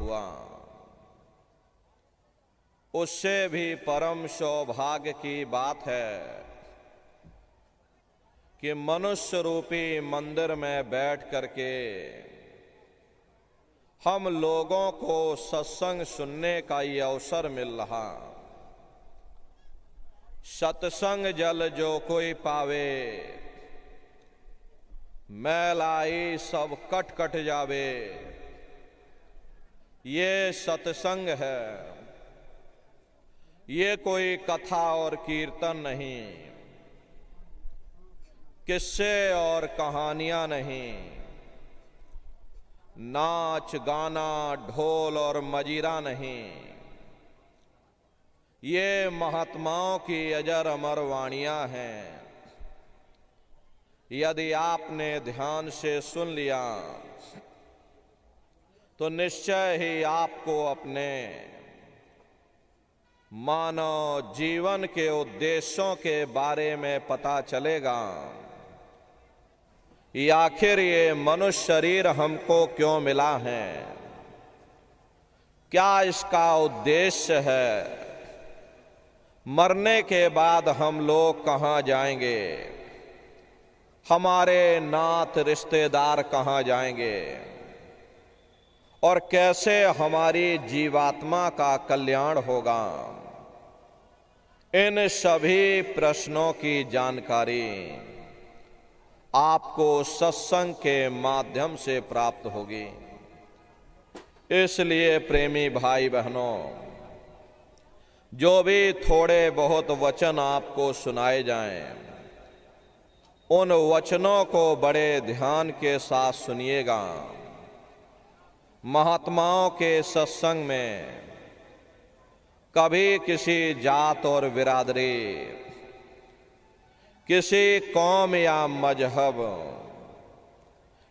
हुआ। उससे भी परम सौभाग्य की बात है कि मनुष्य रूपी मंदिर में बैठ करके हम लोगों को सत्संग सुनने का ये अवसर मिल रहा। सत्संग जल जो कोई पावे, मैलाई सब कट कट जावे। ये सत्संग है, ये कोई कथा और कीर्तन नहीं, किस्से और कहानियां नहीं, नाच गाना ढोल और मजीरा नहीं। ये महात्माओं की अजर अमर वाणियां हैं। यदि आपने ध्यान से सुन लिया तो निश्चय ही आपको अपने मानव जीवन के उद्देश्यों के बारे में पता चलेगा। आखिर ये मनुष्य शरीर हमको क्यों मिला है, क्या इसका उद्देश्य है, मरने के बाद हम लोग कहाँ जाएंगे, हमारे नात रिश्तेदार कहाँ जाएंगे और कैसे हमारी जीवात्मा का कल्याण होगा। इन सभी प्रश्नों की जानकारी आपको सत्संग के माध्यम से प्राप्त होगी। इसलिए प्रेमी भाई बहनों, जो भी थोड़े बहुत वचन आपको सुनाए जाएं, उन वचनों को बड़े ध्यान के साथ सुनिएगा। महात्माओं के सत्संग में कभी किसी जात और बिरादरी, किसी कौम या मजहब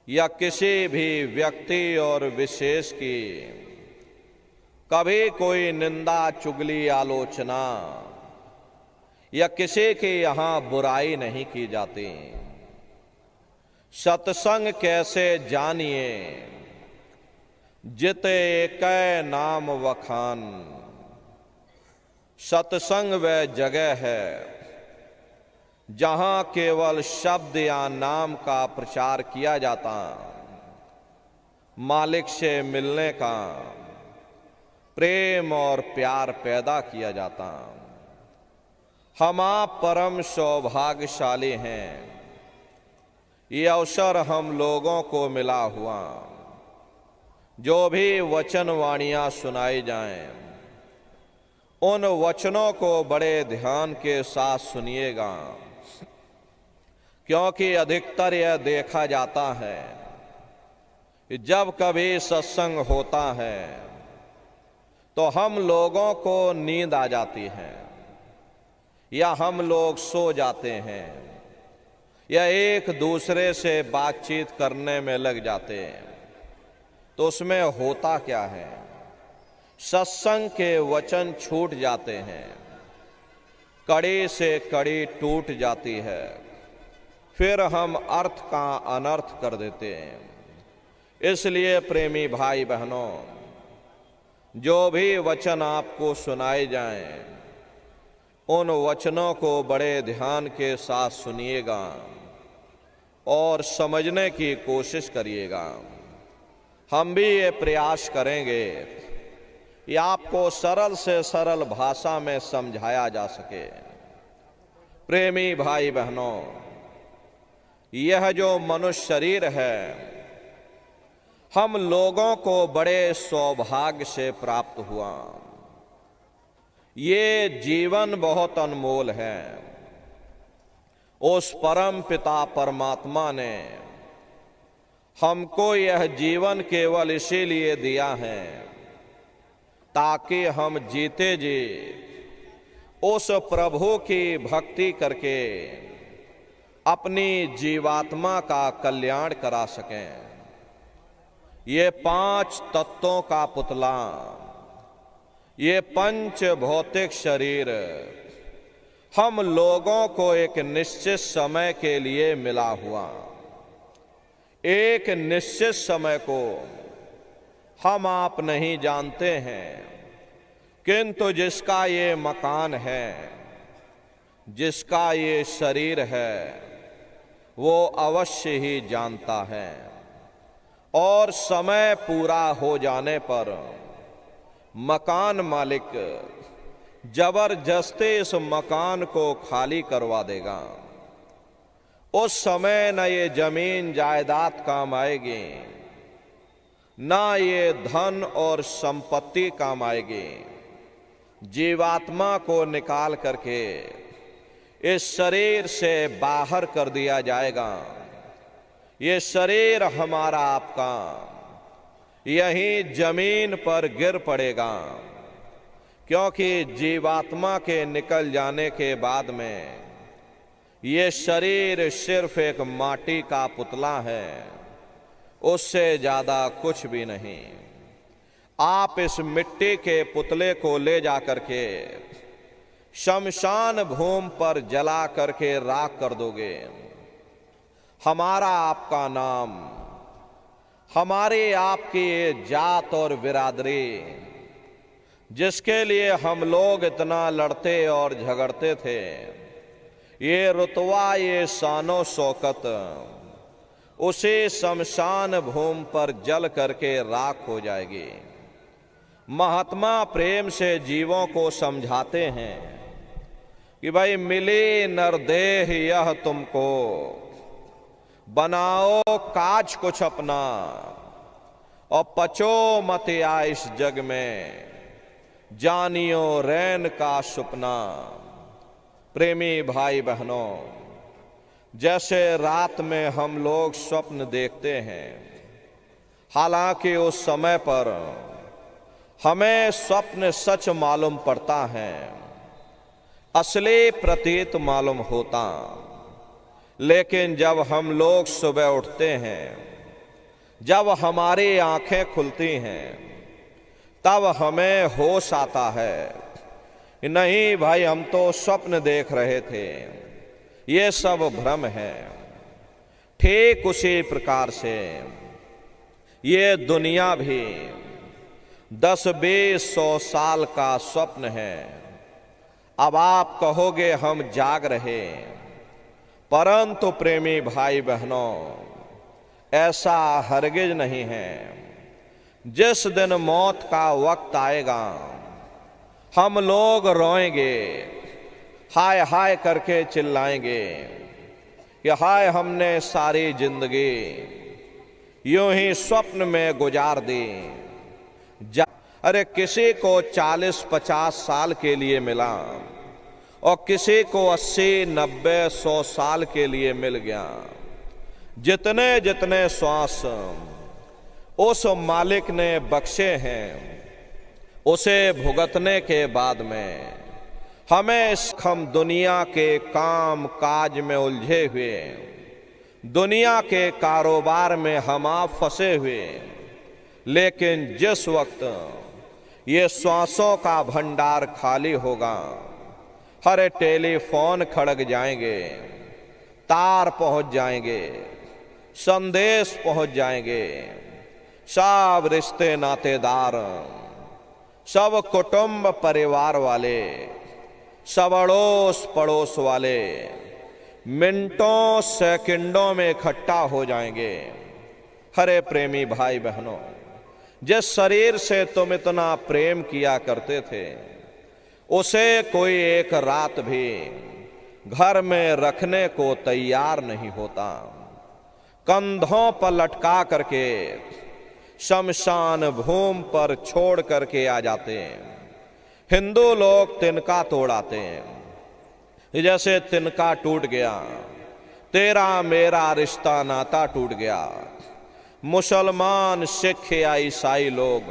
या किसी भी व्यक्ति और विशेष की कभी कोई निंदा चुगली आलोचना या किसी की यहाँ बुराई नहीं की जाती। सत्संग कैसे जानिए, जित एक नाम वखान। सत्संग वह जगह है जहां केवल शब्द या नाम का प्रचार किया जाता, मालिक से मिलने का प्रेम और प्यार पैदा किया जाता। हम आप परम सौभाग्यशाली हैं, ये अवसर हम लोगों को मिला हुआ। जो भी वचन वाणियां सुनाई जाएं, उन वचनों को बड़े ध्यान के साथ सुनिएगा, क्योंकि अधिकतर यह देखा जाता है कि जब कभी सत्संग होता है तो हम लोगों को नींद आ जाती है या हम लोग सो जाते हैं या एक दूसरे से बातचीत करने में लग जाते हैं। तो उसमें होता क्या है, सत्संग के वचन छूट जाते हैं, कड़ी से कड़ी टूट जाती है, फिर हम अर्थ का अनर्थ कर देते हैं। इसलिए प्रेमी भाई बहनों, जो भी वचन आपको सुनाए जाएं, उन वचनों को बड़े ध्यान के साथ सुनिएगा और समझने की कोशिश करिएगा। हम भी ये प्रयास करेंगे कि आपको सरल से सरल भाषा में समझाया जा सके। प्रेमी भाई बहनों, यह जो मनुष्य शरीर है, हम लोगों को बड़े सौभाग्य से प्राप्त हुआ। ये जीवन बहुत अनमोल है। उस परम पिता परमात्मा ने हमको यह जीवन केवल इसीलिए दिया है ताकि हम जीते जी उस प्रभु की भक्ति करके अपनी जीवात्मा का कल्याण करा सकें। ये 5 तत्वों का पुतला, ये पंच भौतिक शरीर हम लोगों को एक निश्चित समय के लिए मिला हुआ। एक निश्चित समय को हम आप नहीं जानते हैं, किंतु जिसका ये मकान है, जिसका ये शरीर है, वो अवश्य ही जानता है। और समय पूरा हो जाने पर मकान मालिक जबरदस्ती इस मकान को खाली करवा देगा। उस समय न ये जमीन जायदाद काम आएगी, ना ये धन और संपत्ति काम आएगी। जीवात्मा को निकाल करके इस शरीर से बाहर कर दिया जाएगा। ये शरीर हमारा आपका यहीं जमीन पर गिर पड़ेगा, क्योंकि जीवात्मा के निकल जाने के बाद में ये शरीर सिर्फ एक माटी का पुतला है, उससे ज्यादा कुछ भी नहीं। आप इस मिट्टी के पुतले को ले जा करके शमशान भूमि पर जला करके राख कर दोगे। हमारा आपका नाम, हमारी आपकी ये जात और बिरादरी, जिसके लिए हम लोग इतना लड़ते और झगड़ते थे, ये रुतवा, ये शानो शौकत उसी शमशान भूमि पर जल करके राख हो जाएगी। महात्मा प्रेम से जीवों को समझाते हैं कि भाई मिली नरदेह यह तुमको, बनाओ काज कुछ अपना और पचो मत या इस जग में, जानियो रैन का सुपना। प्रेमी भाई बहनों, जैसे रात में हम लोग स्वप्न देखते हैं, हालांकि उस समय पर हमें स्वप्न सच मालूम पड़ता है, असली प्रतीत मालूम होता, लेकिन जब हम लोग सुबह उठते हैं, जब हमारी आंखें खुलती हैं, तब हमें होश आता है कि नहीं भाई, हम तो स्वप्न देख रहे थे, ये सब भ्रम है। ठीक उसी प्रकार से ये दुनिया भी 10-20-100 साल का स्वप्न है। अब आप कहोगे हम जाग रहे, परंतु प्रेमी भाई बहनों, ऐसा हरगिज नहीं है। जिस दिन मौत का वक्त आएगा, हम लोग रोएंगे, हाय हाय करके चिल्लाएंगे कि हाय, हमने सारी जिंदगी यूं ही स्वप्न में गुजार दी। अरे किसी को 40-50 साल के लिए मिला और किसी को 80-90-100 साल के लिए मिल गया। जितने जितने श्वास उस मालिक ने बख्शे हैं, उसे भुगतने के बाद में हम दुनिया के काम काज में उलझे हुए, दुनिया के कारोबार में हम आप फंसे हुए। लेकिन जिस वक्त ये श्वासों का भंडार खाली होगा, हर टेलीफोन खड़क जाएंगे, तार पहुंच जाएंगे, संदेश पहुंच जाएंगे, सब रिश्ते नातेदार, सब कुटुंब परिवार वाले, सब अड़ोस पड़ोस वाले मिनटों सेकंडों में इकट्ठा हो जाएंगे। हरे प्रेमी भाई बहनों, जिस शरीर से तुम इतना प्रेम किया करते थे, उसे कोई एक रात भी घर में रखने को तैयार नहीं होता। कंधों पर लटका करके शमशान भूमि पर छोड़ करके आ जाते हैं। हिंदू लोग तिनका तोड़ाते हैं, जैसे तिनका टूट गया, तेरा मेरा रिश्ता नाता टूट गया। मुसलमान, सिख या ईसाई लोग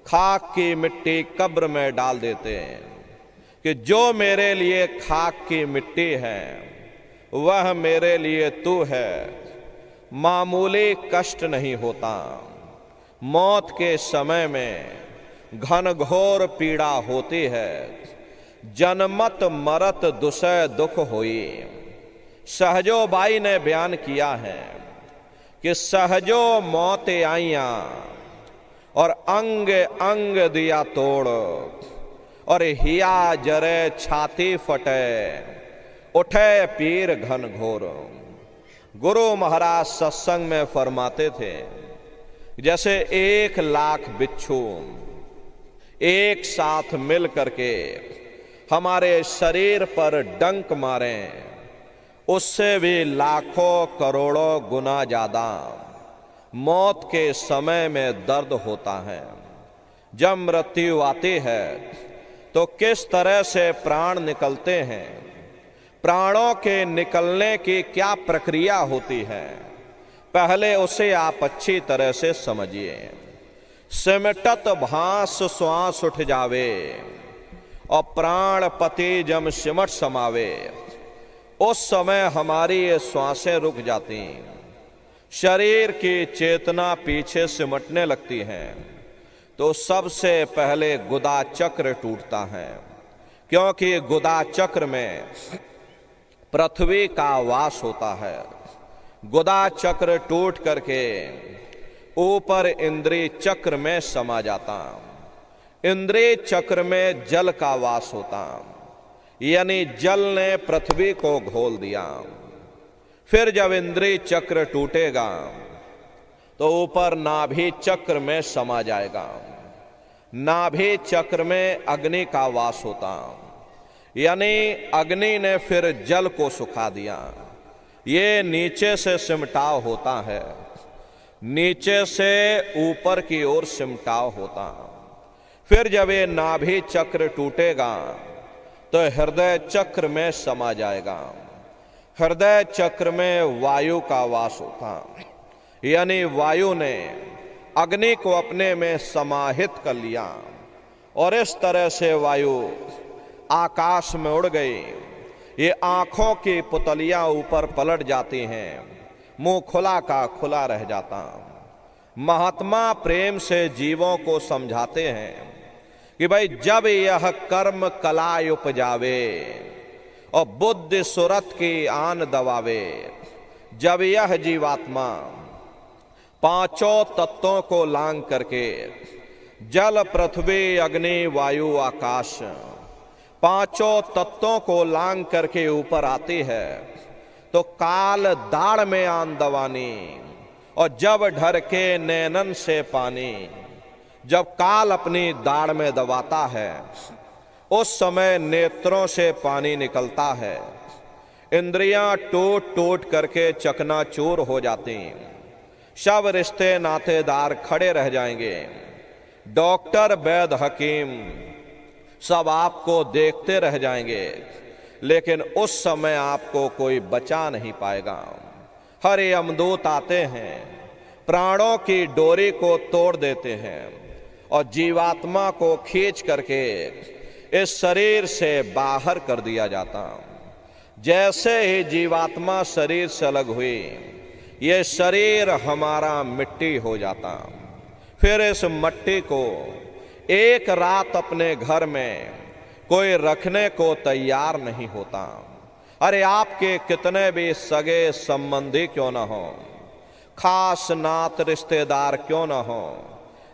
खाक की मिट्टी कब्र में डाल देते हैं कि जो मेरे लिए खाक की मिट्टी है, वह मेरे लिए तू है। मामूली कष्ट नहीं होता, मौत के समय में घनघोर पीड़ा होती है। जनमत मरत दुसह दुख होई। सहजोबाई ने बयान किया है कि सहजो मौत आइया, और अंग अंग दिया तोड़, और हिया जरे छाती फटे, उठे पीर घन घोर। गुरु महाराज सत्संग में फरमाते थे, जैसे 1,00,000 बिच्छू एक साथ मिल करके हमारे शरीर पर डंक मारें, उससे भी लाखों करोड़ों गुना ज्यादा मौत के समय में दर्द होता है। जब मृत्यु आती है तो किस तरह से प्राण निकलते हैं, प्राणों के निकलने की क्या प्रक्रिया होती है, पहले उसे आप अच्छी तरह से समझिए। सिमटत भास श्वास उठ जावे, और प्राण पति जब सिमट समावे, उस समय हमारी ये श्वासें रुक जाती, शरीर की चेतना पीछे सिमटने लगती है। तो सबसे पहले गुदा चक्र टूटता है, क्योंकि गुदा चक्र में पृथ्वी का वास होता है। गुदा चक्र टूट करके ऊपर इंद्रिय चक्र में समा जाता, इंद्रिय चक्र में जल का वास होता, यानी जल ने पृथ्वी को घोल दिया। फिर जब इंद्रिय चक्र टूटेगा तो ऊपर नाभि चक्र में समा जाएगा। नाभि चक्र में अग्नि का वास होता, यानी अग्नि ने फिर जल को सुखा दिया। ये नीचे से सिमटाव होता है, नीचे से ऊपर की ओर सिमटाव होता। फिर जब ये नाभि चक्र टूटेगा तो हृदय चक्र में समा जाएगा। हृदय चक्र में वायु का वास होता, यानी वायु ने अग्नि को अपने में समाहित कर लिया, और इस तरह से वायु आकाश में उड़ गई। ये आंखों की पुतलियां ऊपर पलट जाती हैं, मुंह खुला का खुला रह जाता। महात्मा प्रेम से जीवों को समझाते हैं कि भाई जब यह कर्म कला उपजावे और बुद्धि सुरत की आन दबावे, जब यह जीवात्मा पांचों तत्वों को लांग करके जल पृथ्वी अग्नि वायु आकाश पांचों तत्वों को लांग करके ऊपर आती है, तो काल दाढ़ में आन दवानी, और जब ढर के नैनन से पानी, जब काल अपनी दाढ़ में दबाता है उस समय नेत्रों से पानी निकलता है, इंद्रियां टूट टूट करके चकनाचूर हो जाती, सब रिश्ते नातेदार खड़े रह जाएंगे, डॉक्टर वैद्य हकीम सब आपको देखते रह जाएंगे, लेकिन उस समय आपको कोई बचा नहीं पाएगा। हर यमदूत आते हैं, प्राणों की डोरी को तोड़ देते हैं और जीवात्मा को खींच करके इस शरीर से बाहर कर दिया जाता। जैसे ही जीवात्मा शरीर से अलग हुई, ये शरीर हमारा मिट्टी हो जाता। फिर इस मिट्टी को एक रात अपने घर में कोई रखने को तैयार नहीं होता। अरे आपके कितने भी सगे संबंधी क्यों ना हो, खास नात रिश्तेदार क्यों ना हो,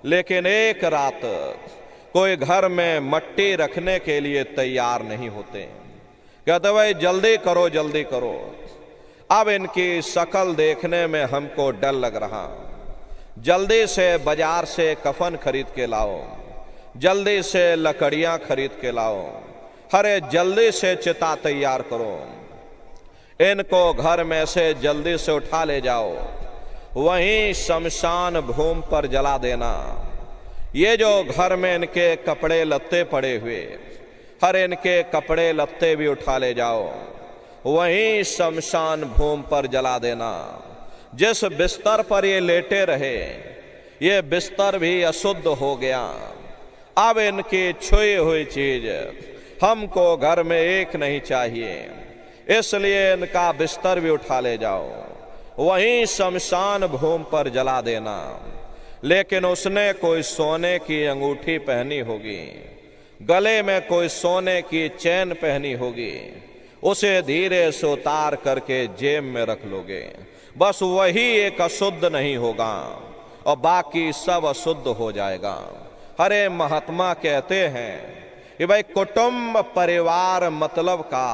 लेकिन एक रात कोई घर में मट्टी रखने के लिए तैयार नहीं होते। कहते भाई जल्दी करो जल्दी करो, अब इनकी शक्ल देखने में हमको डर लग रहा, जल्दी से बाजार से कफन खरीद के लाओ, जल्दी से लकड़ियां खरीद के लाओ, अरे जल्दी से चिता तैयार करो, इनको घर में से जल्दी से उठा ले जाओ, वहीं शमशान भूमि पर जला देना। ये जो घर में इनके कपड़े लत्ते पड़े हुए, हर इनके कपड़े लत्ते भी उठा ले जाओ, वहीं शमशान भूमि पर जला देना। जिस बिस्तर पर ये लेटे रहे, ये बिस्तर भी अशुद्ध हो गया। अब इनकी छुई हुई चीज हमको घर में एक नहीं चाहिए, इसलिए इनका बिस्तर भी उठा ले जाओ, वहीं शमशान भूमि पर जला देना। लेकिन उसने कोई सोने की अंगूठी पहनी होगी, गले में कोई सोने की चैन पहनी होगी, उसे धीरे से उतार करके जेब में रख लोगे, बस वही एक अशुद्ध नहीं होगा, और बाकी सब अशुद्ध हो जाएगा। हरे महात्मा कहते हैं कि भाई कुटुंब परिवार मतलब का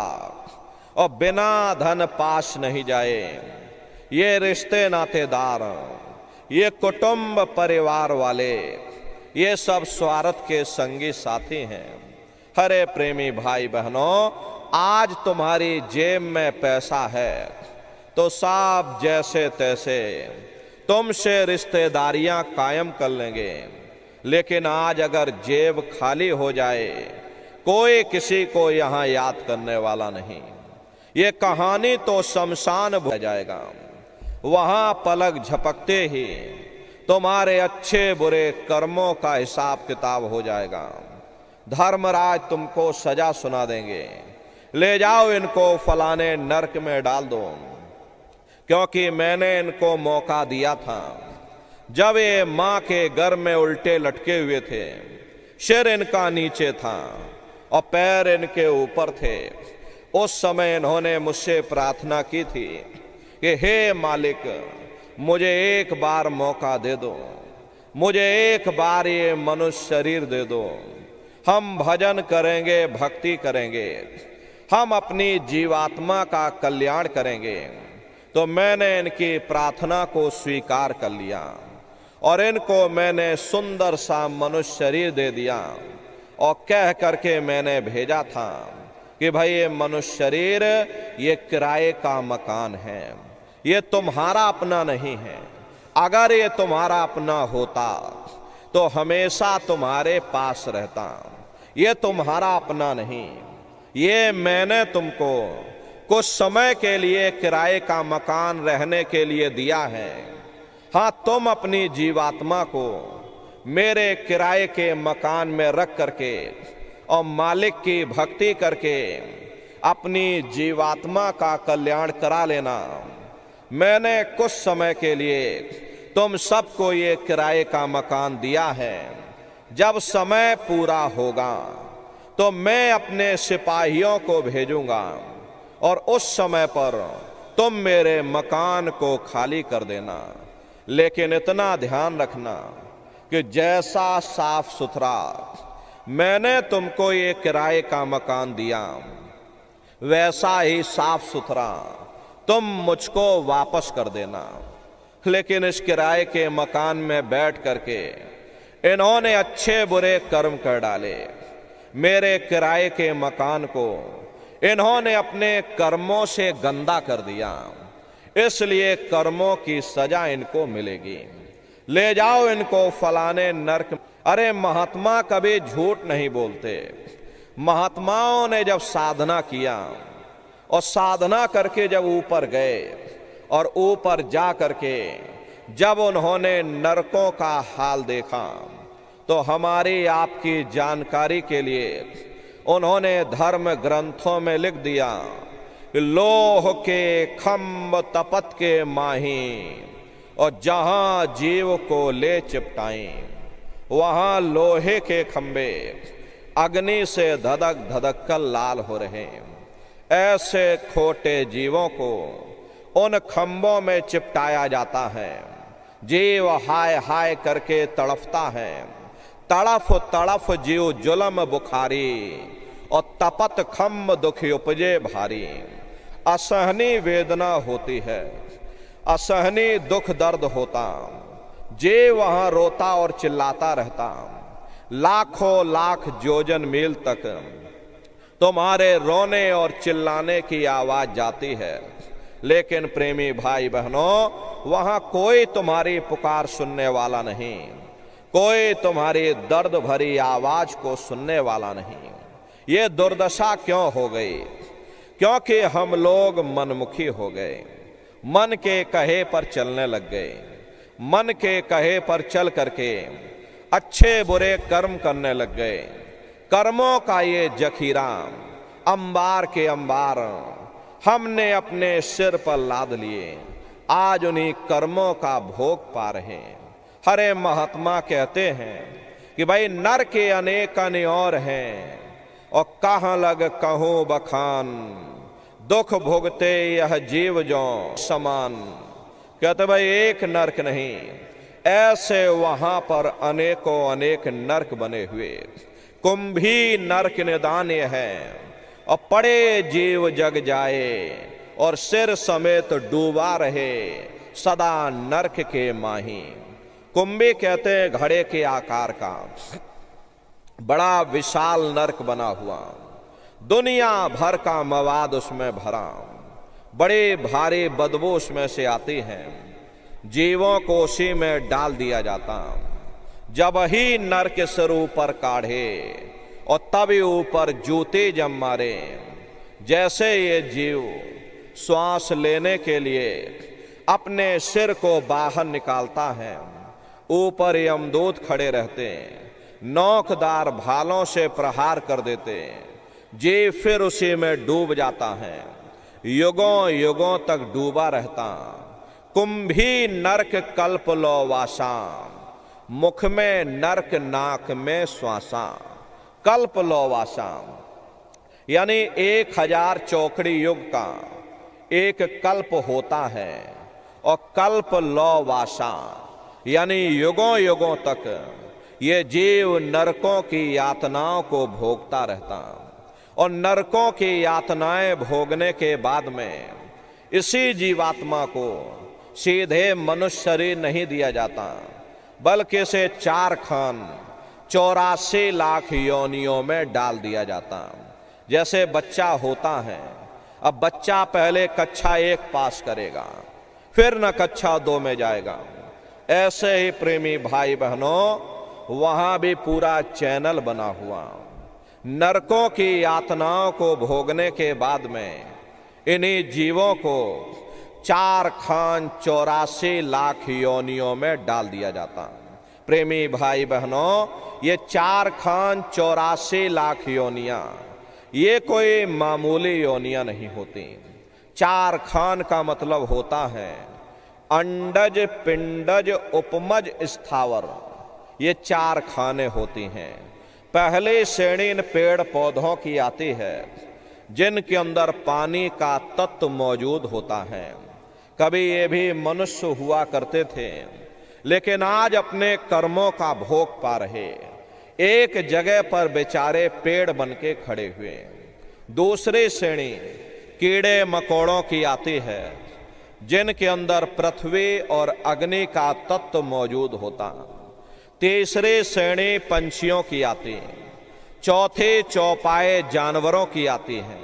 और बिना धन पास नहीं जाए। ये रिश्ते नातेदार, ये कुटुंब परिवार वाले, ये सब स्वार्थ के संगी साथी हैं। हरे प्रेमी भाई बहनों, आज तुम्हारी जेब में पैसा है तो सब जैसे तैसे तुमसे रिश्तेदारियां कायम कर लेंगे, लेकिन आज अगर जेब खाली हो जाए, कोई किसी को यहां याद करने वाला नहीं। ये कहानी तो शमशान हो जाएगा। वहां पलक झपकते ही तुम्हारे अच्छे बुरे कर्मों का हिसाब किताब हो जाएगा। धर्मराज तुमको सजा सुना देंगे, ले जाओ इनको फलाने नरक में डाल दो, क्योंकि मैंने इनको मौका दिया था जब ये मां के घर में उल्टे लटके हुए थे, सिर इनका नीचे था और पैर इनके ऊपर थे। उस समय इन्होंने मुझसे प्रार्थना की थी कि हे मालिक, मुझे एक बार मौका दे दो, मुझे एक बार ये मनुष्य शरीर दे दो, हम भजन करेंगे, भक्ति करेंगे, हम अपनी जीवात्मा का कल्याण करेंगे। तो मैंने इनकी प्रार्थना को स्वीकार कर लिया और इनको मैंने सुंदर सा मनुष्य शरीर दे दिया और कह करके मैंने भेजा था कि भाई ये मनुष्य शरीर ये किराए का मकान है, ये तुम्हारा अपना नहीं है। अगर ये तुम्हारा अपना होता तो हमेशा तुम्हारे पास रहता। ये तुम्हारा अपना नहीं, ये मैंने तुमको कुछ समय के लिए किराए का मकान रहने के लिए दिया है। हाँ, तुम अपनी जीवात्मा को मेरे किराए के मकान में रख करके और मालिक की भक्ति करके अपनी जीवात्मा का कल्याण करा लेना। मैंने कुछ समय के लिए तुम सबको ये किराए का मकान दिया है। जब समय पूरा होगा तो मैं अपने सिपाहियों को भेजूंगा और उस समय पर तुम मेरे मकान को खाली कर देना। लेकिन इतना ध्यान रखना कि जैसा साफ सुथरा मैंने तुमको ये किराए का मकान दिया, वैसा ही साफ सुथरा तुम मुझको वापस कर देना। लेकिन इस किराए के मकान में बैठ करके इन्होंने अच्छे बुरे कर्म कर डाले। मेरे किराए के मकान को इन्होंने अपने कर्मों से गंदा कर दिया, इसलिए कर्मों की सजा इनको मिलेगी। ले जाओ इनको फलाने नरक। अरे महात्मा कभी झूठ नहीं बोलते। महात्माओं ने जब साधना किया और साधना करके जब ऊपर गए और ऊपर जा करके जब उन्होंने नरकों का हाल देखा, तो हमारी आपकी जानकारी के लिए उन्होंने धर्म ग्रंथों में लिख दिया कि लोह के खम्भ तपत के माही और जहां जीव को ले चिपटाई, वहां लोहे के खंबे अग्नि से धधक धधक कर लाल हो रहे हैं। ऐसे खोटे जीवों को उन खंभों में चिपटाया जाता है। जीव हाय हाय करके तड़फता है। तड़फ तड़फ जीव जुलम बुखारी और तपत खम्भ दुख उपजे भारी। असहनी वेदना होती है, असहनी दुख दर्द होता। जे वहां रोता और चिल्लाता रहता। लाखों लाख योजन मील तक तुम्हारे रोने और चिल्लाने की आवाज जाती है, लेकिन प्रेमी भाई बहनों, वहां कोई तुम्हारी पुकार सुनने वाला नहीं, कोई तुम्हारी दर्द भरी आवाज को सुनने वाला नहीं। ये दुर्दशा क्यों हो गई? क्योंकि हम लोग मनमुखी हो गए, मन के कहे पर चलने लग गए। मन के कहे पर चल करके अच्छे बुरे कर्म करने लग गए। कर्मों का ये जखीरा अंबार के अंबार हमने अपने सिर पर लाद लिए। आज उन्हीं कर्मों का भोग पा रहे हैं। हरे महात्मा कहते हैं कि भाई नर के अनेक और हैं और कहाँ लग कहूँ बखान, दुख भोगते यह जीव जो समान। कहते भाई एक नरक नहीं, ऐसे वहां पर अनेकों अनेक नरक बने हुए। कुंभी नरक निदान है और पड़े जीव जग जाए, और सिर समेत डूबा रहे सदा नरक के माही। कुंभी कहते हैं घड़े के आकार का बड़ा विशाल नरक बना हुआ, दुनिया भर का मवाद उसमें भरा, बड़े भारी बदबू उसमें से आती है, जीवों को उसी में डाल दिया जाता। जब ही नरक सिर ऊपर काढ़े और तभी ऊपर जूते जम मारे। जैसे ये जीव श्वास लेने के लिए अपने सिर को बाहर निकालता है, ऊपर यमदूत खड़े रहते हैं, नोकदार भालों से प्रहार कर देते हैं, जीव फिर उसी में डूब जाता है, युगों युगों तक डूबा रहता। कुंभी नरक कल्प लो वासा, मुख में नरक नाक में श्वासा। कल्प लो वासा यानी 1000 चौकड़ी युग का एक कल्प होता है, और कल्प लो वासा यानी युगों युगों तक ये जीव नरकों की यातनाओं को भोगता रहता। और नरकों की यातनाएं भोगने के बाद में इसी जीवात्मा को सीधे मनुष्य शरीर नहीं दिया जाता, बल्कि इसे 4 खान 84 लाख योनियों में डाल दिया जाता। जैसे बच्चा होता है, अब बच्चा पहले कक्षा 1 पास करेगा, फिर न कक्षा 2 में जाएगा। ऐसे ही प्रेमी भाई बहनों, वहां भी पूरा चैनल बना हुआ। नरकों की यातनाओं को भोगने के बाद में इन्हीं जीवों को 4 खान 84 लाख योनियों में डाल दिया जाता। प्रेमी भाई बहनों, ये 4 खान 84 लाख योनियां ये कोई मामूली योनियां नहीं होती। 4 खान का मतलब होता है अंडज, पिंडज, उपमज, स्थावर। ये 4 खाने होती हैं। पहली श्रेणी इन पेड़ पौधों की आती है जिनके अंदर पानी का तत्व मौजूद होता है। कभी ये भी मनुष्य हुआ करते थे, लेकिन आज अपने कर्मों का भोग पा रहे, एक जगह पर बेचारे पेड़ बन के खड़े हुए। दूसरी श्रेणी कीड़े मकोड़ों की आती है जिनके अंदर पृथ्वी और अग्नि का तत्व मौजूद होता। तीसरी श्रेणी पंछियों की आती है, चौथी चौपाए जानवरों की आती है,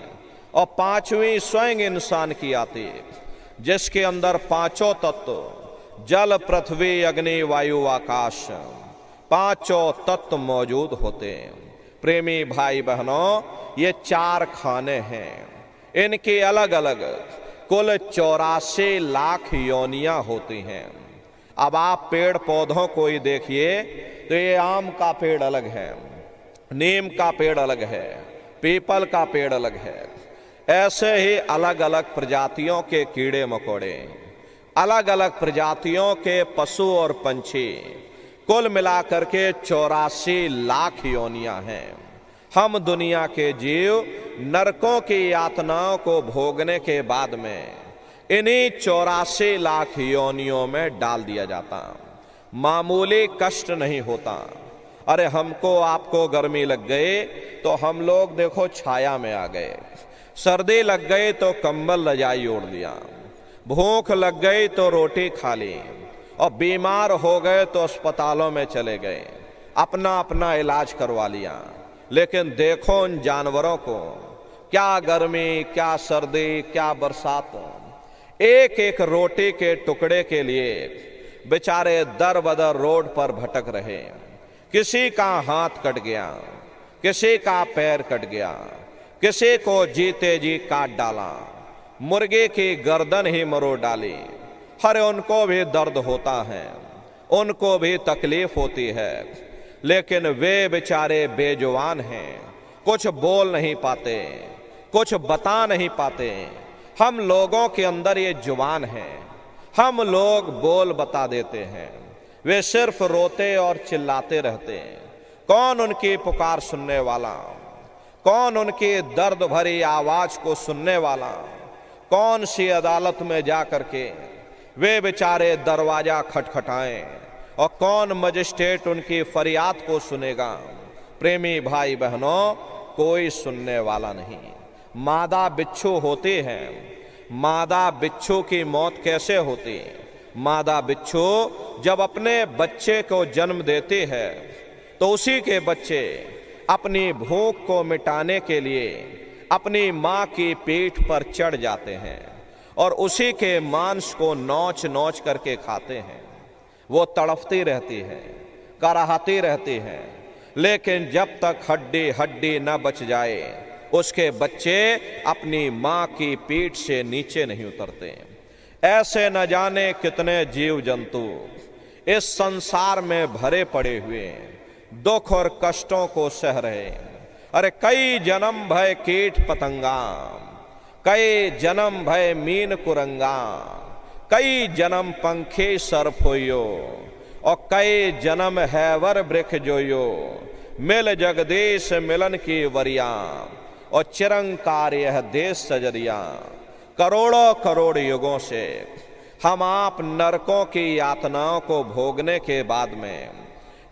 और 5वीं स्वयं इंसान की आती है, जिसके अंदर 5 तत्व जल, पृथ्वी, अग्नि, वायु, आकाश 5 तत्व मौजूद होते हैं। प्रेमी भाई बहनों, ये 4 खाने हैं। इनकी अलग अलग कुल 84 लाख योनियां होती हैं। अब आप पेड़ पौधों को ही देखिए तो ये आम का पेड़ अलग है, नीम का पेड़ अलग है, पीपल का पेड़ अलग है। ऐसे ही अलग अलग प्रजातियों के कीड़े मकोड़े, अलग अलग प्रजातियों के पशु और पंछी, कुल मिलाकर के 84 लाख योनियां हैं। हम दुनिया के जीव नरकों की यातनाओं को भोगने के बाद में इन्हीं 84 लाख योनियों में डाल दिया जाता। मामूली कष्ट नहीं होता। अरे हमको आपको गर्मी लग गई तो हम लोग देखो छाया में आ गए, सर्दी लग गई तो कंबल रजाई ओढ़ लिया, भूख लग गई तो रोटी खा ली, और बीमार हो गए तो अस्पतालों में चले गए, अपना अपना इलाज करवा लिया। लेकिन देखो उन जानवरों को, क्या गर्मी, क्या सर्दी, क्या बरसात, एक एक रोटी के टुकड़े के लिए बेचारे दर बदर रोड पर भटक रहे। किसी का हाथ कट गया, किसी का पैर कट गया, किसी को जीते जी काट डाला, मुर्गे की गर्दन ही मरोड़ डाली। हर उनको भी दर्द होता है, उनको भी तकलीफ होती है, लेकिन वे बेचारे बेजुबान हैं, कुछ बोल नहीं पाते, कुछ बता नहीं पाते। हम लोगों के अंदर ये जुबान है, हम लोग बोल बता देते हैं, वे सिर्फ रोते और चिल्लाते रहते हैं। कौन उनकी पुकार सुनने वाला, कौन उनकी दर्द भरी आवाज को सुनने वाला, कौन सी अदालत में जा करके वे बेचारे दरवाजा खटखटाएं और कौन मजिस्ट्रेट उनकी फरियाद को सुनेगा? प्रेमी भाई बहनों, कोई सुनने वाला नहीं। मादा बिच्छू होती है, मादा बिच्छू की मौत कैसे होती? मादा बिच्छू जब अपने बच्चे को जन्म देती है तो उसी के बच्चे अपनी भूख को मिटाने के लिए अपनी माँ की पीठ पर चढ़ जाते हैं और उसी के मांस को नोच नोच करके खाते हैं। वो तड़पती रहती है, कराहती रहती है, लेकिन जब तक हड्डी हड्डी न बच जाए उसके बच्चे अपनी माँ की पीठ से नीचे नहीं उतरते। ऐसे न जाने कितने जीव जंतु इस संसार में भरे पड़े हुए दुख और कष्टों को सह रहे। अरे कई जन्म भय कीट पतंगा, कई जन्म भय मीन कुरंगा, कई जन्म पंखे सरफोयो और कई जन्म हैवर वृक्ष जोयो। मिल जगदीश मिलन की वरिया और चिरंकार यह देश सजरिया। करोड़ों करोड़ युगों से हम आप नरकों की यातनाओं को भोगने के बाद में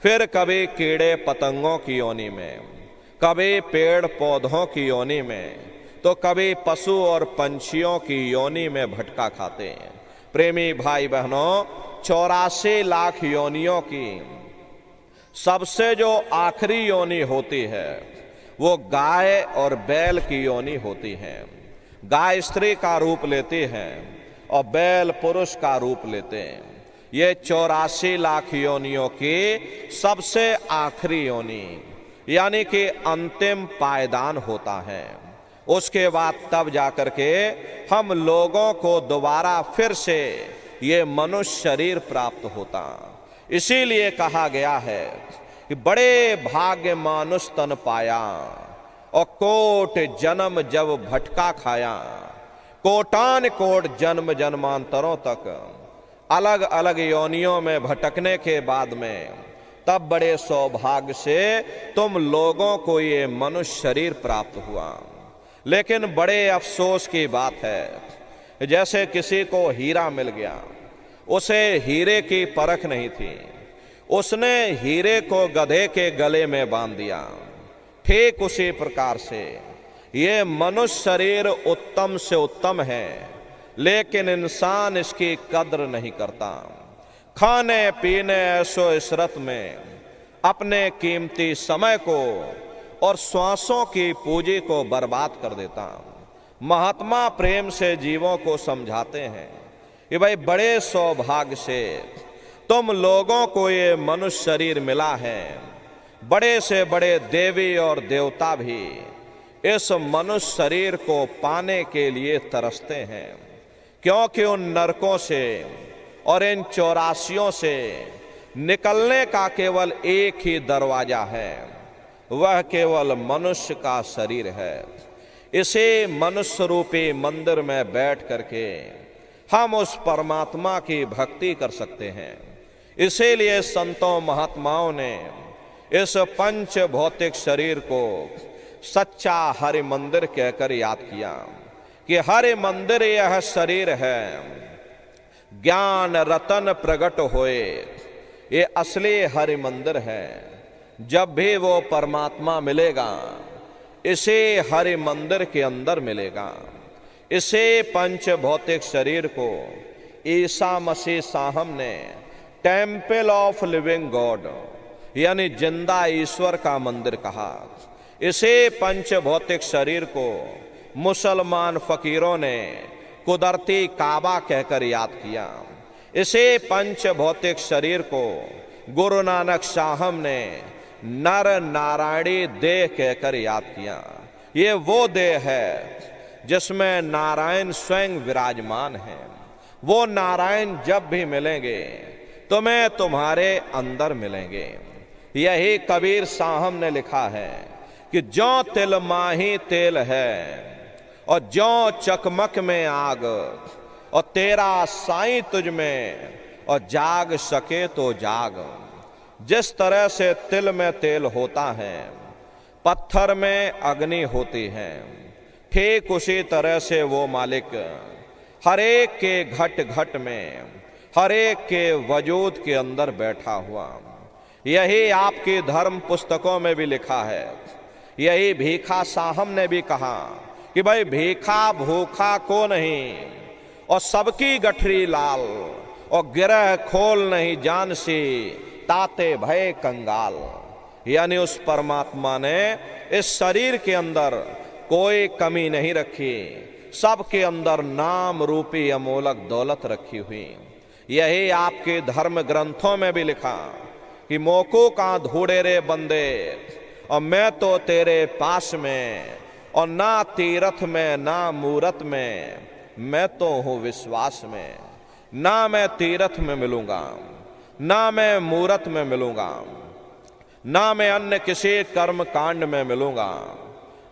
फिर कभी कीड़े पतंगों की योनि में, कभी पेड़ पौधों की योनि में, तो कभी पशु और पंछियों की योनि में भटका खाते हैं। प्रेमी भाई बहनों, 84 लाख योनियों की सबसे जो आखिरी योनि होती है वो गाय और बैल की योनि होती है। गाय स्त्री का रूप लेती है और बैल पुरुष का रूप लेते हैं। ये 84 लाख योनियों की सबसे आखिरी योनि यानी कि अंतिम पायदान होता है। उसके बाद तब जाकर के हम लोगों को दोबारा फिर से ये मनुष्य शरीर प्राप्त होता। इसीलिए कहा गया है कि बड़े भाग्य मानुष तन पाया और कोट जन्म जब भटका खाया। कोटान कोट जन्म जन्मांतरों तक अलग अलग योनियों में भटकने के बाद में तब बड़े सौभाग्य से तुम लोगों को ये मनुष्य शरीर प्राप्त हुआ। लेकिन बड़े अफसोस की बात है, जैसे किसी को हीरा मिल गया, उसे हीरे की परख नहीं थी, उसने हीरे को गधे के गले में बांध दिया। ठीक उसी प्रकार से ये मनुष्य शरीर उत्तम से उत्तम है, लेकिन इंसान इसकी कद्र नहीं करता। खाने पीने ऐशो इशरत में अपने कीमती समय को और श्वासों की पूंजी को बर्बाद कर देता। महात्मा प्रेम से जीवों को समझाते हैं कि भाई बड़े सौभाग्य से तुम लोगों को ये मनुष्य शरीर मिला है। बड़े से बड़े देवी और देवता भी इस मनुष्य शरीर को पाने के लिए तरसते हैं, क्योंकि उन नरकों से और इन 84 से निकलने का केवल एक ही दरवाजा है, वह केवल मनुष्य का शरीर है। इसे मनुष्य रूपी मंदिर में बैठ करके हम उस परमात्मा की भक्ति कर सकते हैं। इसीलिए संतों महात्माओं ने इस पंच भौतिक शरीर को सच्चा हरि मंदिर कहकर याद किया कि हरि मंदिर यह शरीर है, ज्ञान रतन प्रकट होए, ये असली हरि मंदिर है। जब भी वो परमात्मा मिलेगा इसे हरि मंदिर के अंदर मिलेगा। इसे पंच भौतिक शरीर को ईसा मसीह साहब ने टेम्पल ऑफ लिविंग गॉड यानी जिंदा ईश्वर का मंदिर कहा। इसे पंच भौतिक शरीर को मुसलमान फकीरों ने कुदरती काबा कहकर याद किया। इसे पंच भौतिक शरीर को गुरु नानक साहब ने नर नारायणी देह कहकर याद किया। ये वो देह है जिसमें नारायण स्वयं विराजमान है। वो नारायण जब भी मिलेंगे तुम्हें तुम्हारे अंदर मिलेंगे। यही कबीर साहब ने लिखा है कि जो तिल माही तेल है और जो चकमक में आग, और तेरा साईं तुझ में और जाग सके तो जाग। जिस तरह से तिल में तेल होता है, पत्थर में अग्नि होती है, ठीक उसी तरह से वो मालिक हर एक के घट घट में, हर एक के वजूद के अंदर बैठा हुआ। यही आपकी धर्म पुस्तकों में भी लिखा है। यही भीखा साहब ने भी कहा कि भाई भीखा भूखा को नहीं, और सबकी गठरी लाल, और गिरह खोल नहीं जान सी, ताते भय कंगाल। यानी उस परमात्मा ने इस शरीर के अंदर कोई कमी नहीं रखी, सबके अंदर नाम रूपी अमोलक दौलत रखी हुई। यही आपके धर्म ग्रंथों में भी लिखा कि मोको का ढूंढे रे बंदे, और मैं तो तेरे पास में, और ना तीरथ में ना मूरत में, मैं तो हूं विश्वास में। ना मैं तीरथ में मिलूंगा, ना मैं मूरत में मिलूंगा, ना मैं अन्य किसी कर्म कांड में मिलूंगा,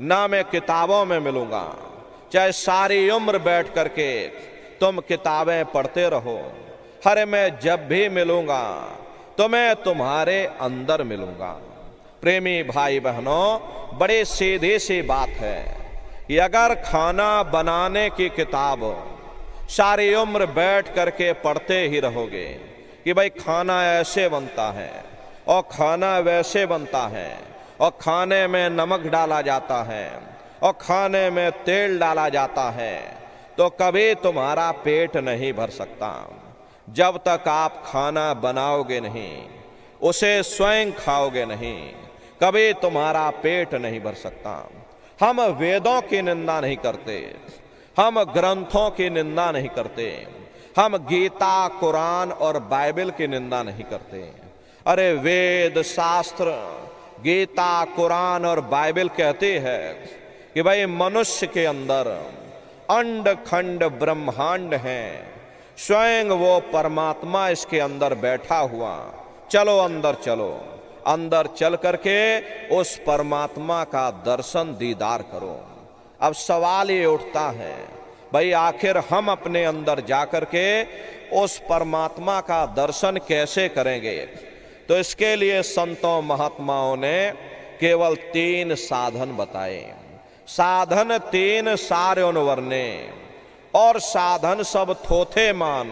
ना मैं किताबों में मिलूंगा। चाहे सारी उम्र बैठ करके तुम किताबें पढ़ते रहो, हरे मैं जब भी मिलूंगा तो मैं तुम्हारे अंदर मिलूंगा। प्रेमी भाई बहनों, बड़े सीधी सी बात है कि अगर खाना बनाने की किताब सारी उम्र बैठ करके पढ़ते ही रहोगे कि भाई खाना ऐसे बनता है और खाना वैसे बनता है, और खाने में नमक डाला जाता है और खाने में तेल डाला जाता है, तो कभी तुम्हारा पेट नहीं भर सकता। जब तक आप खाना बनाओगे नहीं, उसे स्वयं खाओगे नहीं, कभी तुम्हारा पेट नहीं भर सकता। हम वेदों की निंदा नहीं करते, हम ग्रंथों की निंदा नहीं करते, हम गीता कुरान और बाइबल की निंदा नहीं करते। अरे वेद शास्त्र गीता कुरान और बाइबल कहते हैं कि भाई मनुष्य के अंदर अंड खंड ब्रह्मांड है, स्वयं वो परमात्मा इसके अंदर बैठा हुआ। चलो अंदर चलो, अंदर चल करके उस परमात्मा का दर्शन दीदार करो। अब सवाल ये उठता है, भाई आखिर हम अपने अंदर जाकर के उस परमात्मा का दर्शन कैसे करेंगे? तो इसके लिए संतों महात्माओं ने केवल 3 साधन बताए। साधन 3 सार्योन वर्णे, और साधन सब थोथे मान।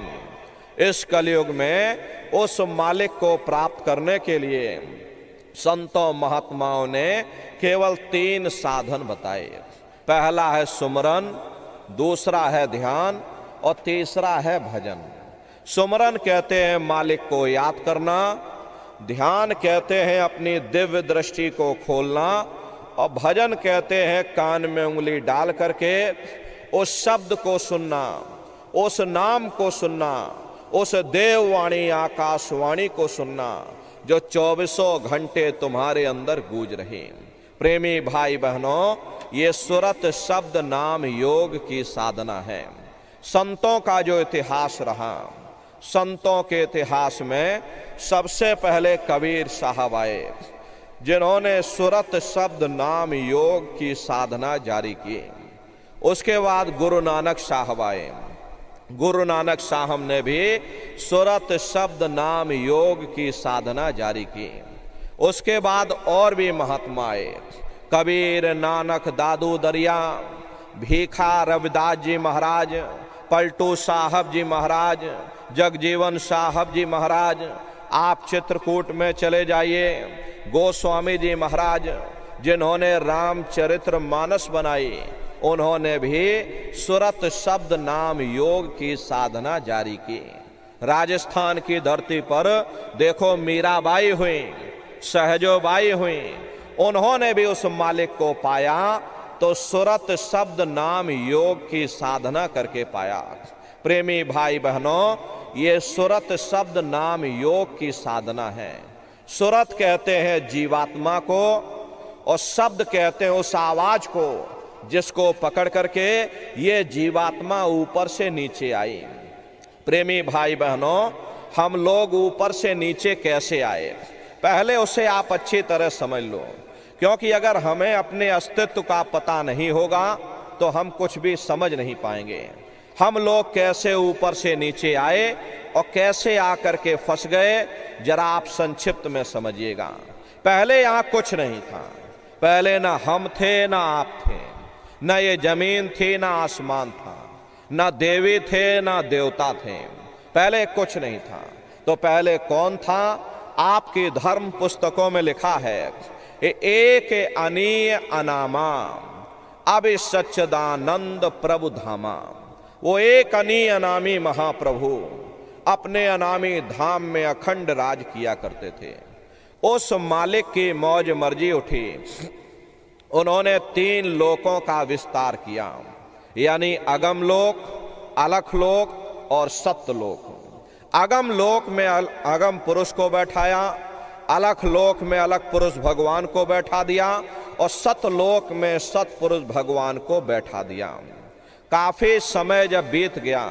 इस कलयुग में उस मालिक को प्राप्त करने के लिए संतों महात्माओं ने केवल 3 साधन बताए। पहला है सुमरन, दूसरा है ध्यान, और तीसरा है भजन। सुमरन कहते हैं मालिक को याद करना, ध्यान कहते हैं अपनी दिव्य दृष्टि को खोलना, और भजन कहते हैं कान में उंगली डाल करके उस शब्द को सुनना, उस नाम को सुनना, उस देववाणी आकाशवाणी को सुनना जो 24 घंटे तुम्हारे अंदर गूंज रही। प्रेमी भाई बहनों, ये सुरत शब्द नाम योग की साधना है। संतों का जो इतिहास रहा, संतों के इतिहास में सबसे पहले कबीर साहब आए, जिन्होंने सुरत शब्द नाम योग की साधना जारी की। उसके बाद गुरु नानक साहब आए। गुरु नानक साहब ने भी सुरत शब्द नाम योग की साधना जारी की। उसके बाद और भी महात्मा आए, कबीर, नानक, दादू दरिया, भीखा रविदास जी महाराज, पलटू साहब जी महाराज, जगजीवन साहब जी महाराज। आप चित्रकूट में चले जाइए, गोस्वामी जी महाराज जिन्होंने रामचरित्र मानस बनाई, उन्होंने भी सुरत शब्द नाम योग की साधना जारी की। राजस्थान की धरती पर देखो मीराबाई हुई, सहजोबाई हुई, उन्होंने भी उस मालिक को पाया तो सुरत शब्द नाम योग की साधना करके पाया। प्रेमी भाई बहनों, ये सुरत शब्द नाम योग की साधना है। सुरत कहते हैं जीवात्मा को, और शब्द कहते हैं उस आवाज को जिसको पकड़ करके ये जीवात्मा ऊपर से नीचे आई। प्रेमी भाई बहनों, हम लोग ऊपर से नीचे कैसे आए, पहले उसे आप अच्छी तरह समझ लो, क्योंकि अगर हमें अपने अस्तित्व का पता नहीं होगा तो हम कुछ भी समझ नहीं पाएंगे। हम लोग कैसे ऊपर से नीचे आए और कैसे आकर के फंस गए, जरा आप संक्षिप्त में समझिएगा। पहले यहाँ कुछ नहीं था, पहले ना हम थे ना आप थे, न ये जमीन थी ना आसमान था, ना देवी थे ना देवता थे। पहले कुछ नहीं था। तो पहले कौन था? आपकी धर्म पुस्तकों में लिखा है, एक अनीय अनामा अब सच्चिदानंद प्रभु धामा। वो एक अनीय अनामी महाप्रभु अपने अनामी धाम में अखंड राज किया करते थे। उस मालिक की मौज मर्जी उठी, उन्होंने 3 लोकों का विस्तार किया, यानी अगम लोक, अलख लोक और सत्य लोक। अगम लोक में अगम पुरुष को बैठाया, अलख लोक में अलख पुरुष भगवान को बैठा दिया और सतलोक में सतपुरुष भगवान को बैठा दिया। काफी समय जब बीत गया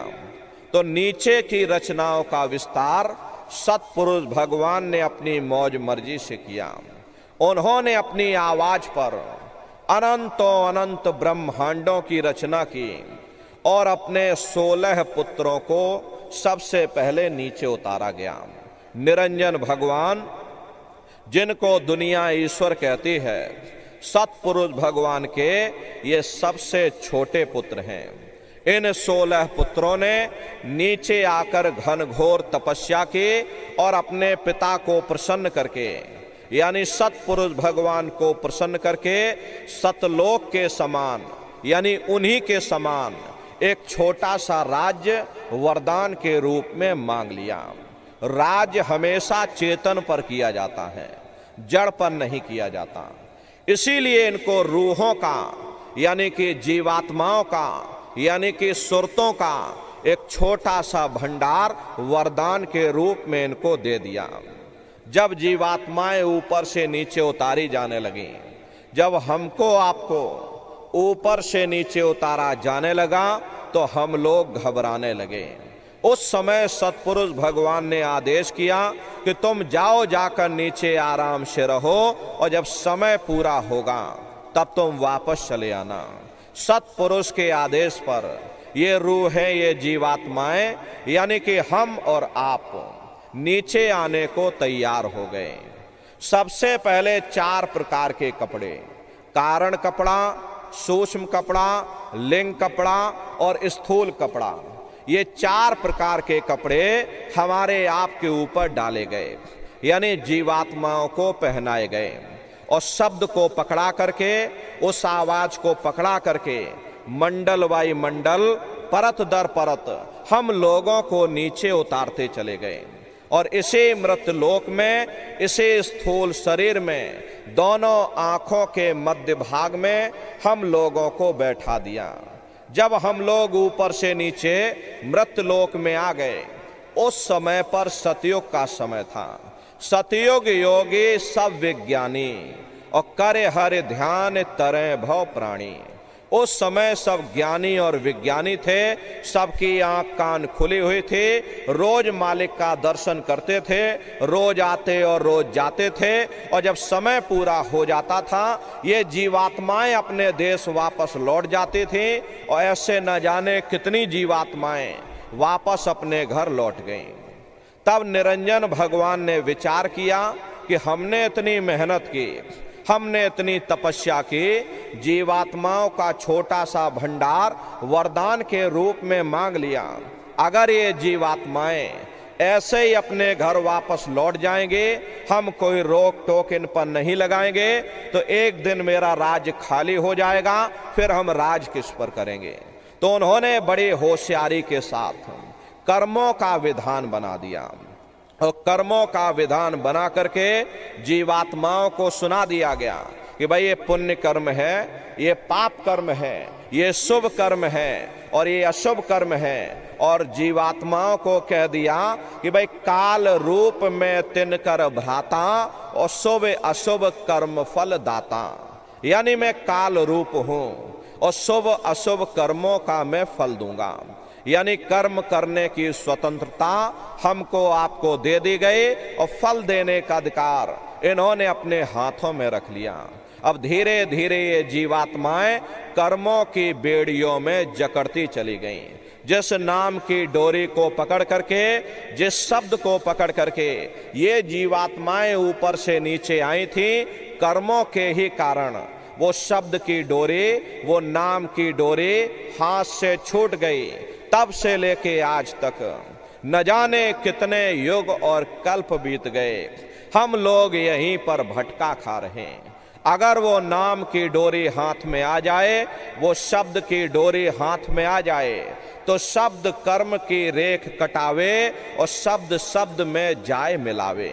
तो नीचे की रचनाओं का विस्तार सतपुरुष भगवान ने अपनी मौज मर्जी से किया। उन्होंने अपनी आवाज पर अनंतों अनंत ब्रह्मांडों की रचना की और अपने 16 पुत्रों को सबसे पहले नीचे उतारा गया। निरंजन भगवान, जिनको दुनिया ईश्वर कहती है, सतपुरुष भगवान के ये सबसे छोटे पुत्र हैं। इन 16 पुत्रों ने नीचे आकर घनघोर तपस्या की और अपने पिता को प्रसन्न करके, यानी सतपुरुष भगवान को प्रसन्न करके सतलोक के समान, यानी उन्हीं के समान एक छोटा सा राज्य वरदान के रूप में मांग लिया। राज्य हमेशा चेतन पर किया जाता है, जड़ पर नहीं किया जाता। इसीलिए इनको रूहों का, यानी कि जीवात्माओं का, यानी कि सुरतों का एक छोटा सा भंडार वरदान के रूप में इनको दे दिया। जब जीवात्माएं ऊपर से नीचे उतारी जाने लगी, जब हमको आपको ऊपर से नीचे उतारा जाने लगा तो हम लोग घबराने लगे। उस समय सतपुरुष भगवान ने आदेश किया कि तुम जाओ, जाकर नीचे आराम से रहो और जब समय पूरा होगा तब तुम वापस चले आना। सतपुरुष के आदेश पर ये रूहें, ये जीवात्माएं, यानी कि हम और आप नीचे आने को तैयार हो गए। सबसे पहले 4 प्रकार के कपड़े, कारण कपड़ा, सूक्ष्म कपड़ा, लिंग कपड़ा और स्थूल कपड़ा, ये 4 प्रकार के कपड़े हमारे आप के ऊपर डाले गए, यानी जीवात्माओं को पहनाए गए। और शब्द को पकड़ा करके, उस आवाज को पकड़ा करके मंडल वाई मंडल, परत दर परत हम लोगों को नीचे उतारते चले गए। और इसी मृतलोक में, इसी स्थूल शरीर में, दोनों आंखों के मध्य भाग में हम लोगों को बैठा दिया। जब हम लोग ऊपर से नीचे मृतलोक में आ गए, उस समय पर सतयुग का समय था। सतयुग योगी सब विज्ञानी और करे हर ध्यान तरे भव प्राणी। उस समय सब ज्ञानी और विज्ञानी थे, सबकी आंख कान खुली हुई थी, रोज मालिक का दर्शन करते थे, रोज आते और रोज जाते थे। और जब समय पूरा हो जाता था, ये जीवात्माएं अपने देश वापस लौट जाती थी और ऐसे न जाने कितनी जीवात्माएं वापस अपने घर लौट गईं। तब निरंजन भगवान ने विचार किया कि हमने इतनी मेहनत की, हमने इतनी तपस्या की, जीवात्माओं का छोटा सा भंडार वरदान के रूप में मांग लिया। अगर ये जीवात्माएं ऐसे ही अपने घर वापस लौट जाएंगे, हम कोई रोक टोक इन पर नहीं लगाएंगे, तो एक दिन मेरा राज्य खाली हो जाएगा, फिर हम राज किस पर करेंगे। तो उन्होंने बड़ी होशियारी के साथ कर्मों का विधान बना दिया और कर्मों का विधान बना करके जीवात्माओं को सुना दिया गया कि भाई ये पुण्य कर्म है, ये पाप कर्म है, ये शुभ कर्म है और ये अशुभ कर्म है। और जीवात्माओं को कह दिया कि भाई काल रूप में तिनकर भ्राता और शुभ अशुभ कर्म फल दाता, यानी मैं काल रूप हूं और शुभ अशुभ कर्मों का मैं फल दूंगा। यानी कर्म करने की स्वतंत्रता हमको आपको दे दी गई और फल देने का अधिकार इन्होंने अपने हाथों में रख लिया। अब धीरे धीरे ये जीवात्माएं कर्मों की बेड़ियों में जकड़ती चली गईं। जिस नाम की डोरी को पकड़ करके, जिस शब्द को पकड़ करके ये जीवात्माएं ऊपर से नीचे आई थी, कर्मों के ही कारण वो शब्द की डोरी, वो नाम की डोरी हाथ से छूट गई। तब से लेके आज तक न जाने कितने युग और कल्प बीत गए, हम लोग यहीं पर भटका खा रहे हैं। अगर वो नाम की डोरी हाथ में आ जाए, वो शब्द की डोरी हाथ में आ जाए, तो शब्द कर्म की रेख कटावे और शब्द शब्द में जाए मिलावे।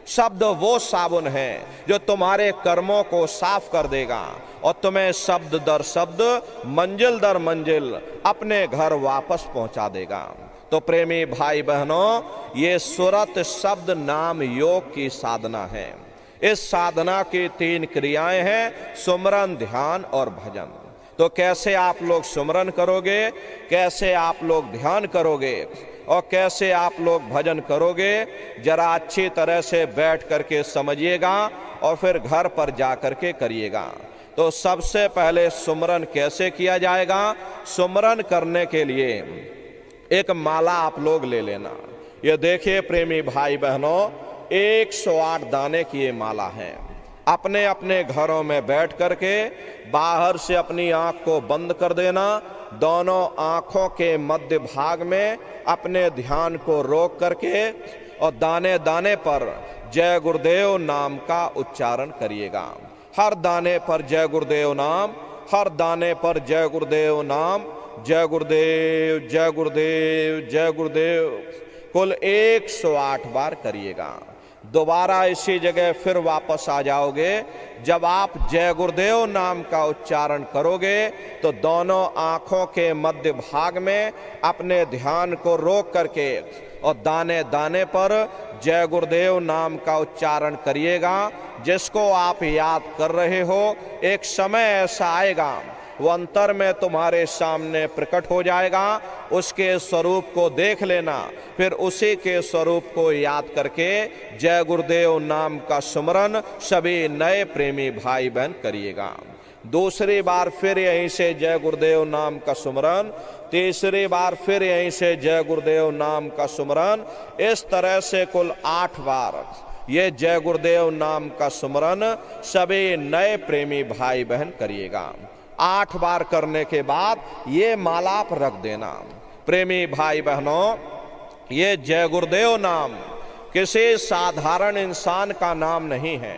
शब्द वो साबुन है जो तुम्हारे कर्मों को साफ कर देगा और तुम्हें शब्द दर शब्द, मंजिल दर मंजिल अपने घर वापस पहुंचा देगा। तो प्रेमी भाई बहनों, ये सुरत शब्द नाम योग की साधना है। इस साधना की 3 क्रियाएं हैं, सुमरन, ध्यान और भजन। तो कैसे आप लोग सुमरन करोगे, कैसे आप लोग ध्यान करोगे और कैसे आप लोग भजन करोगे, जरा अच्छी तरह से बैठ करके समझिएगा और फिर घर पर जा करके करिएगा। तो सबसे पहले सुमरन कैसे किया जाएगा? सुमरन करने के लिए एक माला आप लोग ले लेना। ये देखिए प्रेमी भाई बहनों, 108 दाने की ये माला है। अपने अपने घरों में बैठ करके बाहर से अपनी आंख को बंद कर देना, दोनों आंखों के मध्य भाग में अपने ध्यान को रोक करके और दाने दाने पर जय गुरुदेव नाम का उच्चारण करिएगा। हर दाने पर जय गुरुदेव नाम, हर दाने पर जय गुरुदेव नाम, जय गुरुदेव जय गुरुदेव जय गुरुदेव, कुल 108 बार करिएगा। दोबारा इसी जगह फिर वापस आ जाओगे। जब आप जय गुरुदेव नाम का उच्चारण करोगे तो दोनों आंखों के मध्य भाग में अपने ध्यान को रोक करके और दाने दाने पर जय गुरुदेव नाम का उच्चारण करिएगा। जिसको आप याद कर रहे हो, एक समय ऐसा आएगा वो अंतर में तुम्हारे सामने प्रकट हो जाएगा। उसके स्वरूप को देख लेना, फिर उसी के स्वरूप को याद करके जय गुरुदेव नाम का सुमरन सभी नए प्रेमी भाई बहन करिएगा। दूसरी बार फिर यहीं से जय गुरुदेव नाम का सुमरन, तीसरी बार फिर यहीं से जय गुरुदेव नाम का सुमरन। इस तरह से कुल 8 बार ये जय गुरुदेव नाम का सुमरन सभी नए प्रेमी भाई बहन करिएगा। 8 बार करने के बाद ये माला आप रख देना। प्रेमी भाई बहनों, ये जय गुरुदेव नाम किसी साधारण इंसान का नाम नहीं है,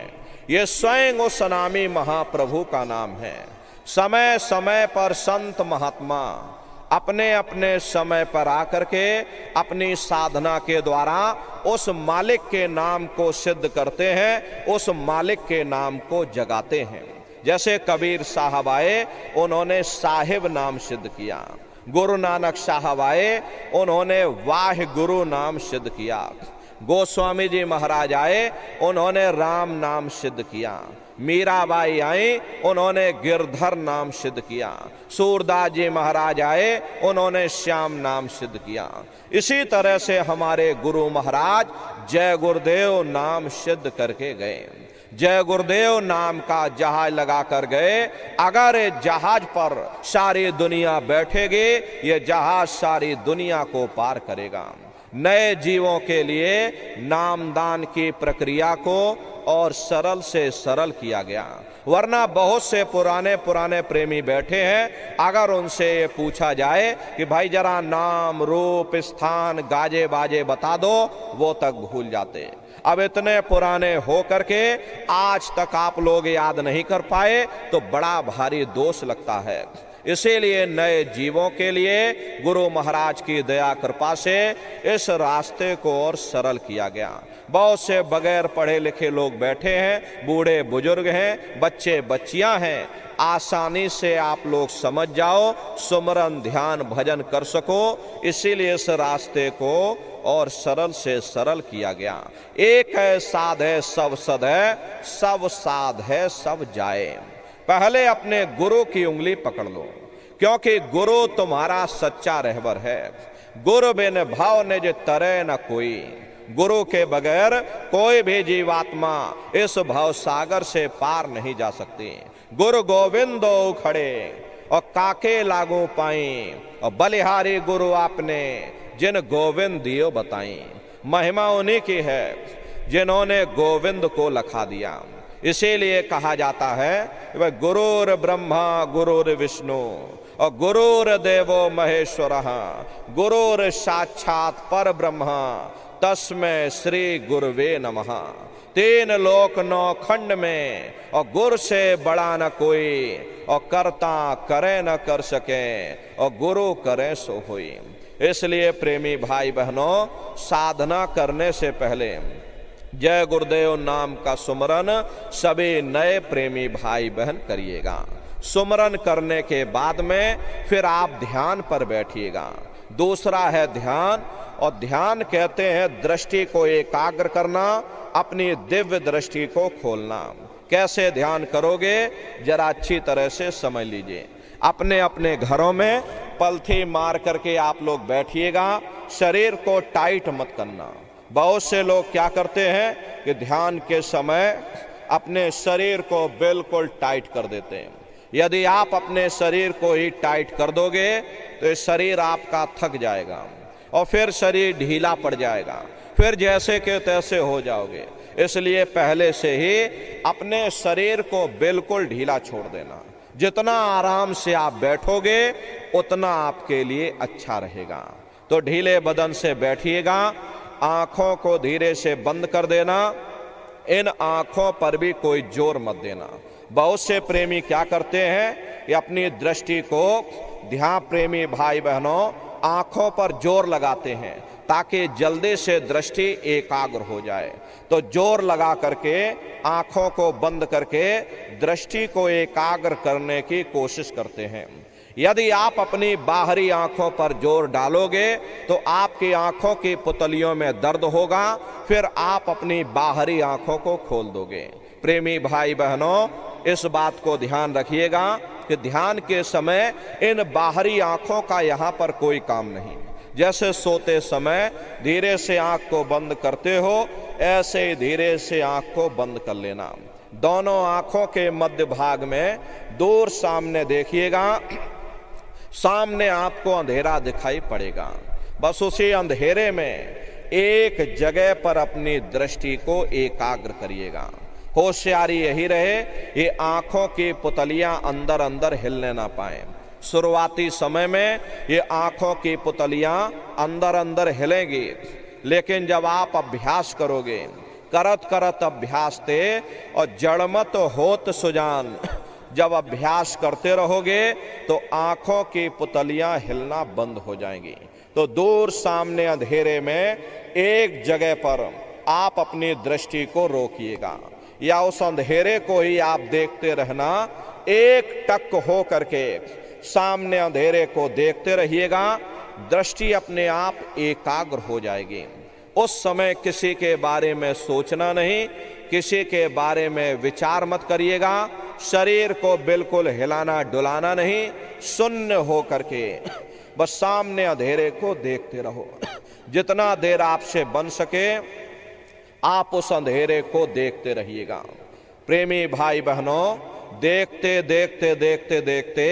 ये स्वयं उस अनामी महाप्रभु का नाम है। समय समय पर संत महात्मा अपने अपने समय पर आकर के अपनी साधना के द्वारा उस मालिक के नाम को सिद्ध करते हैं, उस मालिक के नाम को जगाते हैं। जैसे कबीर साहब आए, उन्होंने साहिब नाम सिद्ध किया। गुरु नानक साहब आए, उन्होंने वाह गुरु नाम सिद्ध किया। गोस्वामी जी महाराज आए, उन्होंने राम नाम सिद्ध किया। मीराबाई आई, उन्होंने गिरधर नाम सिद्ध किया। सूरदास जी महाराज आए, उन्होंने श्याम नाम सिद्ध किया। इसी तरह से हमारे गुरु महाराज जय गुरुदेव नाम सिद्ध करके गए। जय गुरुदेव नाम का जहाज लगा कर गए। अगर ये जहाज पर सारी दुनिया बैठेगी, ये जहाज सारी दुनिया को पार करेगा। नए जीवों के लिए नामदान की प्रक्रिया को और सरल से सरल किया गया, वरना बहुत से पुराने पुराने प्रेमी बैठे हैं। अगर उनसे ये पूछा जाए कि भाई जरा नाम रूप स्थान गाजे बाजे बता दो, वो तक भूल जाते। अब इतने पुराने हो करके आज तक आप लोग याद नहीं कर पाए तो बड़ा भारी दोष लगता है। इसीलिए नए जीवों के लिए गुरु महाराज की दया कृपा से इस रास्ते को और सरल किया गया। बहुत से बगैर पढ़े लिखे लोग बैठे हैं, बूढ़े बुजुर्ग हैं, बच्चे बच्चियां हैं। आसानी से आप लोग समझ जाओ, सुमरन ध्यान भजन कर सको, इसीलिए इस रास्ते को और सरल से सरल किया गया। एक है साध है सब सद है, सब साध है सब जाए। पहले अपने गुरु की उंगली पकड़ लो, क्योंकि गुरु तुम्हारा सच्चा रहबर है। गुरु बिन भाव निज तरे न कोई, गुरु के बगैर कोई भी जीवात्मा इस भव सागर से पार नहीं जा सकती। गुरु गोविंदो खड़े और काके लागू पाई, और बलिहारी गुरु आपने जिन गोविंद दियो बताई। महिमा उन्हीं की है जिन्होंने गोविंद को लखा दिया। इसीलिए कहा जाता है वह गुरुर ब्रह्मा गुरुर विष्णु और गुरुर देवो महेश्वरः गुरुर साक्षात पर ब्रह्मा तस्मै श्री गुरुवे नमः। तीन लोक नौ खंड में और गुरु से बड़ा न कोई और कर्ता करे न कर सके और गुरु करे सो होई। इसलिए प्रेमी भाई बहनों, साधना करने से पहले जय गुरुदेव नाम का सुमरन सभी नए प्रेमी भाई बहन करिएगा। सुमरन करने के बाद में फिर आप ध्यान पर बैठिएगा। दूसरा है ध्यान, और ध्यान कहते हैं दृष्टि को एकाग्र करना, अपनी दिव्य दृष्टि को खोलना। कैसे ध्यान करोगे जरा अच्छी तरह से समझ लीजिए। अपने अपने घरों में पलथी मार करके आप लोग बैठिएगा, शरीर को टाइट मत करना। बहुत से लोग क्या करते हैं कि ध्यान के समय अपने शरीर को बिल्कुल टाइट कर देते हैं। यदि आप अपने शरीर को ही टाइट कर दोगे तो ये शरीर आपका थक जाएगा और फिर शरीर ढीला पड़ जाएगा, फिर जैसे के तैसे हो जाओगे। इसलिए पहले से ही अपने शरीर को बिल्कुल ढीला छोड़ देना। जितना आराम से आप बैठोगे उतना आपके लिए अच्छा रहेगा। तो ढीले बदन से बैठिएगा, आंखों को धीरे से बंद कर देना, इन आंखों पर भी कोई जोर मत देना। बहुत से प्रेमी क्या करते हैं कि अपनी दृष्टि को, ध्यान प्रेमी भाई बहनों, आंखों पर जोर लगाते हैं ताकि जल्दी से दृष्टि एकाग्र हो जाए। तो जोर लगा करके आंखों को बंद करके दृष्टि को एकाग्र करने की कोशिश करते हैं। यदि आप अपनी बाहरी आंखों पर जोर डालोगे तो आपकी आंखों की पुतलियों में दर्द होगा, फिर आप अपनी बाहरी आंखों को खोल दोगे। प्रेमी भाई बहनों, इस बात को ध्यान रखिएगा कि ध्यान के समय इन बाहरी आंखों का यहाँ पर कोई काम नहीं। जैसे सोते समय धीरे से आंख को बंद करते हो, ऐसे ही धीरे से आंख को बंद कर लेना। दोनों आंखों के मध्य भाग में दूर सामने देखिएगा, सामने आपको अंधेरा दिखाई पड़ेगा। बस उसी अंधेरे में एक जगह पर अपनी दृष्टि को एकाग्र करिएगा। होशियारी यही रहे ये आंखों की पुतलियां अंदर अंदर हिलने ना पाए। शुरुआती समय में ये आंखों की पुतलियां अंदर अंदर हिलेंगी, लेकिन जब आप अभ्यास करोगे, करत करत अभ्यास ते और जड़मत होत सुजान, जब अभ्यास करते रहोगे तो आंखों की पुतलियां हिलना बंद हो जाएंगी। तो दूर सामने अंधेरे में एक जगह पर आप अपनी दृष्टि को रोकिएगा, या उस अंधेरे को ही आप देखते रहना। एक टक हो करके सामने अंधेरे को देखते रहिएगा, दृष्टि अपने आप एकाग्र हो जाएगी। उस समय किसी के बारे में सोचना नहीं, किसी के बारे में विचार मत करिएगा, शरीर को बिल्कुल हिलाना डुलाना नहीं, शून्य हो करके बस सामने अंधेरे को देखते रहो। जितना देर आपसे बन सके आप उस अंधेरे को देखते रहिएगा। प्रेमी भाई बहनों, देखते देखते देखते देखते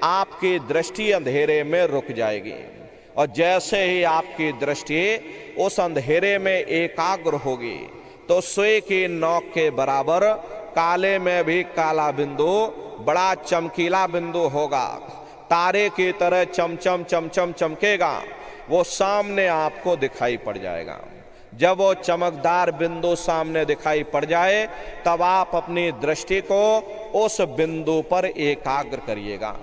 आपकी दृष्टि अंधेरे में रुक जाएगी, और जैसे ही आपकी दृष्टि उस अंधेरे में एकाग्र होगी तो सुई की नोक के बराबर काले में भी काला बिंदु, बड़ा चमकीला बिंदु होगा, तारे की तरह चमचम चमचम चमकेगा, वो सामने आपको दिखाई पड़ जाएगा। जब वो चमकदार बिंदु सामने दिखाई पड़ जाए तब आप अपनी दृष्टि को उस बिंदु पर एकाग्र करिएगा।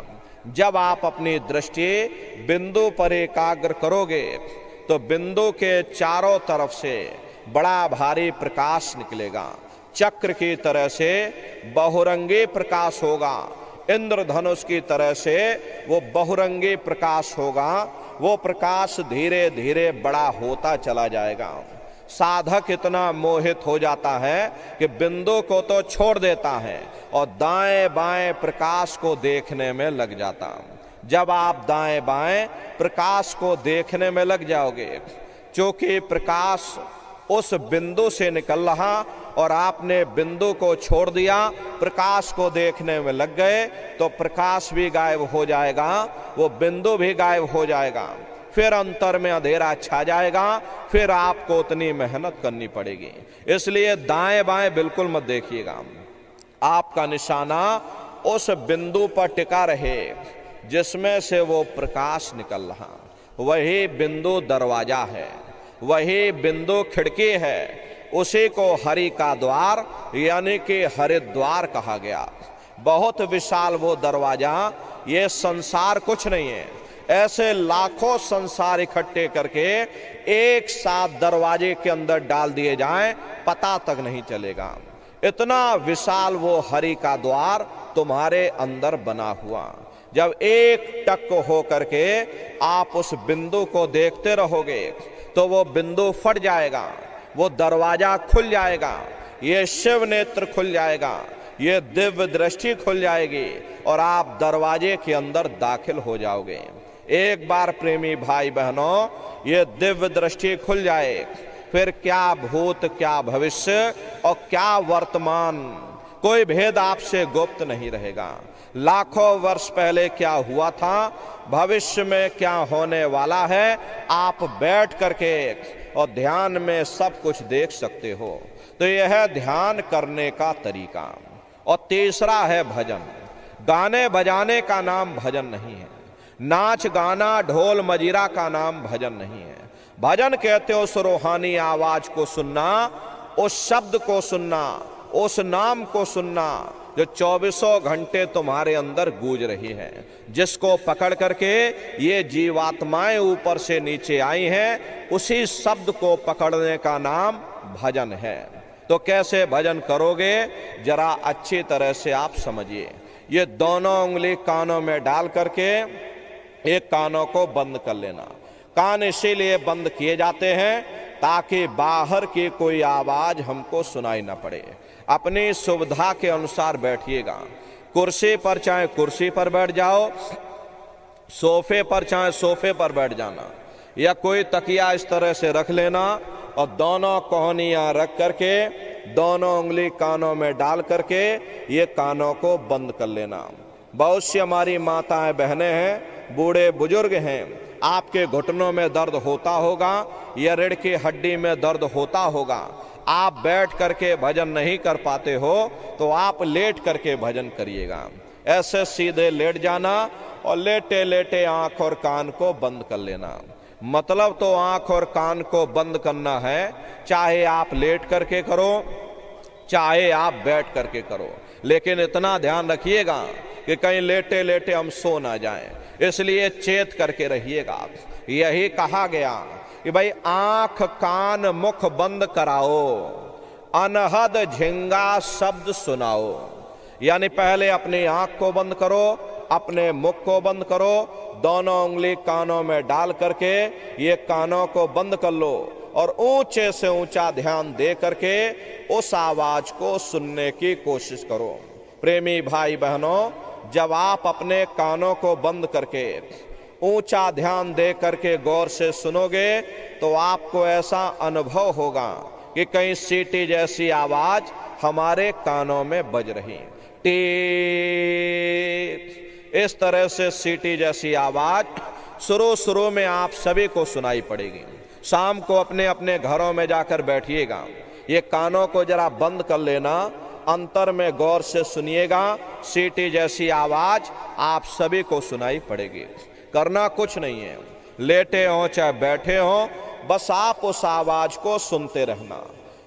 जब आप अपनी दृष्टि बिंदु पर एकाग्र करोगे तो बिंदु के चारों तरफ से बड़ा भारी प्रकाश निकलेगा, चक्र की तरह से बहुरंगी प्रकाश होगा, इंद्रधनुष की तरह से वो बहुरंगी प्रकाश होगा। वो प्रकाश धीरे धीरे बड़ा होता चला जाएगा। साधक इतना मोहित हो जाता है कि बिंदु को तो छोड़ देता है और दाएं बाएं प्रकाश को देखने में लग जाता। जब आप दाएं बाएं प्रकाश को देखने में लग जाओगे, क्योंकि प्रकाश उस बिंदु से निकल रहा और आपने बिंदु को छोड़ दिया, प्रकाश को देखने में लग गए, तो प्रकाश भी गायब हो जाएगा, वो बिंदु भी गायब हो जाएगा, फिर अंतर में अंधेरा छा जाएगा, फिर आपको उतनी मेहनत करनी पड़ेगी। इसलिए दाएं बाएं बिल्कुल मत देखिएगा। आपका निशाना उस बिंदु पर टिका रहे जिसमें से वो प्रकाश निकल रहा, वही बिंदु दरवाजा है, वही बिंदु खिड़की है। उसी को हरि का द्वार यानी कि हरिद्वार कहा गया। बहुत विशाल वो दरवाजा, ये संसार कुछ नहीं है। ऐसे लाखों संसार इकट्ठे करके एक साथ दरवाजे के अंदर डाल दिए जाएं, पता तक नहीं चलेगा। इतना विशाल वो हरि का द्वार तुम्हारे अंदर बना हुआ। जब एक टक हो करके आप उस बिंदु को देखते रहोगे तो वो बिंदु फट जाएगा, वो दरवाजा खुल जाएगा, ये शिव नेत्र खुल जाएगा, ये दिव्य दृष्टि खुल जाएगी और आप दरवाजे के अंदर दाखिल हो जाओगे। एक बार प्रेमी भाई बहनों ये दिव्य दृष्टि खुल जाए, फिर क्या भूत क्या भविष्य और क्या वर्तमान, कोई भेद आपसे गुप्त नहीं रहेगा। लाखों वर्ष पहले क्या हुआ था, भविष्य में क्या होने वाला है, आप बैठ करके और ध्यान में सब कुछ देख सकते हो। तो यह है ध्यान करने का तरीका। और तीसरा है भजन। गाने बजाने का नाम भजन नहीं है, नाच गाना ढोल मजीरा का नाम भजन नहीं है। भजन कहते हो उस रूहानी आवाज को सुनना, उस शब्द को सुनना, उस नाम को सुनना जो 24 घंटे तुम्हारे अंदर गूंज रही है, जिसको पकड़ करके ये जीवात्माएं ऊपर से नीचे आई हैं, उसी शब्द को पकड़ने का नाम भजन है। तो कैसे भजन करोगे जरा अच्छी तरह से आप समझिए। ये दोनों उंगली कानों में डाल करके एक कानों को बंद कर लेना। कान इसीलिए बंद किए जाते हैं ताकि बाहर की कोई आवाज हमको सुनाई ना पड़े। अपनी सुविधा के अनुसार बैठिएगा। कुर्सी पर चाहे कुर्सी पर बैठ जाओ, सोफे पर चाहे सोफे पर बैठ जाना, या कोई तकिया इस तरह से रख लेना और दोनों कोहनियां रख करके दोनों उंगली कानों में डाल करके ये कानों को बंद कर लेना। बहुत सी हमारी माताएं बहनें हैं, बूढ़े बुजुर्ग हैं, आपके घुटनों में दर्द होता होगा या रीढ़ की हड्डी में दर्द होता होगा। आप बैठ करके भजन नहीं कर पाते हो तो आप लेट करके भजन करिएगा। ऐसे सीधे लेट जाना और लेटे लेटे आंख और कान को बंद कर लेना। मतलब तो आंख और कान को बंद करना है, चाहे आप लेट करके करो चाहे आप बैठ करके करो, लेकिन इतना ध्यान रखिएगा कि कहीं लेटे लेटे हम सो ना जाएं, इसलिए चेत करके रहिएगा। यही कहा गया कि भाई आंख कान मुख बंद कराओ, अनहद झिंगा शब्द सुनाओ। यानी पहले अपनी आंख को बंद करो, अपने मुख को बंद करो, दोनों उंगली कानों में डाल करके ये कानों को बंद कर लो और ऊंचे से ऊंचा ध्यान दे करके उस आवाज को सुनने की कोशिश करो। प्रेमी भाई बहनों, जब आप अपने कानों को बंद करके ऊंचा ध्यान दे करके गौर से सुनोगे तो आपको ऐसा अनुभव होगा कि कहीं सीटी जैसी आवाज हमारे कानों में बज रही, टीप, इस तरह से सीटी जैसी आवाज शुरू में आप सभी को सुनाई पड़ेगी। शाम को अपने अपने घरों में जाकर बैठिएगा, ये कानों को जरा बंद कर लेना, अंतर में गौर से सुनिएगा, सीटी जैसी आवाज आप सभी को सुनाई पड़ेगी। करना कुछ नहीं है, लेटे हो चाहे बैठे हो, बस आप उस आवाज को सुनते रहना,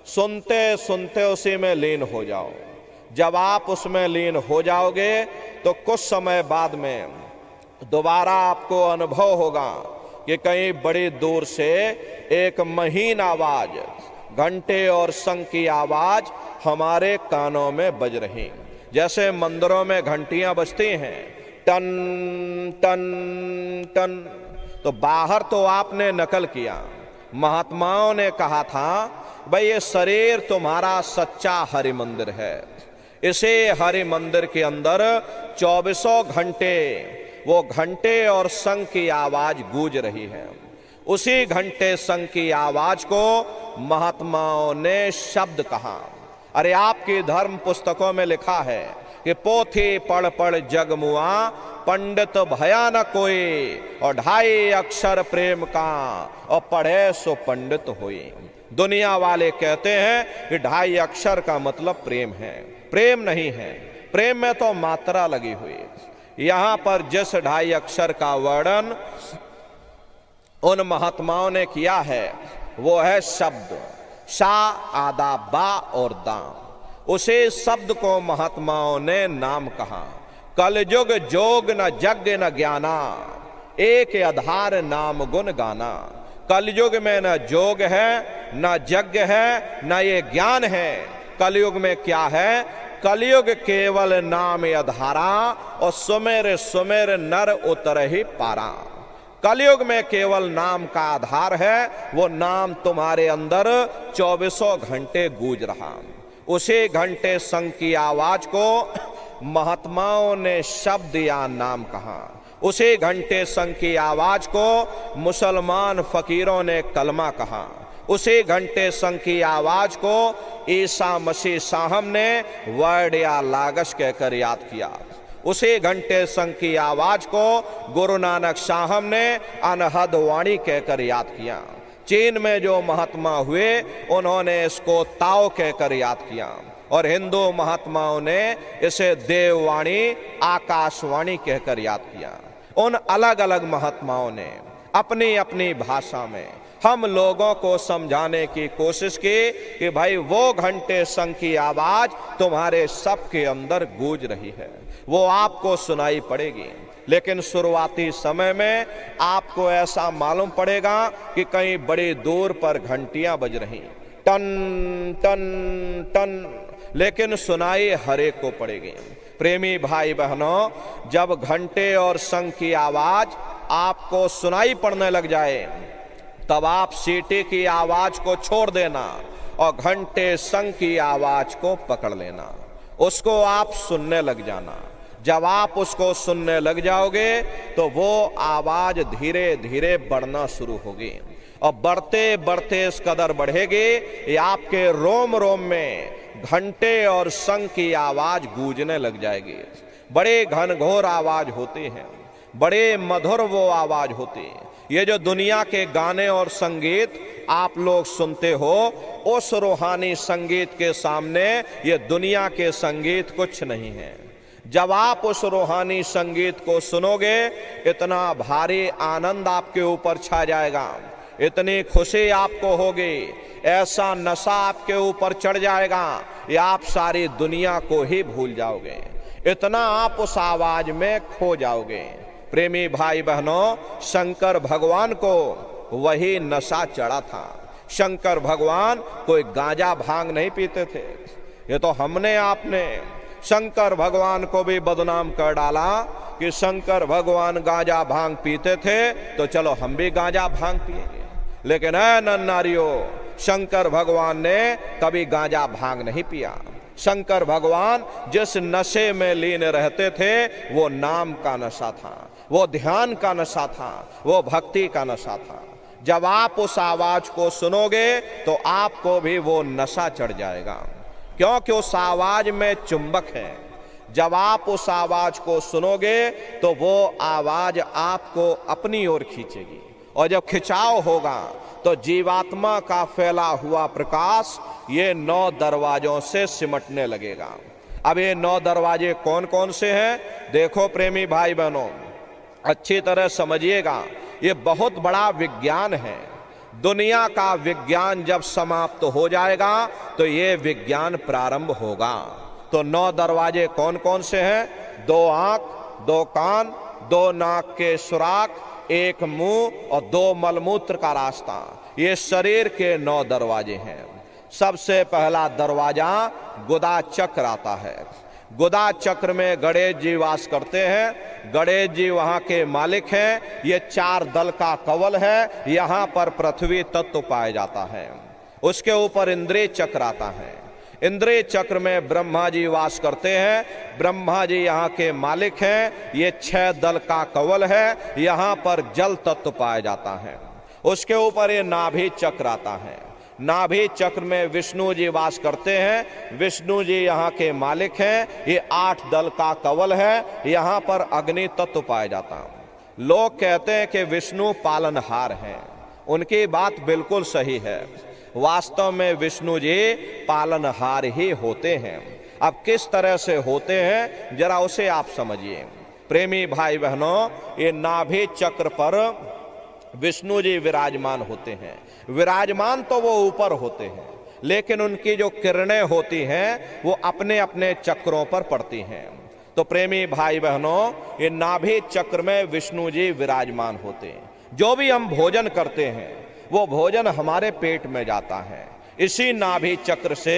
सुनते सुनते उसी में लीन हो जाओ। जब आप उसमें लीन हो जाओगे तो कुछ समय बाद में दोबारा आपको अनुभव होगा कि कहीं बड़ी दूर से एक महीन आवाज, घंटे और शंख की आवाज हमारे कानों में बज रही, जैसे मंदिरों में घंटियां बजती हैं, टन टन टन। तो बाहर तो आपने नकल किया, महात्माओं ने कहा था भाई ये शरीर तुम्हारा सच्चा हरि मंदिर है, इसे हरि मंदिर के अंदर 24 घंटे वो घंटे और शंख की आवाज गूंज रही है। उसी घंटे शंख की आवाज को महात्माओं ने शब्द कहा। अरे आपकी धर्म पुस्तकों में लिखा है कि पोथी पढ़ पढ़ जग मुआ, पंडित भया न कोई, और 2.5 अक्षर प्रेम का, और पढ़े सो पंडित होई। दुनिया वाले कहते हैं कि 2.5 अक्षर का मतलब प्रेम है। प्रेम नहीं है। प्रेम में तो मात्रा लगी हुई। यहां पर जिस 2.5 अक्षर का वर्णन उन महात्माओं ने किया है वो है शब्द, शा, आदा, बा और दाम। उसे शब्द को महात्माओं ने नाम कहा। कलयुग जोग न यज्ञ न ज्ञाना, एक आधार नाम गुण गाना। कलयुग में न जोग है, न यज्ञ है, न ये ज्ञान है। कलयुग में क्या है? कलयुग केवल नाम आधारा, और सुमेर सुमेर नर उतर ही पारा। कलयुग में केवल नाम का आधार है, वो नाम तुम्हारे अंदर 24 घंटे गूंज रहा। उसी घंटे संग की आवाज को महात्माओं ने शब्द या नाम कहा। उसी घंटे संग की आवाज को मुसलमान फकीरों ने कलमा कहा। उसी घंटे संग की आवाज को ईसा मसीह साहब ने वर्ड या लागश कहकर याद किया। उसी घंटे संग की आवाज को गुरु नानक साहब ने अनहद वाणी कहकर याद किया। चीन में जो महात्मा हुए उन्होंने इसको ताओ कहकर याद किया, और हिंदू महात्माओं ने इसे देववाणी, आकाशवाणी कहकर याद किया। उन अलग अलग महात्माओं ने अपनी अपनी भाषा में हम लोगों को समझाने की कोशिश की कि भाई वो घंटे संग की आवाज तुम्हारे सबके अंदर गूंज रही है, वो आपको सुनाई पड़ेगी। लेकिन शुरुआती समय में आपको ऐसा मालूम पड़ेगा कि कहीं बड़ी दूर पर घंटियां बज रही, टन टन टन, लेकिन सुनाई हर एक को पड़ेगी। प्रेमी भाई बहनों, जब घंटे और शंख की आवाज आपको सुनाई पड़ने लग जाए तब आप सीटी की आवाज को छोड़ देना और घंटे शंख की आवाज को पकड़ लेना, उसको आप सुनने लग जाना। जब आप उसको सुनने लग जाओगे तो वो आवाज धीरे धीरे बढ़ना शुरू होगी, और बढ़ते बढ़ते इस कदर बढ़ेगी ये आपके रोम रोम में घंटे और शंख की आवाज गूंजने लग जाएगी। बड़े घनघोर आवाज होती है, बड़े मधुर वो आवाज होती है। ये जो दुनिया के गाने और संगीत आप लोग सुनते हो, उस रूहानी संगीत के सामने ये दुनिया के संगीत कुछ नहीं है। जब आप उस रूहानी संगीत को सुनोगे, इतना भारी आनंद आपके ऊपर छा जाएगा, इतनी खुशी आपको होगी, ऐसा नशा आपके ऊपर चढ़ जाएगा या आप सारी दुनिया को ही भूल जाओगे, इतना आप उस आवाज में खो जाओगे। प्रेमी भाई बहनों, शंकर भगवान को वही नशा चढ़ा था। शंकर भगवान कोई गांजा भांग नहीं पीते थे। ये तो हमने आपने शंकर भगवान को भी बदनाम कर डाला कि शंकर भगवान गांजा भांग पीते थे तो चलो हम भी गांजा भांग पिएंगे। लेकिन ऐ नन्नारियों, शंकर भगवान ने कभी गांजा भांग नहीं पिया। शंकर भगवान जिस नशे में लीन रहते थे वो नाम का नशा था, वो ध्यान का नशा था, वो भक्ति का नशा था। जब आप उस आवाज को सुनोगे तो आपको भी वो नशा चढ़ जाएगा, क्योंकि उस आवाज में चुंबक है। जब आप उस आवाज को सुनोगे तो वो आवाज आपको अपनी ओर खींचेगी, और जब खिंचाव होगा तो जीवात्मा का फैला हुआ प्रकाश ये 9 दरवाजों से सिमटने लगेगा। अब ये 9 दरवाजे कौन कौन से हैं? देखो प्रेमी भाई बहनों, अच्छी तरह समझिएगा, ये बहुत बड़ा विज्ञान है। दुनिया का विज्ञान जब समाप्त हो जाएगा तो ये विज्ञान प्रारंभ होगा। तो 9 दरवाजे कौन कौन से हैं? 2 आंख, 2 कान, 2 नाक के सुराख, 1 मुंह और 2 मलमूत्र का रास्ता, ये शरीर के 9 दरवाजे हैं। सबसे पहला दरवाजा गुदा चक्र आता है। गुदा चक्र में गणेश जी वास करते हैं। गणेश जी वहाँ के मालिक हैं। ये 4 दल का कवल है, यहाँ पर पृथ्वी तत्व पाया जाता है। उसके ऊपर इंद्रिय चक्र आता है। इंद्रिय चक्र में ब्रह्मा जी वास करते हैं। ब्रह्मा जी यहाँ के मालिक हैं। ये 6 दल का कवल है, यहाँ पर जल तत्व पाया जाता है। उसके ऊपर ये नाभि चक्र आता है। नाभि चक्र में विष्णु जी वास करते हैं। विष्णु जी यहाँ के मालिक हैं। ये 8 दल का कवल है, यहाँ पर अग्नि तत्व पाया जाता है। लोग कहते हैं कि विष्णु पालनहार हैं, उनकी बात बिल्कुल सही है। वास्तव में विष्णु जी पालनहार ही होते हैं। अब किस तरह से होते हैं जरा उसे आप समझिए। प्रेमी भाई बहनों, ये नाभि चक्र पर विष्णु जी विराजमान होते हैं। विराजमान तो वो ऊपर होते हैं, लेकिन उनकी जो किरणें होती हैं वो अपने अपने चक्रों पर पड़ती हैं। तो प्रेमी भाई बहनों, ये नाभि चक्र में विष्णु जी विराजमान होते हैं। जो भी हम भोजन करते हैं वो भोजन हमारे पेट में जाता है। इसी नाभि चक्र से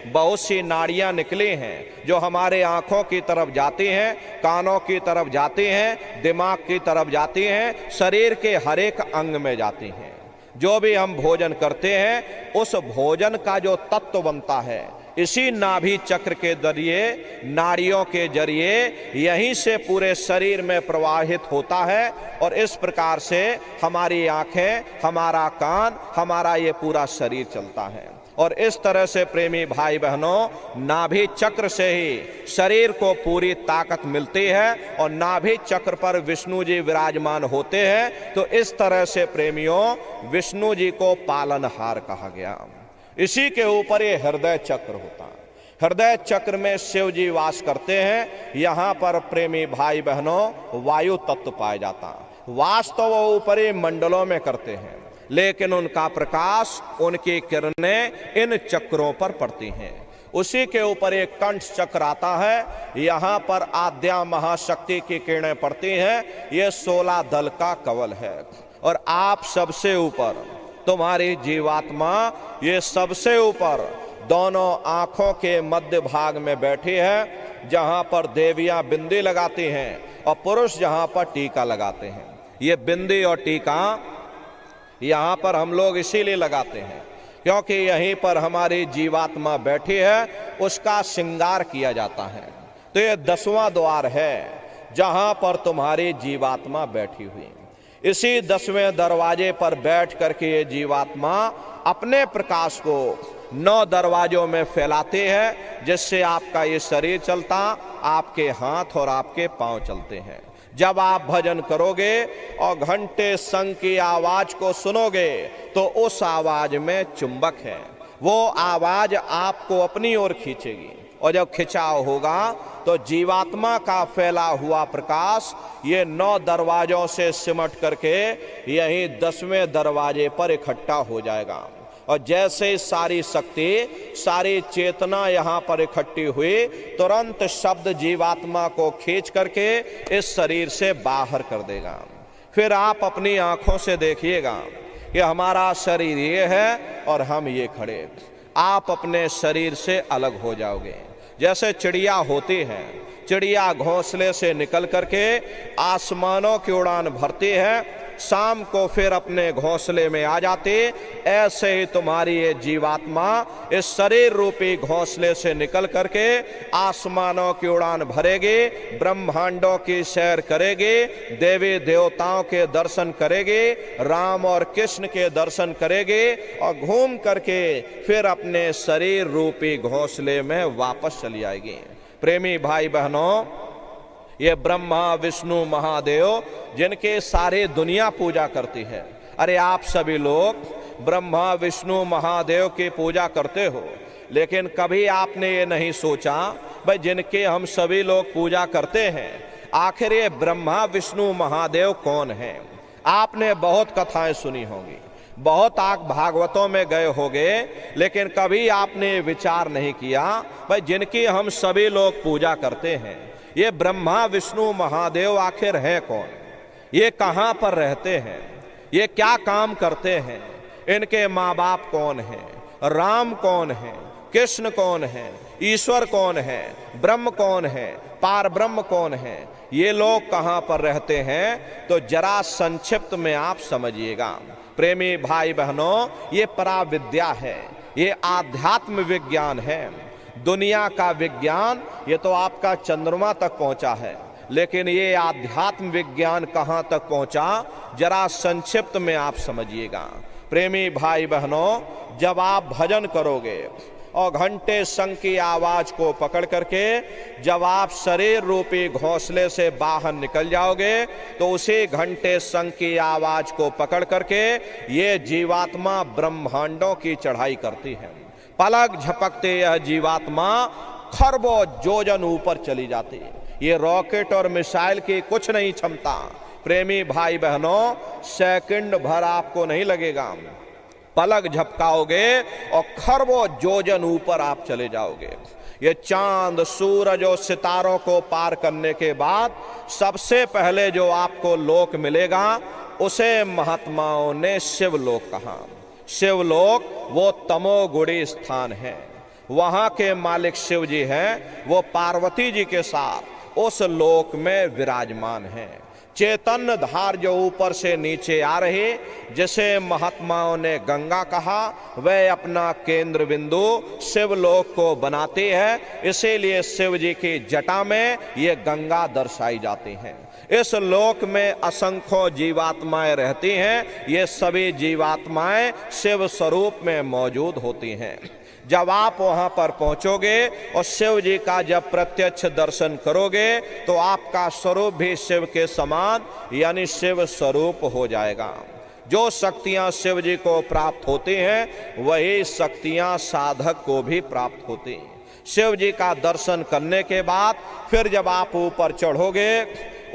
बहुत सी नाड़ियां निकली हैं जो हमारे आंखों की तरफ जाती हैं, कानों की तरफ जाती हैं, दिमाग की तरफ जाती हैं, शरीर के हर एक अंग में जाती हैं। जो भी हम भोजन करते हैं उस भोजन का जो तत्व बनता है इसी नाभि चक्र के जरिए, नाड़ियों के जरिए यहीं से पूरे शरीर में प्रवाहित होता है। और इस प्रकार से हमारी आंखें, हमारा कान, हमारा ये पूरा शरीर चलता है। और इस तरह से प्रेमी भाई बहनों, नाभि चक्र से ही शरीर को पूरी ताकत मिलती है और नाभि चक्र पर विष्णु जी विराजमान होते हैं। तो इस तरह से प्रेमियों, विष्णु जी को पालनहार कहा गया। इसी के ऊपर ये हृदय चक्र होता है। हृदय चक्र में शिव जी वास करते हैं। यहाँ पर प्रेमी भाई बहनों वायु तत्व पाया जाता है। वास तो वो ऊपरी मंडलों में करते हैं, लेकिन उनका प्रकाश, उनकी किरणें इन चक्रों पर पड़ती हैं। उसी के ऊपर एक कंठ चक्र आता है। यहाँ पर आद्या महाशक्ति की किरणें पड़ती हैं। ये 16 दल का कवल है। और आप सबसे ऊपर तुम्हारी जीवात्मा ये सबसे ऊपर दोनों आंखों के मध्य भाग में बैठी है, जहां पर देवियां बिंदी लगाती हैं और पुरुष जहां पर टीका लगाते हैं। ये बिंदी और टीका यहाँ पर हम लोग इसीलिए लगाते हैं क्योंकि यहीं पर हमारी जीवात्मा बैठी है, उसका श्रृंगार किया जाता है। तो ये 10वां द्वार है जहां पर तुम्हारी जीवात्मा बैठी हुई। इसी 10वें दरवाजे पर बैठ करके ये जीवात्मा अपने प्रकाश को 9 दरवाजों में फैलाते हैं, जिससे आपका ये शरीर चलता, आपके हाथ और आपके पांव चलते हैं। जब आप भजन करोगे और घंटे शंख की आवाज को सुनोगे तो उस आवाज में चुंबक है, वो आवाज आपको अपनी ओर खींचेगी। और जब खिंचाव होगा तो जीवात्मा का फैला हुआ प्रकाश ये 9 दरवाजों से सिमट करके यही 10वें दरवाजे पर इकट्ठा हो जाएगा। और जैसे सारी शक्ति, सारी चेतना यहाँ पर इकट्ठी हुई, तुरंत शब्द जीवात्मा को खींच करके इस शरीर से बाहर कर देगा। फिर आप अपनी आंखों से देखिएगा कि हमारा शरीर ये है और हम ये खड़े। आप अपने शरीर से अलग हो जाओगे। जैसे चिड़िया होती है, चिड़िया घोंसले से निकल करके आसमानों की उड़ान भरती है, शाम को फिर अपने घोंसले में आ जाती। ऐसे ही तुम्हारी ये जीवात्मा इस शरीर रूपी घोंसले से निकल करके आसमानों की उड़ान भरेगी, ब्रह्मांडों की सैर करेगी, देवी देवताओं के दर्शन करेगी, राम और कृष्ण के दर्शन करेगी और घूम करके फिर अपने शरीर रूपी घोंसले में वापस चली आएगी। प्रेमी भाई बहनों, ये ब्रह्मा विष्णु महादेव जिनके सारे दुनिया पूजा करती है। अरे आप सभी लोग ब्रह्मा विष्णु महादेव की पूजा करते हो, लेकिन कभी आपने ये नहीं सोचा भाई जिनके हम सभी लोग पूजा करते हैं, आखिर ये ब्रह्मा विष्णु महादेव कौन हैं? आपने बहुत कथाएं सुनी होंगी, बहुत आग भागवतों में गए होंगे, लेकिन कभी आपने विचार नहीं किया भाई जिनकी हम सभी लोग पूजा करते हैं, ये ब्रह्मा विष्णु महादेव आखिर हैं कौन? ये कहाँ पर रहते हैं? ये क्या काम करते हैं? इनके माँ बाप कौन हैं? राम कौन है? कृष्ण कौन है? ईश्वर कौन है? ब्रह्म कौन है? पार ब्रह्म कौन है? ये लोग कहाँ पर रहते हैं? तो जरा संक्षिप्त में आप समझिएगा। प्रेमी भाई बहनों, ये पराविद्या है, ये आध्यात्म विज्ञान है। दुनिया का विज्ञान ये तो आपका चंद्रमा तक पहुंचा है, लेकिन ये आध्यात्म विज्ञान कहां तक पहुंचा, जरा संक्षिप्त में आप समझिएगा। प्रेमी भाई बहनों, जब आप भजन करोगे और घंटे शंख की आवाज को पकड़ करके जब आप शरीर रूपी घोंसले से बाहर निकल जाओगे तो उसी घंटे शंख की आवाज को पकड़ करके ये जीवात्मा ब्रह्मांडों की चढ़ाई करती है। पलक झपकते यह जीवात्मा खरबों योजन ऊपर चली जाती है। ये रॉकेट और मिसाइल की कुछ नहीं क्षमता। प्रेमी भाई बहनों, सेकंड भर आपको नहीं लगेगा, पलक झपकाओगे और खरबों योजन ऊपर आप चले जाओगे। ये चांद, सूरज और सितारों को पार करने के बाद सबसे पहले जो आपको लोक मिलेगा उसे महात्माओं ने शिवलोक कहा। शिवलोक वो तमोगुणी स्थान है। वहां के मालिक शिव जी हैं, वो पार्वती जी के साथ उस लोक में विराजमान हैं। चैतन्य धार जो ऊपर से नीचे आ रही, जिसे महात्माओं ने गंगा कहा, वह अपना केंद्र बिंदु शिवलोक को बनाती है। इसीलिए शिव जी की जटा में ये गंगा दर्शाई जाती हैं। इस लोक में असंख्यों जीवात्माएं रहती हैं। ये सभी जीवात्माएं शिव स्वरूप में मौजूद होती हैं। जब आप वहां पर पहुंचोगे और शिव जी का जब प्रत्यक्ष दर्शन करोगे तो आपका स्वरूप भी शिव के समान यानी शिव स्वरूप हो जाएगा। जो शक्तियां शिव जी को प्राप्त होती हैं वही शक्तियां साधक को भी प्राप्त होती हैं। शिव जी का दर्शन करने के बाद फिर जब आप ऊपर चढ़ोगे,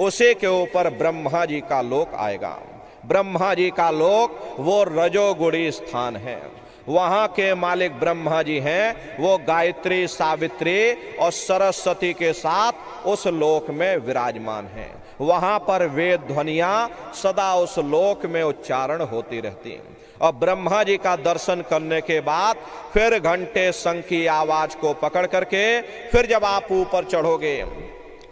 उसी के ऊपर ब्रह्मा जी का लोक आएगा। ब्रह्मा जी का लोक वो रजोगुणी स्थान है। वहां के मालिक ब्रह्मा जी हैं, वो गायत्री, सावित्री और सरस्वती के साथ उस लोक में विराजमान हैं। वहां पर वेद ध्वनियां सदा उस लोक में उच्चारण होती रहती हैं। और ब्रह्मा जी का दर्शन करने के बाद फिर घंटे शंख की आवाज को पकड़ करके फिर जब आप ऊपर चढ़ोगे,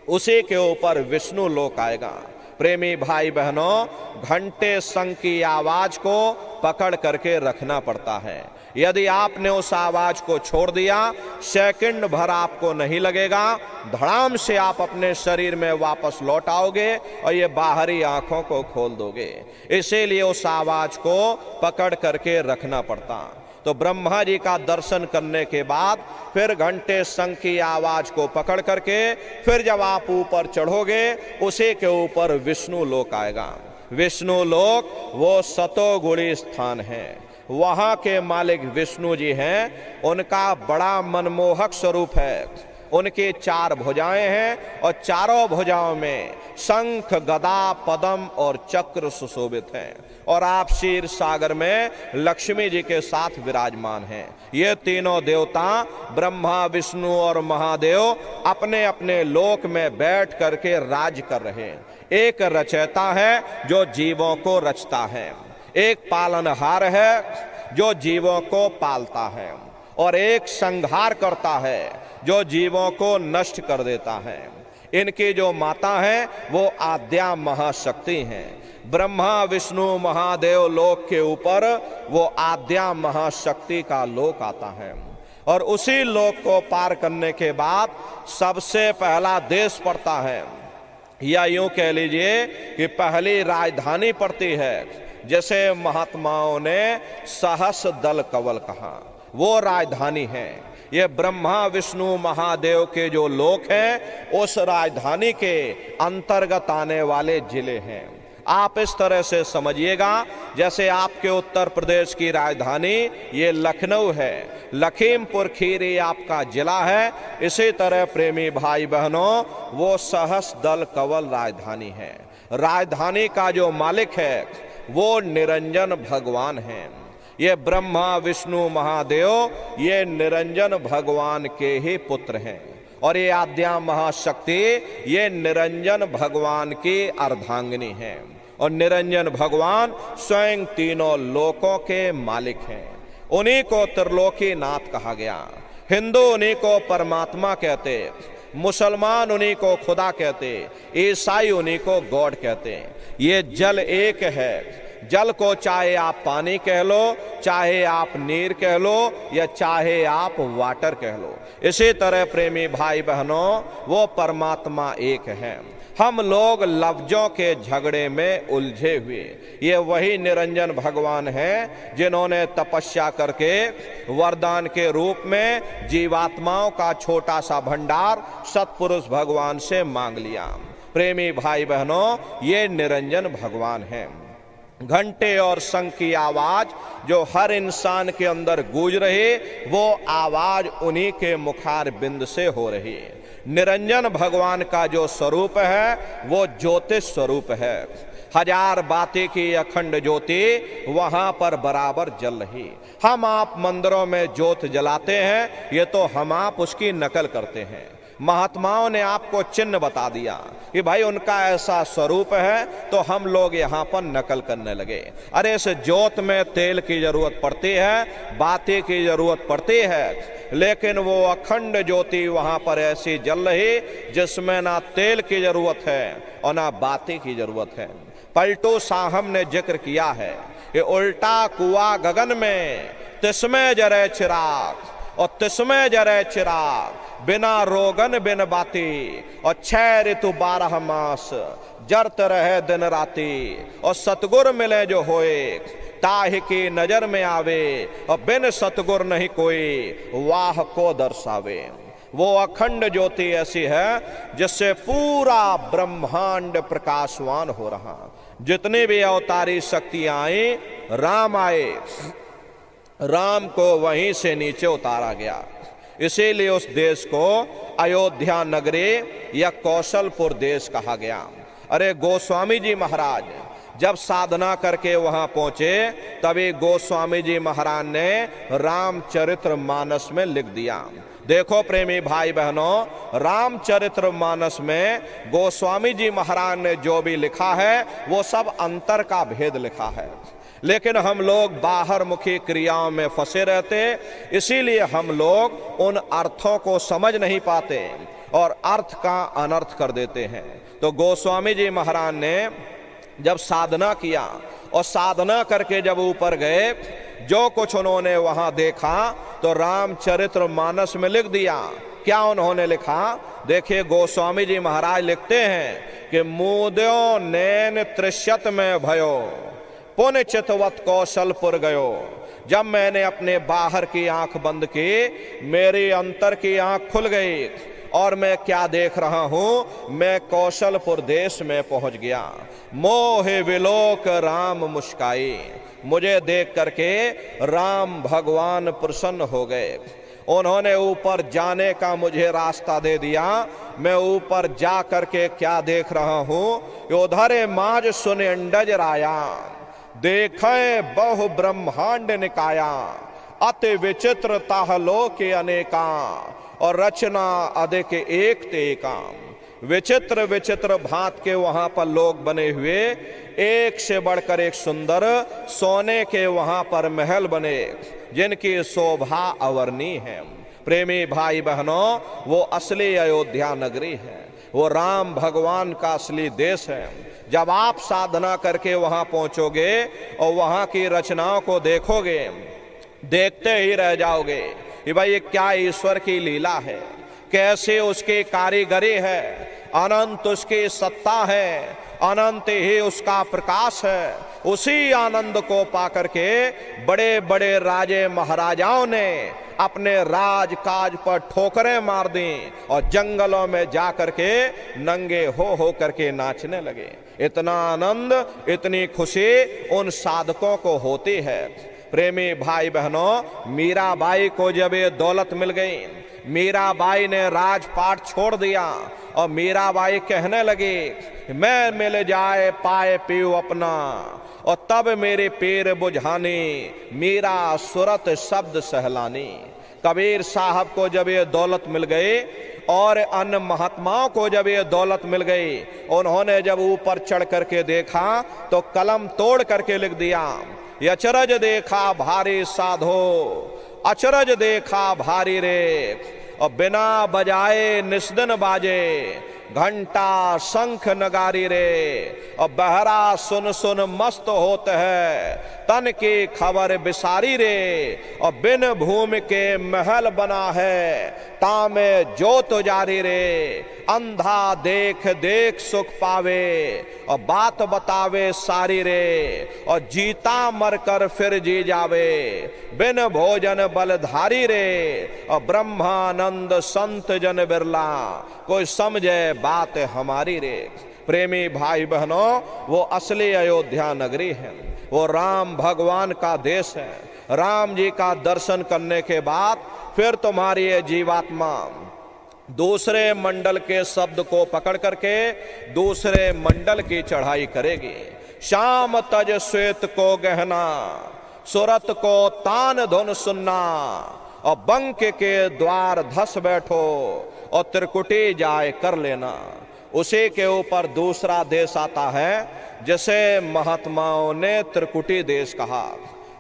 उसी के ऊपर विष्णु लोक आएगा। प्रेमी भाई बहनों, घंटे शंख की आवाज को पकड़ करके रखना पड़ता है। यदि आपने उस आवाज को छोड़ दिया, सेकंड भर आपको नहीं लगेगा, धड़ाम से आप अपने शरीर में वापस लौट आओगे और ये बाहरी आंखों को खोल दोगे। इसीलिए उस आवाज को पकड़ करके रखना पड़ता। तो ब्रह्मा जी का दर्शन करने के बाद फिर घंटे शंख की आवाज को पकड़ करके फिर जब आप ऊपर चढ़ोगे, उसी के ऊपर विष्णु लोक आएगा। विष्णु लोक वो सतोगुणी स्थान है। वहां के मालिक विष्णु जी हैं। उनका बड़ा मनमोहक स्वरूप है। उनकी 4 भुजाएं हैं और चारों भुजाओं में शंख, गदा, पद्म और चक्र सुशोभित हैं। और आप क्षीर सागर में लक्ष्मी जी के साथ विराजमान हैं। ये तीनों देवता ब्रह्मा, विष्णु और महादेव अपने अपने लोक में बैठ करके राज कर रहे हैं। एक रचयिता है जो जीवों को रचता है, एक पालनहार है जो जीवों को पालता है, और एक संहार करता है जो जीवों को नष्ट कर देता है। इनकी जो माता है वो आद्या महाशक्ति हैं। ब्रह्मा, विष्णु, महादेव लोक के ऊपर वो आद्या महाशक्ति का लोक आता है। और उसी लोक को पार करने के बाद सबसे पहला देश पड़ता है, या यूं कह लीजिए कि पहली राजधानी पड़ती है। जैसे महात्माओं ने सहस दल कवल कहा, वो राजधानी है। ये ब्रह्मा, विष्णु, महादेव के जो लोक हैं, उस राजधानी के अंतर्गत आने वाले जिले हैं। आप इस तरह से समझिएगा, जैसे आपके उत्तर प्रदेश की राजधानी ये लखनऊ है, लखीमपुर खीरी आपका जिला है। इसी तरह प्रेमी भाई बहनों, वो सहस दल कवल राजधानी है। राजधानी का जो मालिक है वो निरंजन भगवान है। ये ब्रह्मा, विष्णु, महादेव ये निरंजन भगवान के ही पुत्र हैं। और ये आद्या महाशक्ति ये निरंजन भगवान की अर्धांगिनी है। और निरंजन भगवान स्वयं तीनों लोकों के मालिक हैं। उन्हीं को त्रिलोकी नाथ कहा गया। हिंदू उन्हीं को परमात्मा कहते, मुसलमान उन्हीं को खुदा कहते, ईसाई उन्हीं को गॉड कहते। ये जल एक है। जल को चाहे आप पानी कह लो, चाहे आप नीर कह लो, या चाहे आप वाटर कह लो। इसी तरह प्रेमी भाई बहनों, वो परमात्मा एक है। हम लोग लफ्जों के झगड़े में उलझे हुए। ये वही निरंजन भगवान हैं जिन्होंने तपस्या करके वरदान के रूप में जीवात्माओं का छोटा सा भंडार सतपुरुष भगवान से मांग लिया। प्रेमी भाई बहनों, ये निरंजन भगवान हैं। घंटे और शंख की आवाज जो हर इंसान के अंदर गूंज रही, वो आवाज उन्हीं के मुखार बिंद से हो रही है। निरंजन भगवान का जो स्वरूप है वो ज्योतिष स्वरूप है। हजार बातें की अखंड ज्योति वहां पर बराबर जल रही। हम आप मंदिरों में ज्योत जलाते हैं, ये तो हम आप उसकी नकल करते हैं। महात्माओं ने आपको चिन्ह बता दिया कि भाई उनका ऐसा स्वरूप है, तो हम लोग यहाँ पर नकल करने लगे। अरे इस ज्योत में तेल की जरूरत पड़ती है, बाती की जरूरत पड़ती है, लेकिन वो अखंड ज्योति वहां पर ऐसी जल रही जिसमें ना तेल की जरूरत है और ना बाती की जरूरत है। पलटू साहब ने जिक्र किया है कि उल्टा कुआ गगन में तिसमें जरे चिराग, और तिसमें जरे चिराग, बिना रोगन बिन बाती, और 6 ऋतु 12 मास जरत रहे दिन राती, और सतगुर मिले जो होए ताहि की नजर में आवे, और बिन सतगुर नहीं कोई वाह को दर्शावे। वो अखंड ज्योति ऐसी है जिससे पूरा ब्रह्मांड प्रकाशवान हो रहा। जितनी भी अवतारी शक्तियां आई, राम आए, राम को वहीं से नीचे उतारा गया। इसीलिए उस देश को अयोध्या नगरी या कौशलपुर देश कहा गया। अरे गोस्वामी जी महाराज जब साधना करके वहां पहुंचे, तभी गोस्वामी जी महाराज ने रामचरित्र मानस में लिख दिया। देखो प्रेमी भाई बहनों, रामचरित्र मानस में गोस्वामी जी महाराज ने जो भी लिखा है वो सब अंतर का भेद लिखा है, लेकिन हम लोग बाहर मुखी क्रियाओं में फंसे रहते, इसीलिए हम लोग उन अर्थों को समझ नहीं पाते और अर्थ का अनर्थ कर देते हैं। तो गोस्वामी जी महाराज ने जब साधना किया और साधना करके जब ऊपर गए, जो कुछ उन्होंने वहां देखा तो रामचरित्र मानस में लिख दिया। क्या उन्होंने लिखा? देखिए गोस्वामी जी महाराज लिखते हैं कि मूद्यो नैन त्रिशत में भयो, पुण्य चितवत कौशलपुर गयो। जब मैंने अपने बाहर की आंख बंद की, मेरी अंतर की आंख खुल गई और मैं क्या देख रहा हूं, मैं कौशलपुर देश में पहुंच गया। मोहे विलोक राम मुस्काई, मुझे देख करके राम भगवान प्रसन्न हो गए। उन्होंने ऊपर जाने का मुझे रास्ता दे दिया। मैं ऊपर जा करके क्या देख रहा हूं, उधर माज सुन अंडज राया, देखे बहु ब्रह्मांड निकाया, अति विचित्र ताहलो के अनेका, और रचना अधिक एक ते काम। विचित्र विचित्र भांत के वहां पर लोग बने हुए, एक से बढ़कर एक सुंदर सोने के वहां पर महल बने जिनकी शोभा अवर्णीय है। प्रेमी भाई बहनों, वो असली अयोध्या नगरी है, वो राम भगवान का असली देश है। जब आप साधना करके वहां पहुंचोगे और वहां की रचनाओं को देखोगे, देखते ही रह जाओगे कि भाई ये क्या ईश्वर की लीला है, कैसे उसकी कारीगरी है, अनंत उसकी सत्ता है, अनंत ही उसका प्रकाश है। उसी आनंद को पाकर के बड़े बड़े राजे महाराजाओं ने अपने राज काज पर ठोकरें मार दी और जंगलों में जा करके नंगे हो करके नाचने लगे। इतना आनंद, इतनी खुशी उन साधकों को होती है। प्रेमी भाई बहनों, मीराबाई को जब ये दौलत मिल गई, मीराबाई ने राजपाट छोड़ दिया और मीराबाई कहने लगी मैं मिल जाए पाए पीऊ अपना, और तब मेरे पीर बुझानी, मीरा सुरत शब्द सहलानी। कबीर साहब को जब ये दौलत मिल गई और अन्य महात्माओं को जब ये दौलत मिल गई, उन्होंने जब ऊपर चढ़ करके देखा तो कलम तोड़ करके लिख दिया, अचरज देखा भारी साधो, अचरज देखा भारी रे, और बिना बजाए निस्दिन बाजे, घंटा शंख नगारी रे, और बहरा सुन सुन मस्त होत है, तन की खबर बिसारी रे, और बिन भूमि के महल बना है, तामे जोत जारी रे, अंधा देख देख सुख पावे, और बात बतावे सारी रे, और जीता मर कर फिर जी जावे, बिन भोजन बलधारी रे, और ब्रह्मानंद संत जन बिरला, कोई समझे बात हमारी रे। प्रेमी भाई बहनों, वो असली अयोध्या नगरी है। वो राम भगवान का देश है। राम जी का दर्शन करने के बाद फिर तुम्हारी ये जीवात्मा दूसरे मंडल के शब्द को पकड़ करके दूसरे मंडल की चढ़ाई करेगी। श्याम तज श्वेत को गहना, सुरत को तान धुन सुनना, और बंक के द्वार धस बैठो और त्रिकुटी जाए कर लेना। उसी के ऊपर दूसरा देश आता है जिसे महात्माओं ने त्रिकुटी देश कहा।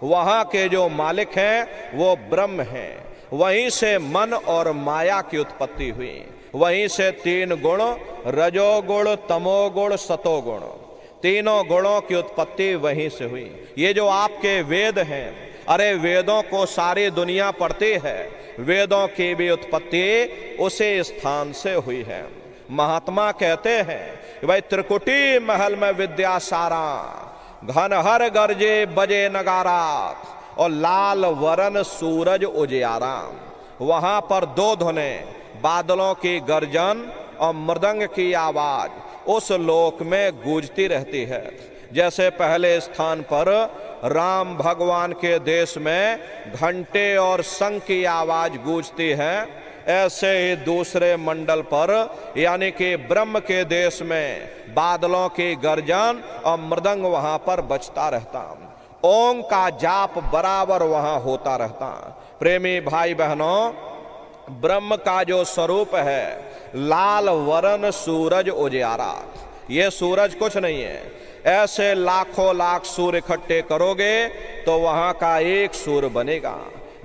वहां के जो मालिक हैं वो ब्रह्म हैं। वहीं से मन और माया की उत्पत्ति हुई। वहीं से तीन गुण, रजोगुण, तमोगुण, सतोगुण, तीनों गुणों की उत्पत्ति वहीं से हुई। ये जो आपके वेद हैं, अरे वेदों को सारी दुनिया पढ़ती है। वेदों की भी उत्पत्ति उसी स्थान से हुई है। महात्मा कहते हैं कि भाई त्रिकुटी महल में विद्या सारा, घन हर गरजे बजे नगारा, और लाल वरन सूरज उजियारा। वहां पर दो धुने, बादलों की गर्जन और मृदंग की आवाज उस लोक में गूंजती रहती है। जैसे पहले स्थान पर राम भगवान के देश में घंटे और शंख की आवाज गूंजती है, ऐसे ही दूसरे मंडल पर यानी कि ब्रह्म के देश में बादलों की गर्जन और मृदंग वहां पर बजता रहता। ओम का जाप बराबर वहां होता रहता। प्रेमी भाई बहनों, ब्रह्म का जो स्वरूप है लाल वरन सूरज उजियारा। ये सूरज कुछ नहीं है। ऐसे लाखों लाख सूर्य इकट्ठे करोगे तो वहां का एक सूर्य बनेगा।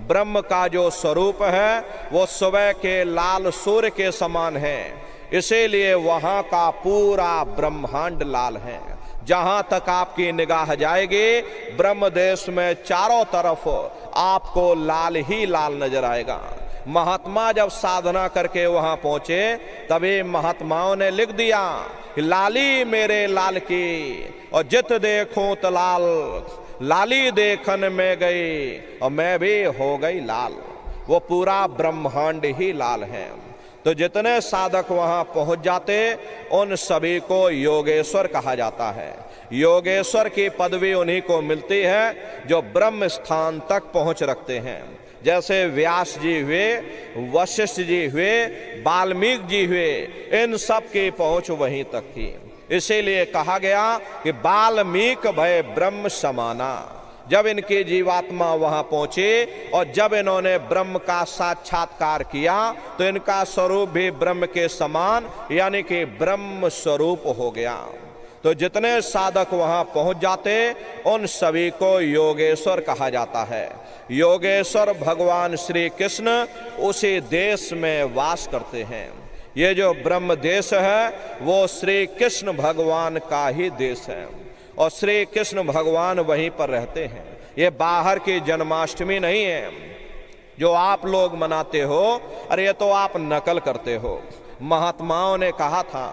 ब्रह्म का जो स्वरूप है वो सुबह के लाल सूर्य के समान है। इसीलिए वहां का पूरा ब्रह्मांड लाल है। जहां तक आपकी निगाह जाएगी ब्रह्म देश में चारों तरफ आपको लाल ही लाल नजर आएगा। महात्मा जब साधना करके वहां पहुंचे तभी महात्माओं ने लिख दिया कि लाली मेरे लाल की, और जित देखूं तो लाल, लाली देखन में गई और मैं भी हो गई लाल। वो पूरा ब्रह्मांड ही लाल है। तो जितने साधक वहां पहुंच जाते उन सभी को योगेश्वर कहा जाता है। योगेश्वर की पदवी उन्हीं को मिलती है जो ब्रह्म स्थान तक पहुंच रखते हैं। जैसे व्यास जी हुए, वशिष्ठ जी हुए, वाल्मीकि जी हुए, इन सब की पहुंच वहीं तक थी। इसीलिए कहा गया कि वाल्मीकि भय ब्रह्म समाना। जब इनकी जीवात्मा वहां पहुंची और जब इन्होंने ब्रह्म का साक्षात्कार किया तो इनका स्वरूप भी ब्रह्म के समान यानी कि ब्रह्म स्वरूप हो गया। तो जितने साधक वहां पहुंच जाते उन सभी को योगेश्वर कहा जाता है। योगेश्वर भगवान श्री कृष्ण उसी देश में वास करते हैं। ये जो ब्रह्म देश है वो श्री कृष्ण भगवान का ही देश है और श्री कृष्ण भगवान वहीं पर रहते हैं। ये बाहर की जन्माष्टमी नहीं है जो आप लोग मनाते हो, अरे ये तो आप नकल करते हो। महात्माओं ने कहा था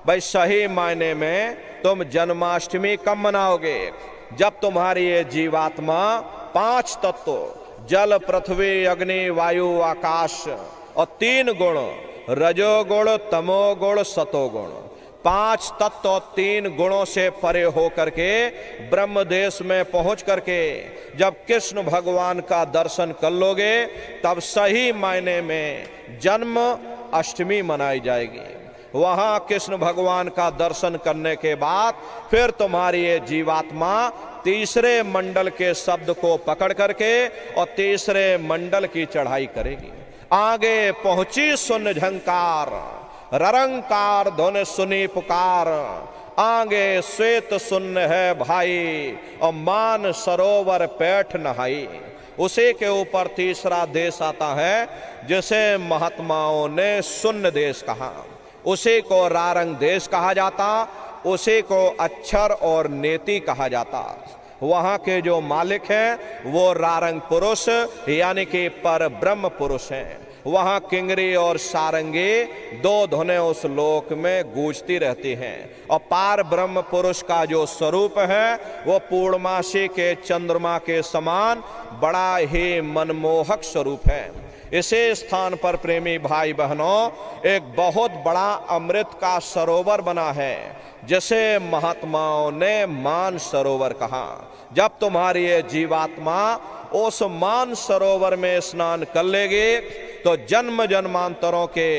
भाई सही मायने में तुम जन्माष्टमी कब मनाओगे? जब तुम्हारी ये जीवात्मा 5 तत्व जल, पृथ्वी, अग्नि, वायु, आकाश और 3 गुण रजोगुण, तमोगुण, सतोगुण, 5 तत्व और 3 गुणों से परे हो करके ब्रह्म देश में पहुंच करके जब कृष्ण भगवान का दर्शन कर लोगे तब सही मायने में जन्म अष्टमी मनाई जाएगी। वहां कृष्ण भगवान का दर्शन करने के बाद फिर तुम्हारी ये जीवात्मा तीसरे मंडल के शब्द को पकड़ करके और तीसरे मंडल की चढ़ाई करेगी। आगे पहुंची सुन झंकार, ररंकार धुन सुनी पुकार, आगे श्वेत सुन्न है भाई और मान सरोवर पैठ नहाई। उसी के ऊपर तीसरा देश आता है जिसे महात्माओं ने सुन्न देश कहा। उसी को रारंग देश कहा जाता, उसी को अक्षर और नेति कहा जाता। वहां के जो मालिक हैं वो रारंग पुरुष यानी कि पर ब्रह्म पुरुष हैं। वहां किंगरी और सारंगी 2 धुनें उस लोक में गूंजती रहती हैं और पार ब्रह्म पुरुष का जो स्वरूप है वो पूर्णमासी के चंद्रमा के समान बड़ा ही मनमोहक स्वरूप है। इसी स्थान पर प्रेमी भाई बहनों एक बहुत बड़ा अमृत का सरोवर बना है, जिसे महात्माओं ने मान सरोवर कहा। जब तुम्हारी ये जीवात्मा उस मान सरोवर में स्नान कर लेगी तो जन्म जन्मांतरों के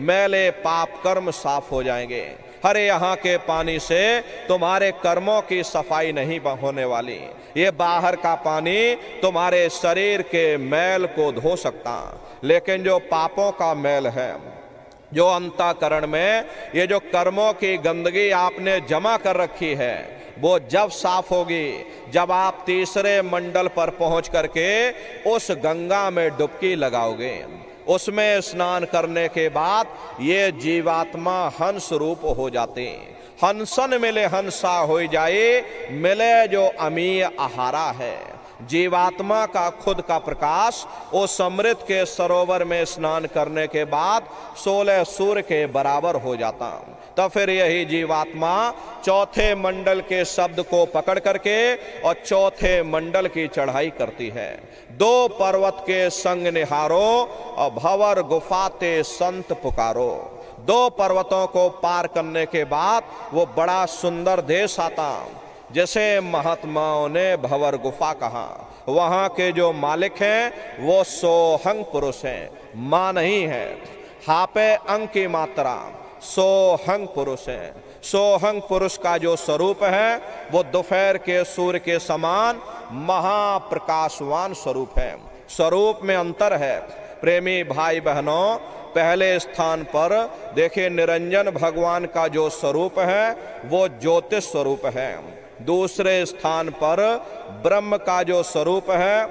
मैले पाप कर्म साफ हो जाएंगे। अरे यहाँ के पानी से तुम्हारे कर्मों की सफाई नहीं होने वाली, ये बाहर का पानी तुम्हारे शरीर के मैल को धो सकता, लेकिन जो पापों का मैल है, जो अंतःकरण में ये जो कर्मों की गंदगी आपने जमा कर रखी है, वो जब साफ होगी, जब आप तीसरे मंडल पर पहुंच करके उस गंगा में डुबकी लगाओगे, उसमें स्नान करने के बाद ये जीवात्मा हंस रूप हो जाते। हंसन मिले हंसा हो जाए, मिले जो अमीय आहारा है। जीवात्मा का खुद का प्रकाश उस अमृत के सरोवर में स्नान करने के बाद 16 सूर्य के बराबर हो जाता। तो फिर यही जीवात्मा चौथे मंडल के शब्द को पकड़ करके और चौथे मंडल की चढ़ाई करती है। 2 पर्वत के संग निहारो और भंवर गुफाते संत पुकारो। 2 पर्वतों को पार करने के बाद वो बड़ा सुंदर देश आता, जैसे महात्माओं ने भंवर गुफा कहा। वहां के जो मालिक हैं वो सोहंग पुरुष हैं, मां नहीं है। हापे अंग की मात्रा, सोहंग पुरुष है। सोहंग पुरुष का जो स्वरूप है वो दोपहर के सूर्य के समान महाप्रकाशवान स्वरूप है। स्वरूप में अंतर है। प्रेमी भाई बहनों, पहले स्थान पर देखिए निरंजन भगवान का जो स्वरूप है वो ज्योतिष स्वरूप है। दूसरे स्थान पर ब्रह्म का जो स्वरूप है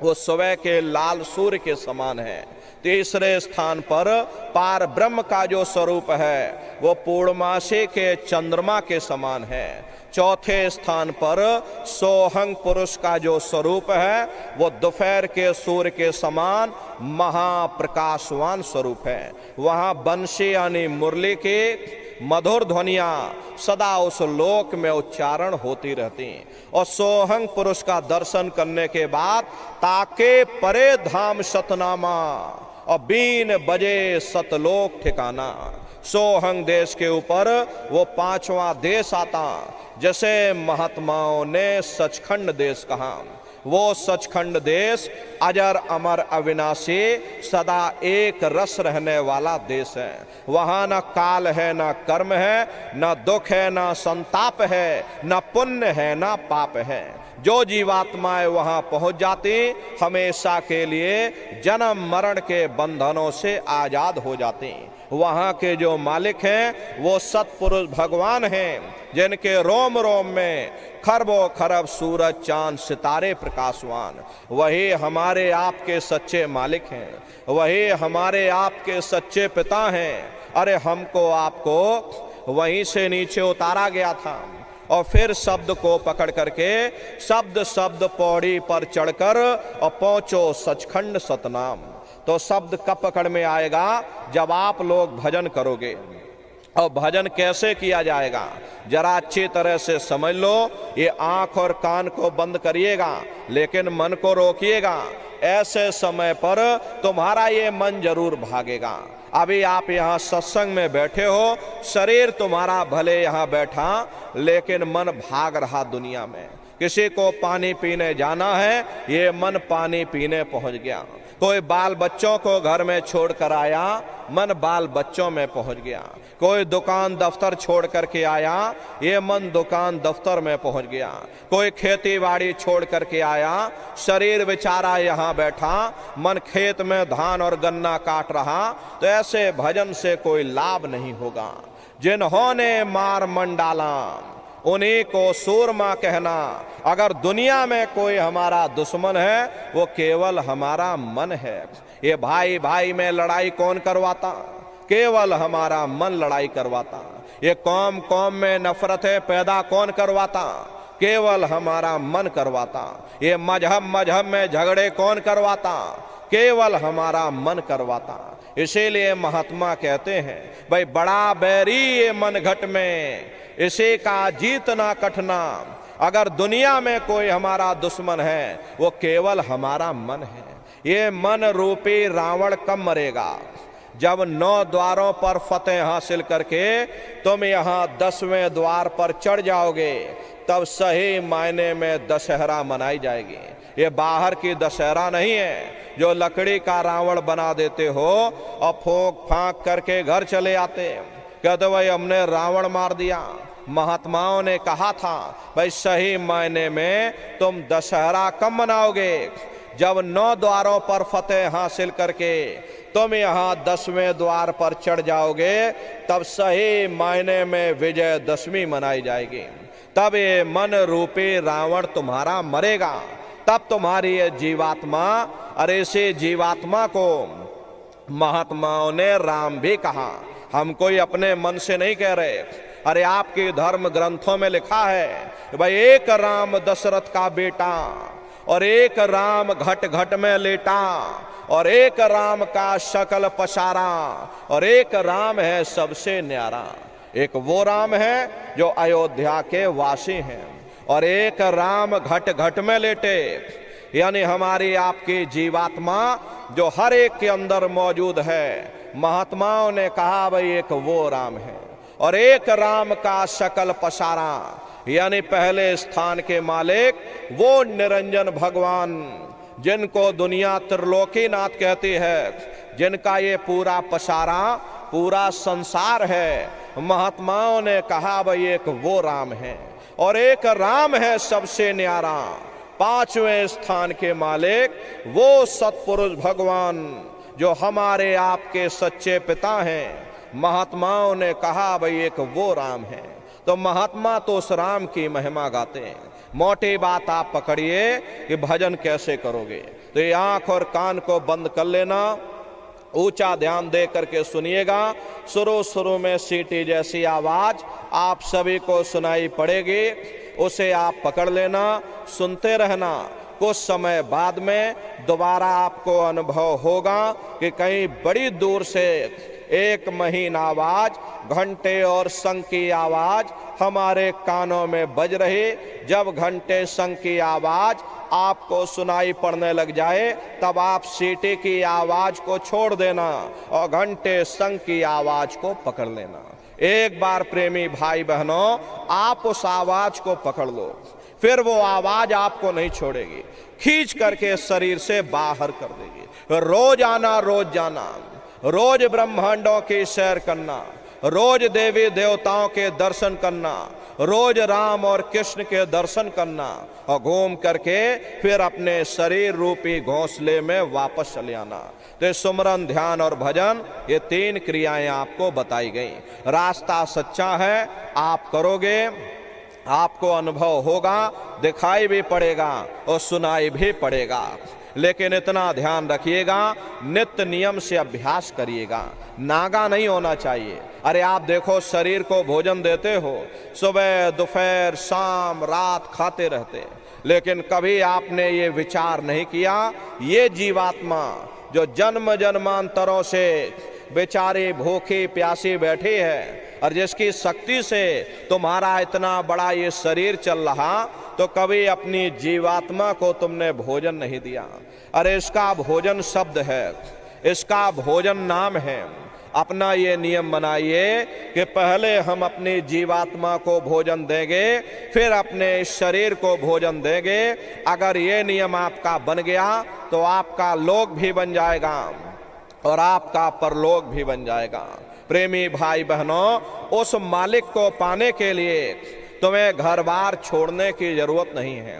वो सुबह के लाल सूर्य के समान है। तीसरे स्थान पर पार ब्रह्म का जो स्वरूप है वो पूर्णमासी के चंद्रमा के समान है। चौथे स्थान पर सोहंग पुरुष का जो स्वरूप है वो दोपहर के सूर्य के समान महाप्रकाशवान स्वरूप है। वहाँ बंशी यानी मुरली की मधुर ध्वनियां सदा उस लोक में उच्चारण होती रहती। और सोहंग पुरुष का दर्शन करने के बाद ताके परे धाम सतनामा और बीन बजे सतलोक ठिकाना। सोहंग देश के ऊपर वो 5वां देश आता, जैसे महात्माओं ने सचखंड देश कहा। वो सचखंड देश अजर अमर अविनाशी सदा एक रस रहने वाला देश है। वहाँ न काल है, न कर्म है, न दुख है, न संताप है, न पुण्य है, न पाप है। जो जीवात्माएं वहाँ पहुँच जाती हमेशा के लिए जन्म मरण के बंधनों से आजाद हो जाती। वहाँ के जो मालिक हैं वो सतपुरुष भगवान हैं, जिनके रोम रोम में खरबों खरब सूरज चांद सितारे प्रकाशवान। वही हमारे आपके सच्चे मालिक हैं, वही हमारे आपके सच्चे पिता हैं। अरे हमको आपको वहीं से नीचे उतारा गया था और फिर शब्द को पकड़ करके शब्द शब्द पौड़ी पर चढ़कर और पहुंचो सचखंड सतनाम। तो शब्द कब पकड़ में आएगा? जब आप लोग भजन करोगे। और भजन कैसे किया जाएगा जरा अच्छी तरह से समझ लो। ये आंख और कान को बंद करिएगा, लेकिन मन को रोकिएगा। ऐसे समय पर तुम्हारा ये मन जरूर भागेगा। अभी आप यहाँ सत्संग में बैठे हो, शरीर तुम्हारा भले यहाँ बैठा, लेकिन मन भाग रहा दुनिया में। किसी को पानी पीने जाना है, ये मन पानी पीने पहुंच गया। कोई बाल बच्चों को घर में छोड़ कर आया, मन बाल बच्चों में पहुंच गया। कोई दुकान दफ्तर छोड़ करके आया, ये मन दुकान दफ्तर में पहुंच गया। कोई खेती बाड़ी छोड़ करके आया, शरीर बेचारा यहाँ बैठा, मन खेत में धान और गन्ना काट रहा। तो ऐसे भजन से कोई लाभ नहीं होगा। जिन्होंने मार मन डाला उन्हीं को सूरमा कहना। अगर दुनिया में कोई हमारा दुश्मन है वो केवल हमारा मन है। ये भाई भाई में लड़ाई कौन करवाता? केवल हमारा मन लड़ाई करवाता। ये कौम कौम में नफरत है पैदा कौन करवाता? केवल हमारा मन करवाता। ये मजहब मजहब में झगड़े कौन करवाता? केवल हमारा मन करवाता। इसीलिए महात्मा कहते हैं भाई बड़ा बैरी ये मन घट में, इसी का जीतना कठिना। अगर दुनिया में कोई हमारा दुश्मन है वो केवल हमारा मन है। ये मन रूपी रावण कब मरेगा? जब 9 द्वारों पर फतेह हासिल करके तुम यहाँ 10वें द्वार पर चढ़ जाओगे, तब सही मायने में दशहरा मनाई जाएगी। ये बाहर की दशहरा नहीं है जो लकड़ी का रावण बना देते हो और फूंक फांक करके घर चले आते, कहते भाई हमने रावण मार दिया। महात्माओं ने कहा था भाई सही मायने में तुम दशहरा कब मनाओगे? जब 9 द्वारों पर फतेह हासिल करके तुम यहाँ 10वें द्वार पर चढ़ जाओगे, तब सही मायने में विजयदशमी मनाई जाएगी। तब ये मन रूपी रावण तुम्हारा मरेगा, तब तुम्हारी ये जीवात्मा, अरे इसे जीवात्मा को महात्माओं ने राम भी कहा। हम कोई अपने मन से नहीं कह रहे, अरे आपके धर्म ग्रंथों में लिखा है भाई एक राम दशरथ का बेटा, और एक राम घट घट में लेटा, और एक राम का शकल पसारा, और एक राम है सबसे न्यारा। एक वो राम है जो अयोध्या के वासी हैं, और एक राम घट घट में लेटे, यानी हमारी आपकी जीवात्मा जो हर एक के अंदर मौजूद है। महात्माओं ने कहा भाई एक वो राम है, और एक राम का शकल पसारा, यानी पहले स्थान के मालिक वो निरंजन भगवान जिनको दुनिया त्रिलोकीनाथ कहती है, जिनका ये पूरा पसारा पूरा संसार है। महात्माओं ने कहा भाई एक वो राम है, और एक राम है सबसे न्यारा, 5वें स्थान के मालिक वो सतपुरुष भगवान जो हमारे आपके सच्चे पिता हैं। महात्माओं ने कहा भाई एक वो राम है। तो महात्मा तो उस राम की महिमा गाते हैं। मोटी बात आप पकड़िए कि भजन कैसे करोगे, तो ये आंख और कान को बंद कर लेना, ऊंचा ध्यान दे करके सुनिएगा। शुरू में सीटी जैसी आवाज आप सभी को सुनाई पड़ेगी, उसे आप पकड़ लेना, सुनते रहना। कुछ समय बाद में दोबारा आपको अनुभव होगा कि कहीं बड़ी दूर से एक महीन आवाज, घंटे और शंख की आवाज हमारे कानों में बज रही। जब घंटे शंख की आवाज आपको सुनाई पड़ने लग जाए, तब आप सीटी की आवाज को छोड़ देना और घंटे शंख की आवाज को पकड़ लेना। एक बार प्रेमी भाई बहनों, आप उस आवाज को पकड़ लो, फिर वो आवाज आपको नहीं छोड़ेगी, खींच करके शरीर से बाहर कर देगी। रोज आना, रोज जाना, रोज ब्रह्मांडों की सैर करना, रोज देवी देवताओं के दर्शन करना, रोज राम और कृष्ण के दर्शन करना, और घूम करके फिर अपने शरीर रूपी घोंसले में वापस चले आना। तो सुमरन, ध्यान और भजन, ये 3 क्रियाएं आपको बताई गई। रास्ता सच्चा है, आप करोगे, आपको अनुभव होगा, दिखाई भी पड़ेगा और सुनाई भी पड़ेगा। लेकिन इतना ध्यान रखिएगा, नित्य नियम से अभ्यास करिएगा, नागा नहीं होना चाहिए। अरे आप देखो, शरीर को भोजन देते हो, सुबह दोपहर शाम रात खाते रहते, लेकिन कभी आपने ये विचार नहीं किया, ये जीवात्मा जो जन्म जन्मांतरों से बेचारी भूखी प्यासी बैठी है, और जिसकी शक्ति से तुम्हारा इतना बड़ा ये शरीर चल रहा, तो कभी अपनी जीवात्मा को तुमने भोजन नहीं दिया। अरे इसका भोजन शब्द है, इसका भोजन नाम है। अपना ये नियम बनाइए कि पहले हम अपनी जीवात्मा को भोजन देंगे, फिर अपने शरीर को भोजन देंगे। अगर ये नियम आपका बन गया तो आपका लोक भी बन जाएगा और आपका परलोक भी बन जाएगा। प्रेमी भाई बहनों, उस मालिक को पाने के लिए तुम्हें घर बार छोड़ने की जरूरत नहीं है,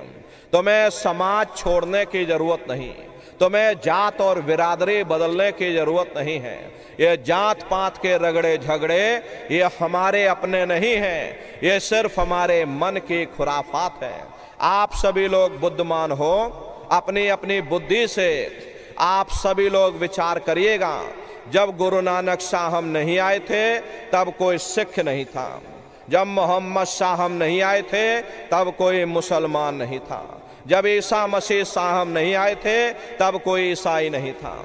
तुम्हें समाज छोड़ने की जरूरत नहीं, तुम्हें जात और बिरादरी बदलने की जरूरत नहीं है। ये जात पात के रगड़े झगड़े ये हमारे अपने नहीं हैं, ये सिर्फ हमारे मन की खुराफात है। आप सभी लोग बुद्धिमान हो, अपनी अपनी बुद्धि से आप सभी लोग विचार करिएगा। जब गुरु नानक साहब नहीं आए थे तब कोई सिख नहीं था, जब मोहम्मद साहब नहीं आए थे तब कोई मुसलमान नहीं था, जब ईसा मसीह साहब नहीं आए थे तब कोई ईसाई नहीं था,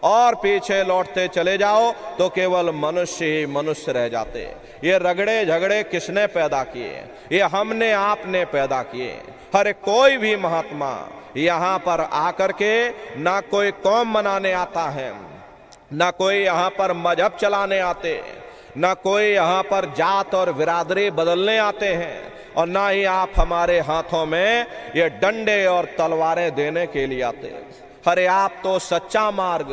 और पीछे लौटते चले जाओ तो केवल मनुष्य ही मनुष्य रह जाते। ये रगड़े झगड़े किसने पैदा किए? ये हमने आपने पैदा किए। हर कोई भी महात्मा यहाँ पर आकर के ना कोई कौम मनाने आता है, ना कोई यहाँ पर मजहब चलाने आते, ना कोई यहाँ पर जात और बिरादरी बदलने आते हैं, और ना ही आप हमारे हाथों में ये डंडे और तलवारें देने के लिए आते। अरे आप तो सच्चा मार्ग,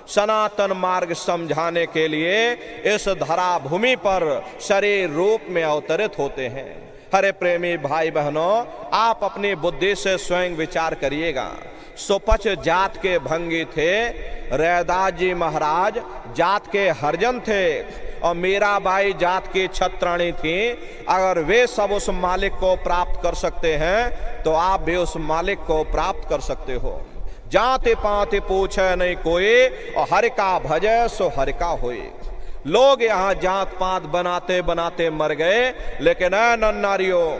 सनातन मार्ग समझाने के लिए इस धरा भूमि पर शरीर रूप में अवतरित होते हैं। हरे प्रेमी भाई बहनों, आप अपनी बुद्धि से स्वयं विचार करिएगा। सुपच जात के भंगी थे, रैदास जी महाराज जात के हरजन थे, और मीराबाई जात की छत्राणी थी। अगर वे सब उस मालिक को प्राप्त कर सकते हैं तो आप भी उस मालिक को प्राप्त कर सकते हो। जाति पाति पूछे नहीं कोई, और हरि का भजे सो हरि का होए। लोग यहाँ जात पात बनाते बनाते मर गए, लेकिन नन्नारियों,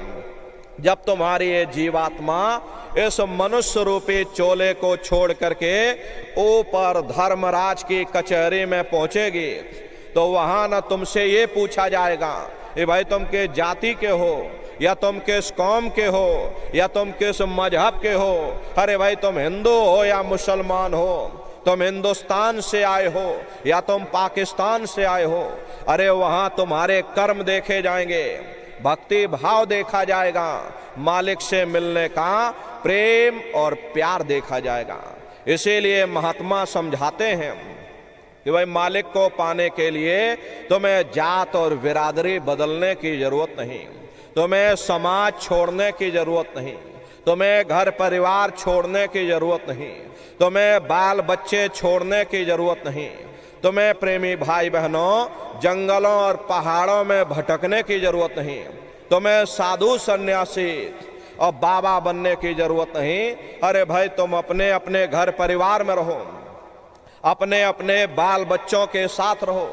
जब तुम्हारी ये जीवात्मा इस मनुष्य रूपी चोले को छोड़ करके ऊपर धर्मराज की कचहरी में पहुंचेगी तो वहां न तुमसे ये पूछा जाएगा कि भाई तुम के जाति के हो, या तुम किस कौम के हो, या तुम किस मजहब के हो। अरे भाई तुम हिंदू हो या मुसलमान हो, तुम हिंदुस्तान से आए हो या तुम पाकिस्तान से आए हो। अरे वहां तुम्हारे कर्म देखे जाएंगे, भक्ति भाव देखा जाएगा, मालिक से मिलने का प्रेम और प्यार देखा जाएगा। इसीलिए महात्मा समझाते हैं कि भाई मालिक को पाने के लिए तुम्हें जात और बिरादरी बदलने की जरूरत नहीं, तुम्हें समाज छोड़ने की जरूरत नहीं, तुम्हें घर परिवार छोड़ने की जरूरत नहीं, तुम्हें बाल बच्चे छोड़ने की जरूरत नहीं, तुम्हें प्रेमी भाई बहनों जंगलों और पहाड़ों में भटकने की जरूरत नहीं, तुम्हें साधु सन्यासी और बाबा बनने की जरूरत नहीं। अरे भाई तुम अपने अपने घर परिवार में रहो, अपने अपने बाल बच्चों के साथ रहो,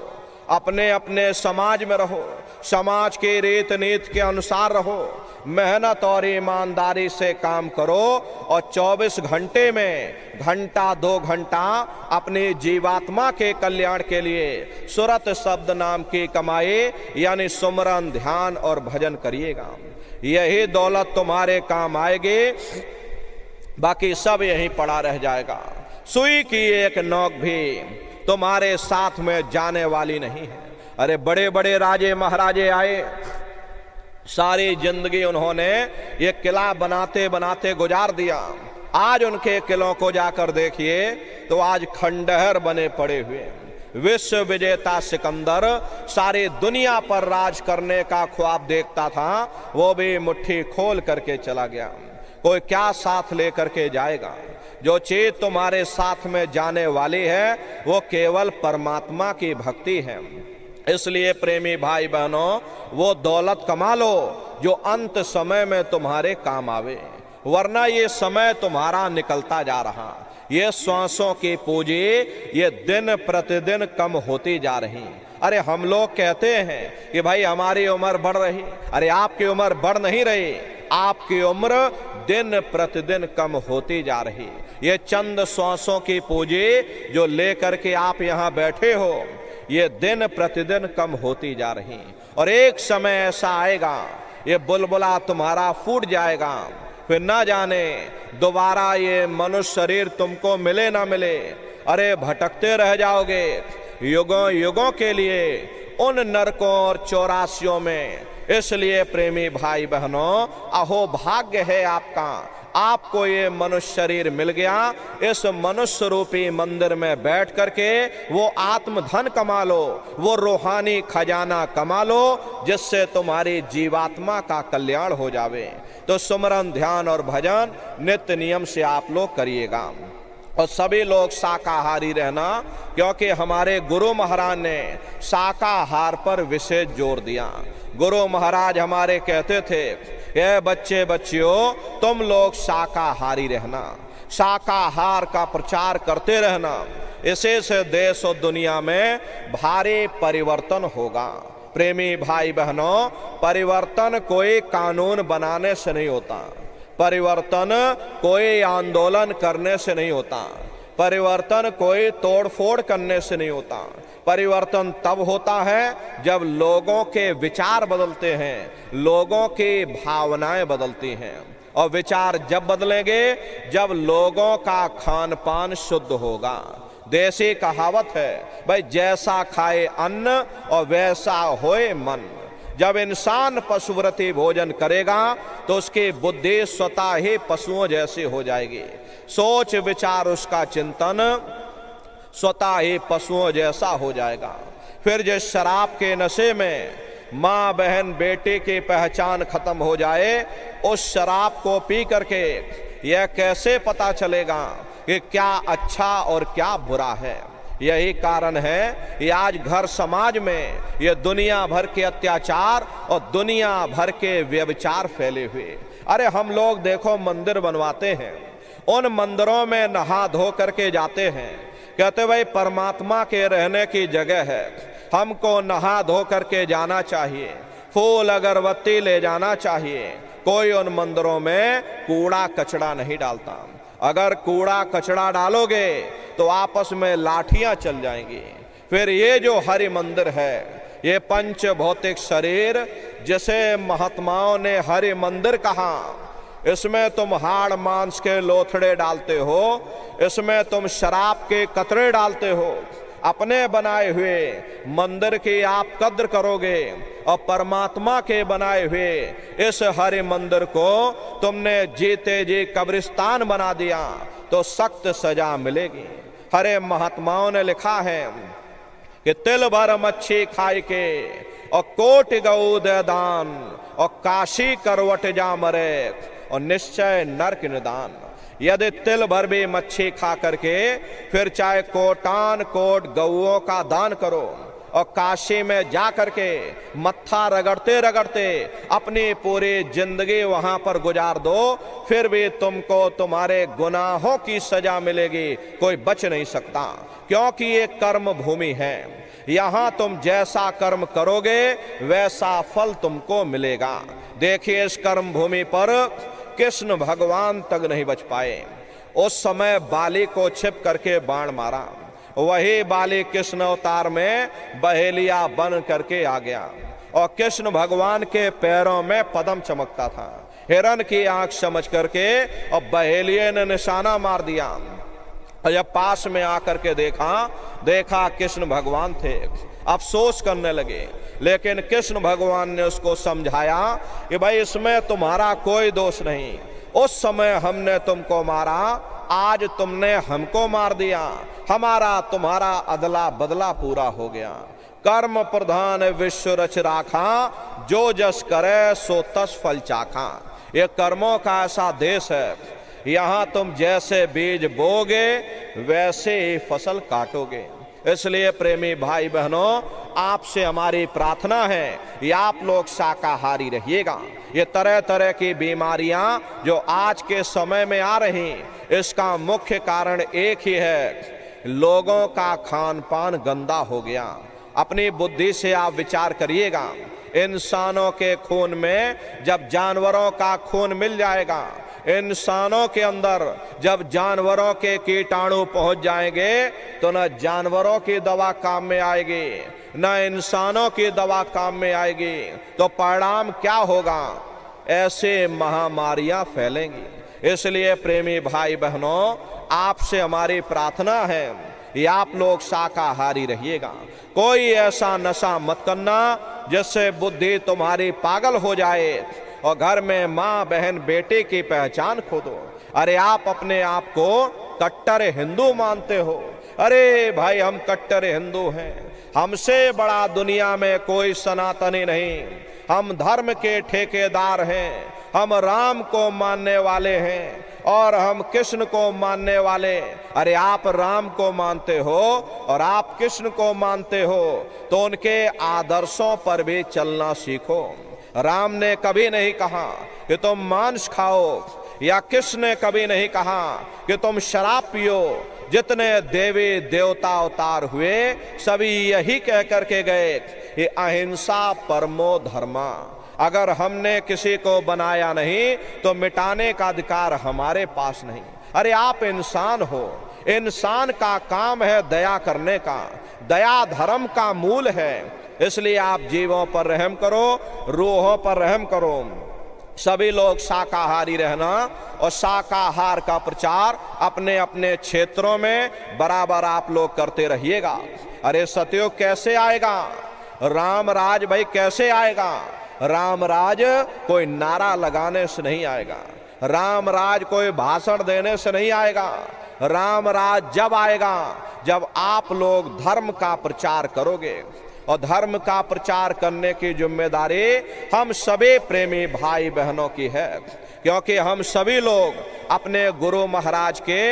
अपने अपने समाज में रहो, समाज के रीत नीति के अनुसार रहो, मेहनत और ईमानदारी से काम करो, और 24 घंटे में घंटा 2 घंटा अपनी जीवात्मा के कल्याण के लिए सुरत शब्द नाम की कमाई यानी सुमरन ध्यान और भजन करिएगा। यही दौलत तुम्हारे काम आएगी, बाकी सब यहीं पड़ा रह जाएगा। सुई की एक नोक भी तुम्हारे साथ में जाने वाली नहीं है। अरे बड़े बड़े राजे महाराजे आए, सारी जिंदगी उन्होंने ये किला बनाते बनाते गुजार दिया। आज उनके किलों को जाकर देखिए तो आज खंडहर बने पड़े हुए। विश्व विजेता सिकंदर सारी दुनिया पर राज करने का ख्वाब देखता था, वो भी मुट्ठी खोल करके चला गया। कोई क्या साथ लेकर के जाएगा? जो चीज तुम्हारे साथ में जाने वाली है वो केवल परमात्मा की भक्ति है। इसलिए प्रेमी भाई बहनों, वो दौलत कमा लो जो अंत समय में तुम्हारे काम आवे, वरना ये समय तुम्हारा निकलता जा रहा। ये श्वासों की पूंजी ये दिन प्रतिदिन कम होती जा रही। अरे हम लोग कहते हैं कि भाई हमारी उम्र बढ़ रही, अरे आपकी उम्र बढ़ नहीं रही, आपकी उम्र दिन प्रतिदिन कम होती जा रही। ये चंद श्वासों की पूंजी जो लेकर के आप यहाँ बैठे हो, ये दिन प्रतिदिन कम होती जा रही, और एक समय ऐसा आएगा ये बुलबुला तुम्हारा फूट जाएगा, फिर ना जाने दोबारा ये मनुष्य शरीर तुमको मिले ना मिले। अरे भटकते रह जाओगे युगों युगों के लिए उन नरकों और चौरासियों में। इसलिए प्रेमी भाई बहनों, अहो भाग्य है आपका, आपको ये मनुष्य शरीर मिल गया। इस मनुष्य रूपी मंदिर में बैठ करके वो आत्मधन कमा लो, वो रूहानी खजाना कमा लो, जिससे तुम्हारी जीवात्मा का कल्याण हो जावे। तो सुमरन ध्यान और भजन नित्य नियम से आप लोग करिएगा, और सभी लोग शाकाहारी रहना, क्योंकि हमारे गुरु महाराज ने शाकाहार पर विशेष जोर दिया। गुरु महाराज हमारे कहते थे, ये बच्चे बच्चियों तुम लोग शाकाहारी रहना, शाकाहार का प्रचार करते रहना, इसे से देश और दुनिया में भारी परिवर्तन होगा। प्रेमी भाई बहनों, परिवर्तन कोई कानून बनाने से नहीं होता, परिवर्तन कोई आंदोलन करने से नहीं होता, परिवर्तन कोई तोड़फोड़ करने से नहीं होता। परिवर्तन तब होता है जब लोगों के विचार बदलते हैं, लोगों की भावनाएं बदलती हैं। और विचार जब बदलेंगे जब लोगों का खान पान शुद्ध होगा। देसी कहावत है भाई, जैसा खाए अन्न और वैसा होए मन। जब इंसान पशुव्रती भोजन करेगा तो उसकी बुद्धि स्वतः ही पशुओं जैसी हो जाएगी। सोच विचार उसका चिंतन स्वतः ही पशुओं जैसा हो जाएगा। फिर जिस शराब के नशे में माँ बहन बेटे की पहचान खत्म हो जाए, उस शराब को पी करके यह कैसे पता चलेगा कि क्या अच्छा और क्या बुरा है। यही कारण है कि आज घर समाज में ये दुनिया भर के अत्याचार और दुनिया भर के व्यभिचार फैले हुए। अरे हम लोग देखो मंदिर बनवाते हैं, उन मंदिरों में नहा धो करके जाते हैं, कहते भाई परमात्मा के रहने की जगह है, हमको नहा धो करके जाना चाहिए, फूल अगरबत्ती ले जाना चाहिए। कोई उन मंदिरों में कूड़ा कचड़ा नहीं डालता। अगर कूड़ा कचड़ा डालोगे तो आपस में लाठियां चल जाएंगी। फिर ये जो हरि मंदिर है, ये पंच भौतिक शरीर जिसे महात्माओं ने हरि मंदिर कहा, इसमें तुम हाड़ मांस के लोथड़े डालते हो, इसमें तुम शराब के कतरे डालते हो। अपने बनाए हुए मंदिर की आप कद्र करोगे और परमात्मा के बनाए हुए इस हरि मंदिर को तुमने जीते जी कब्रिस्तान बना दिया तो सख्त सजा मिलेगी। हरे महात्माओं ने लिखा है कि तिल भर मच्छी खाए के और कोट गऊ दे दान और काशी करवट जा मरे और निश्चय नरक निदान। यदि तिल भर भी मच्छी खा करके फिर चाहे कोटान कोट गऊओं का दान करो और काशी में जा करके मत्था रगड़ते रगड़ते अपनी पूरी जिंदगी वहां पर गुजार दो, फिर भी तुमको तुम्हारे गुनाहों की सजा मिलेगी, कोई बच नहीं सकता। क्योंकि ये कर्म भूमि है, यहां तुम जैसा कर्म करोगे वैसा फल तुमको मिलेगा। देखिए इस कर्म भूमि पर कृष्ण भगवान तक नहीं बच पाए। उस समय बाली को छिप करके बाण मारा, वही बाली कृष्ण अवतार में बहेलिया बन करके आ गया और कृष्ण भगवान के पैरों में पद्म चमकता था। हिरण की आंख समझ करके और बहेलिये ने निशाना मार दिया और जब पास में आकर के देखा कृष्ण भगवान थे, अफसोस करने लगे। लेकिन कृष्ण भगवान ने उसको समझाया कि भाई इसमें तुम्हारा कोई दोष नहीं, उस समय हमने तुमको मारा, आज तुमने हमको मार दिया, हमारा तुम्हारा अदला बदला पूरा हो गया। कर्म प्रधान विश्व रच राखा, जो जस करे सो तस फल चाखा। ये कर्मों का ऐसा देश है, यहाँ तुम जैसे बीज बोगे वैसे ही फसल काटोगे। इसलिए प्रेमी भाई बहनों, आपसे हमारी प्रार्थना है कि आप लोग शाकाहारी रहिएगा। ये तरह तरह की बीमारियां जो आज के समय में आ रही, इसका मुख्य कारण एक ही है, लोगों का खान पान गंदा हो गया। अपनी बुद्धि से आप विचार करिएगा, इंसानों के खून में जब जानवरों का खून मिल जाएगा, इंसानों के अंदर जब जानवरों के कीटाणु पहुंच जाएंगे तो न जानवरों की दवा काम में आएगी न इंसानों की दवा काम में आएगी। तो परिणाम क्या होगा? ऐसे महामारियां फैलेंगी। इसलिए प्रेमी भाई बहनों, आपसे हमारी प्रार्थना है कि आप लोग शाकाहारी रहिएगा। कोई ऐसा नशा मत करना जिससे बुद्धि तुम्हारी पागल हो जाए और घर में माँ बहन बेटे की पहचान खो दो। अरे आप अपने आप को कट्टर हिंदू मानते हो, अरे भाई हम कट्टर हिंदू हैं, हमसे बड़ा दुनिया में कोई सनातनी नहीं, हम धर्म के ठेकेदार हैं, हम राम को मानने वाले हैं और हम कृष्ण को मानने वाले। अरे आप राम को मानते हो और आप कृष्ण को मानते हो तो उनके आदर्शों पर भी चलना सीखो। राम ने कभी नहीं कहा कि तुम मांस खाओ या कृष्ण ने कभी नहीं कहा कि तुम शराब पियो। जितने देवी देवता अवतार हुए सभी यही कह करके गए कि अहिंसा परमो धर्मा। अगर हमने किसी को बनाया नहीं तो मिटाने का अधिकार हमारे पास नहीं। अरे आप इंसान हो, इंसान का काम है दया करने का, दया धर्म का मूल है। इसलिए आप जीवों पर रहम करो, रूहों पर रहम करो। सभी लोग शाकाहारी रहना और शाकाहार का प्रचार अपने अपने क्षेत्रों में बराबर आप लोग करते रहिएगा। अरे सतयुग कैसे आएगा? राम राज भाई कैसे आएगा? राम राज कोई नारा लगाने से नहीं आएगा, राम राज कोई भाषण देने से नहीं आएगा। राम राज जब आएगा जब आप लोग धर्म का प्रचार करोगे, और धर्म का प्रचार करने की जिम्मेदारी हम सभी प्रेमी भाई बहनों की है, क्योंकि हम सभी लोग अपने गुरु महाराज के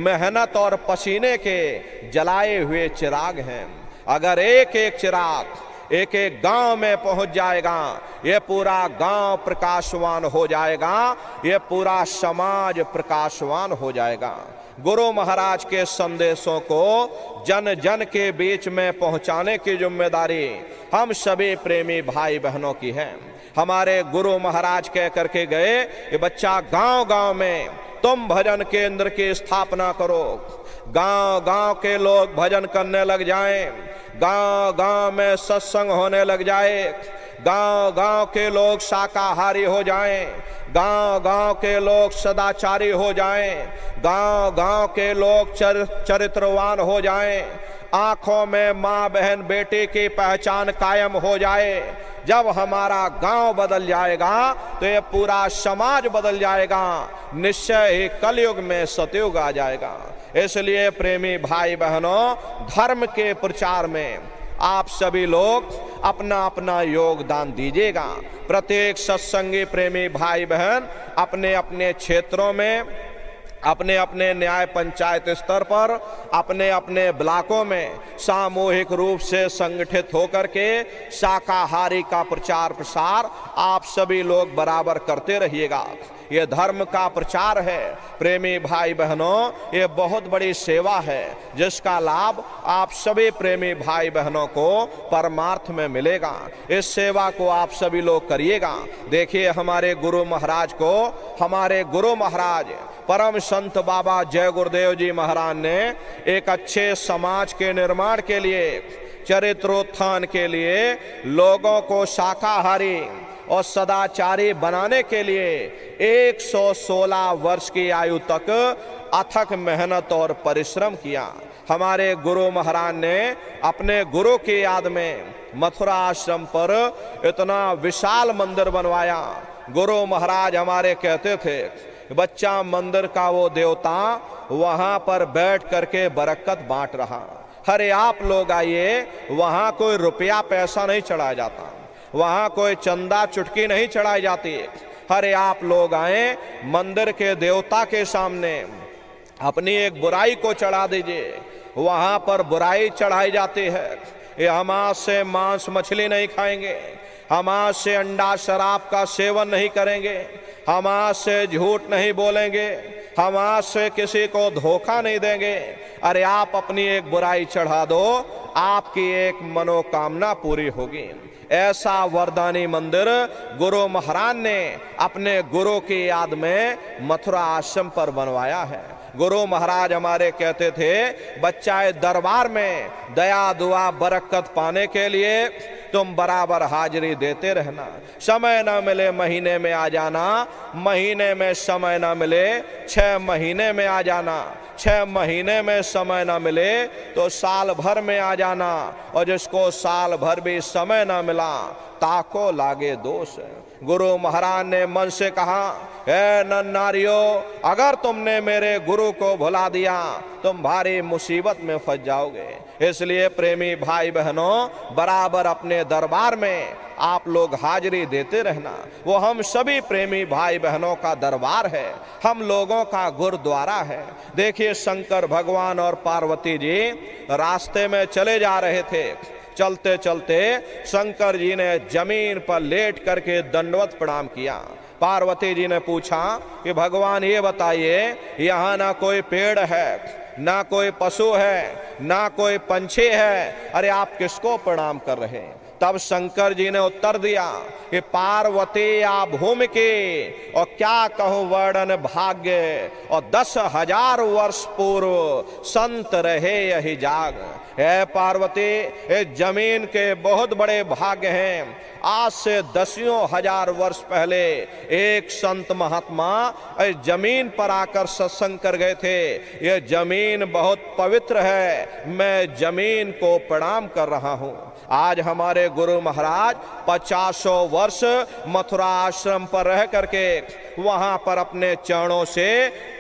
मेहनत और पसीने के जलाए हुए चिराग हैं। अगर एक एक चिराग एक एक गांव में पहुंच जाएगा, ये पूरा गांव प्रकाशवान हो जाएगा, ये पूरा समाज प्रकाशवान हो जाएगा। गुरु महाराज के संदेशों को जन जन के बीच में पहुंचाने की जिम्मेदारी हम सभी प्रेमी भाई बहनों की है। हमारे गुरु महाराज कह करके गए कि बच्चा गांव गांव में तुम भजन केंद्र की स्थापना करो, गांव गांव के लोग भजन करने लग जाएं, गांव गांव में सत्संग होने लग जाए, गांव गांव के लोग शाकाहारी हो जाएं, गांव गांव के लोग सदाचारी हो जाएं, गांव गांव के लोग चरित्रवान हो जाएं, आंखों में माँ बहन बेटे की पहचान कायम हो जाए। जब हमारा गांव बदल जाएगा तो ये पूरा समाज बदल जाएगा, निश्चय ही कलयुग में सतयुग आ जाएगा। इसलिए प्रेमी भाई बहनों, धर्म के प्रचार में आप सभी लोग अपना अपना योगदान दीजिएगा। प्रत्येक सत्संगी प्रेमी भाई बहन अपने अपने क्षेत्रों में, अपने अपने न्याय पंचायत स्तर पर, अपने अपने ब्लॉकों में सामूहिक रूप से संगठित होकर के शाकाहारी का प्रचार प्रसार आप सभी लोग बराबर करते रहिएगा। ये धर्म का प्रचार है प्रेमी भाई बहनों, ये बहुत बड़ी सेवा है जिसका लाभ आप सभी प्रेमी भाई बहनों को परमार्थ में मिलेगा। इस सेवा को आप सभी लोग करिएगा। देखिए हमारे गुरु महाराज को, हमारे गुरु महाराज परम संत बाबा जय गुरुदेव जी महाराज ने एक अच्छे समाज के निर्माण के लिए, चरित्रोत्थान के लिए, लोगों को शाकाहारी और सदाचारी बनाने के लिए 116 वर्ष की आयु तक अथक मेहनत और परिश्रम किया। हमारे गुरु महाराज ने अपने गुरु की याद में मथुरा आश्रम पर इतना विशाल मंदिर बनवाया। गुरु महाराज हमारे कहते थे, बच्चा मंदिर का वो देवता वहां पर बैठ करके बरकत बांट रहा। अरे आप लोग आइए, वहां कोई रुपया पैसा नहीं चढ़ाया जाता, वहां कोई चंदा चुटकी नहीं चढ़ाई जाती। अरे आप लोग आए, मंदिर के देवता के सामने अपनी एक बुराई को चढ़ा दीजिए। वहां पर बुराई चढ़ाई जाती है। ये हम आज से मांस मछली नहीं खाएंगे, हम आज से अंडा शराब का सेवन नहीं करेंगे, हम आज से झूठ नहीं बोलेंगे, हम आज से किसी को धोखा नहीं देंगे। अरे आप अपनी एक बुराई चढ़ा दो, आपकी एक मनोकामना पूरी होगी। ऐसा वरदानी मंदिर गुरु महाराज ने अपने गुरु की याद में मथुरा आश्रम पर बनवाया है। गुरु महाराज हमारे कहते थे, बच्चा दरबार में दया दुआ बरकत पाने के लिए तुम बराबर हाजिरी देते रहना। समय ना मिले महीने में आ जाना, महीने में समय ना मिले 6 महीने में आ जाना, 6 महीने में समय ना मिले तो साल भर में आ जाना, और जिसको साल भर भी समय ना मिला ताको लागे दोष। गुरु महाराज ने मन से कहा, ए नर नारियों, अगर तुमने मेरे गुरु को भुला दिया तुम भारी मुसीबत में फंस जाओगे। इसलिए प्रेमी भाई बहनों, बराबर अपने दरबार में आप लोग हाजिरी देते रहना। वो हम सभी प्रेमी भाई बहनों का दरबार है, हम लोगों का गुरुद्वारा है। देखिए शंकर भगवान और पार्वती जी रास्ते में चले जा रहे थे। चलते चलते शंकर जी ने जमीन पर लेट करके दंडवत प्रणाम किया। पार्वती जी ने पूछा कि भगवान ये बताइए, यहाँ ना कोई पेड़ है, ना कोई पशु है, ना कोई पंछी है, अरे आप किसको प्रणाम कर रहे हैं? तब शंकर जी ने उत्तर दिया कि पार्वती आ भूमि के और क्या कहूं वर्णन भाग्य, और 10,000 वर्ष पूर्व संत रहे यही जाग। है पार्वती, ये जमीन के बहुत बड़े भाग्य हैं। आज से 10,000 वर्ष पहले एक संत महात्मा जमीन पर आकर सत्संग कर गए थे। ये जमीन बहुत पवित्र है, मैं जमीन को प्रणाम कर रहा हूं। आज हमारे गुरु महाराज 50 वर्ष मथुरा आश्रम पर रह करके वहां पर अपने चरणों से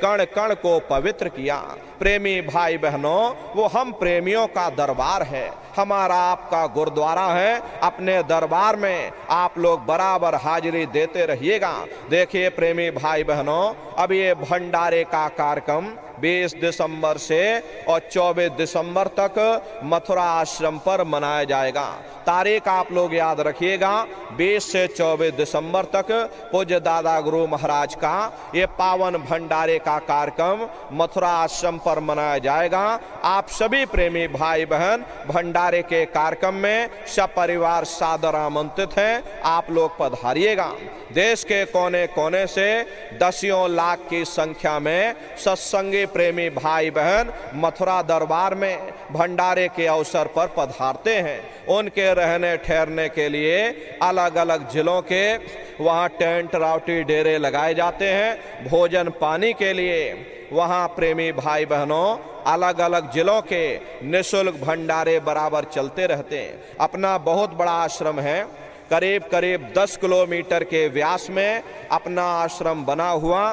कण कण को पवित्र किया। प्रेमी भाई बहनों, वो हम प्रेमियों का दरबार है, हमारा आपका गुरुद्वारा है। अपने दरबार में आप लोग बराबर हाजिरी देते रहिएगा। देखिए प्रेमी भाई बहनों, अब ये भंडारे का कार्यक्रम 20 दिसंबर से और 24 दिसंबर तक मथुरा आश्रम पर मनाया जाएगा। तारीख आप लोग याद रखिएगा, 20 से 24 दिसंबर तक पूज्य दादा गुरु महाराज का ये पावन भंडारे का कार्यक्रम मथुरा आश्रम पर मनाया जाएगा। आप सभी प्रेमी भाई बहन भंडारे के कार्यक्रम में सब परिवार सादर आमंत्रित हैं, आप लोग पधारिएगा। देश के कोने कोने से 10 लाख की संख्या में सत्संगी प्रेमी भाई बहन मथुरा दरबार में भंडारे के अवसर पर पधारते हैं। उनके रहने ठहरने के लिए अलग अलग जिलों के वहाँ टेंट रावटी डेरे लगाए जाते हैं। भोजन पानी के लिए वहाँ प्रेमी भाई बहनों अलग अलग जिलों के निःशुल्क भंडारे बराबर चलते रहते हैं। अपना बहुत बड़ा आश्रम है, करीब करीब 10 किलोमीटर के व्यास में अपना आश्रम बना हुआ,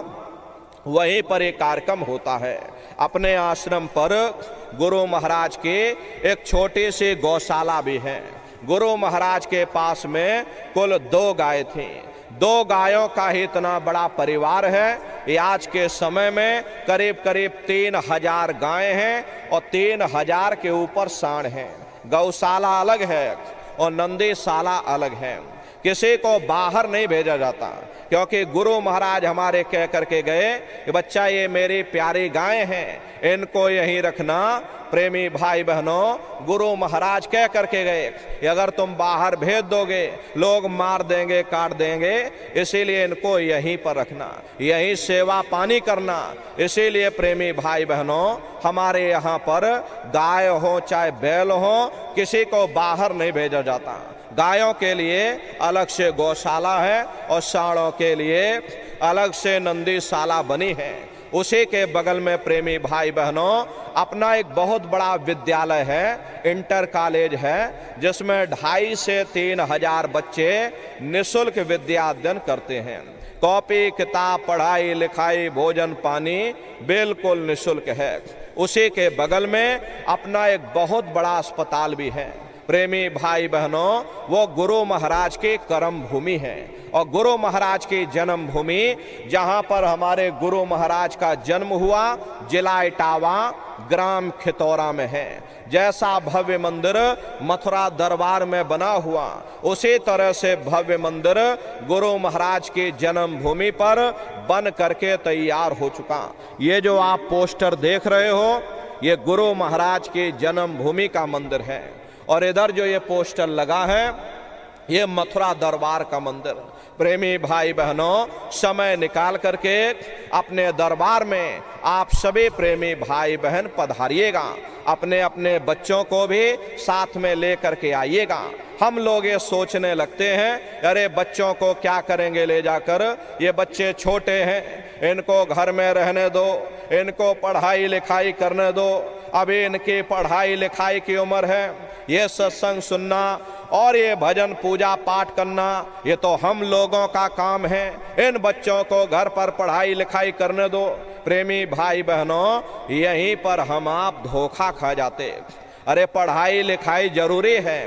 वहीं पर एक कार्यक्रम होता है। अपने आश्रम पर गुरु महाराज की एक छोटी सी गौशाला भी है। गुरु महाराज के पास में कुल 2 गाय थी। 2 गायों का ही इतना बड़ा परिवार है। ये आज के समय में करीब करीब 3,000 गायें हैं और 3,000 के ऊपर सांड हैं। गौशाला अलग है और नंदीशाला अलग है। किसी को बाहर नहीं भेजा जाता, क्योंकि गुरु महाराज हमारे कह करके गए कि बच्चा ये मेरी प्यारी गायें हैं, इनको यहीं रखना। प्रेमी भाई बहनों, गुरु महाराज कह करके गए कि अगर तुम बाहर भेज दोगे लोग मार देंगे, काट देंगे, इसीलिए इनको यहीं पर रखना, यहीं सेवा पानी करना। इसीलिए प्रेमी भाई बहनों, हमारे यहाँ पर गाय हो चाहे बैल हो, किसी को बाहर नहीं भेजा जाता। गायों के लिए अलग से गौशाला है और सांडों के लिए अलग से नंदीशाला बनी है। उसी के बगल में प्रेमी भाई बहनों अपना एक बहुत बड़ा विद्यालय है, इंटर कॉलेज है, जिसमें 2,500 से 3,000 बच्चे निःशुल्क विद्या अध्ययन करते हैं। कॉपी किताब, पढ़ाई लिखाई, भोजन पानी बिल्कुल निःशुल्क है। उसी के बगल में अपना एक बहुत बड़ा अस्पताल भी है। प्रेमी भाई बहनों, वो गुरु महाराज की कर्म भूमि है और गुरु महाराज की जन्म भूमि, जहां पर हमारे गुरु महाराज का जन्म हुआ, जिला इटावा, ग्राम खितौरा में है। जैसा भव्य मंदिर मथुरा दरबार में बना हुआ, उसी तरह से भव्य मंदिर गुरु महाराज की जन्म भूमि पर बन करके तैयार हो चुका। ये जो आप पोस्टर देख रहे हो, ये गुरु महाराज की जन्म भूमि का मंदिर है। और इधर जो ये पोस्टर लगा है, ये मथुरा दरबार का मंदिर। प्रेमी भाई बहनों, समय निकाल करके अपने दरबार में आप सभी प्रेमी भाई बहन पधारिएगा। अपने अपने बच्चों को भी साथ में ले करके आइएगा। हम लोग ये सोचने लगते हैं, अरे बच्चों को क्या करेंगे ले जाकर, ये बच्चे छोटे हैं, इनको घर में रहने दो, इनको पढ़ाई लिखाई करने दो, अभी इनकी पढ़ाई लिखाई की उम्र है। ये सत्संग सुनना और ये भजन पूजा पाठ करना, ये तो हम लोगों का काम है। इन बच्चों को घर पर पढ़ाई लिखाई करने दो। प्रेमी भाई बहनों, यहीं पर हम आप धोखा खा जाते। अरे पढ़ाई लिखाई जरूरी है,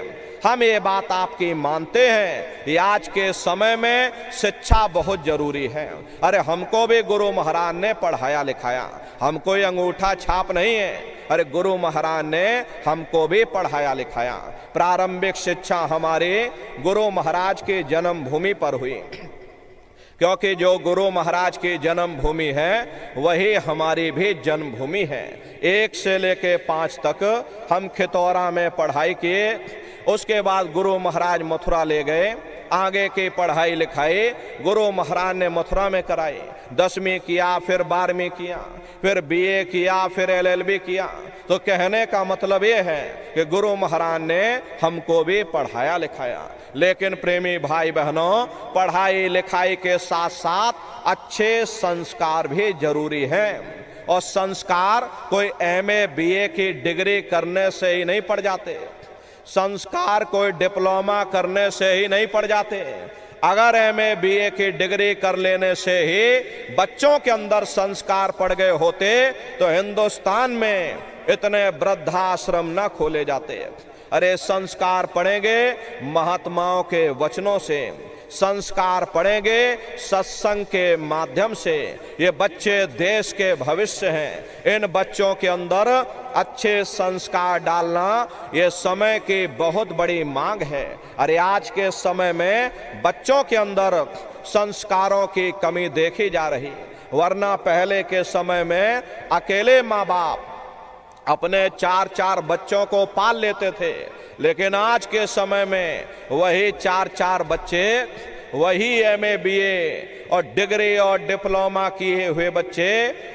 हम ये बात आपकी मानते हैं कि आज के समय में शिक्षा बहुत जरूरी है। अरे हमको भी गुरु महाराज ने पढ़ाया लिखाया, हम कोई अंगूठा छाप नहीं है। अरे गुरु महाराज ने हमको भी पढ़ाया लिखाया। प्रारंभिक शिक्षा हमारे गुरु महाराज की जन्म भूमि पर हुई, क्योंकि जो गुरु महाराज की जन्म भूमि है वही हमारी भी जन्मभूमि है। 1 से लेके 5 तक हम खितौरा में पढ़ाई किए उसके बाद गुरु महाराज मथुरा ले गए, आगे की पढ़ाई लिखाई गुरु महाराज ने मथुरा में कराई। 10वीं किया, फिर 12वीं किया, फिर BA किया, फिर LLB किया। तो कहने का मतलब ये है कि गुरु महाराज ने हमको भी पढ़ाया लिखाया। लेकिन प्रेमी भाई बहनों, पढ़ाई लिखाई के साथ साथ अच्छे संस्कार भी जरूरी हैं। और संस्कार कोई MA BA की डिग्री करने से ही नहीं पड़ जाते, संस्कार कोई डिप्लोमा करने से ही नहीं पड़ जाते। अगर MA BA की डिग्री कर लेने से ही बच्चों के अंदर संस्कार पड़ गए होते तो हिंदुस्तान में इतने वृद्धाश्रम न खोले जाते। अरे संस्कार पढ़ेंगे महात्माओं के वचनों से, संस्कार पढ़ेंगे सत्संग के माध्यम से। ये बच्चे देश के भविष्य हैं, इन बच्चों के अंदर अच्छे संस्कार डालना ये समय की बहुत बड़ी मांग है। अरे आज के समय में बच्चों के अंदर संस्कारों की कमी देखी जा रही, वरना पहले के समय में अकेले माँ बाप अपने 4-4 बच्चों को पाल लेते थे, लेकिन आज के समय में वही 4-4 बच्चे, वही MA BA और डिग्री और डिप्लोमा किए हुए बच्चे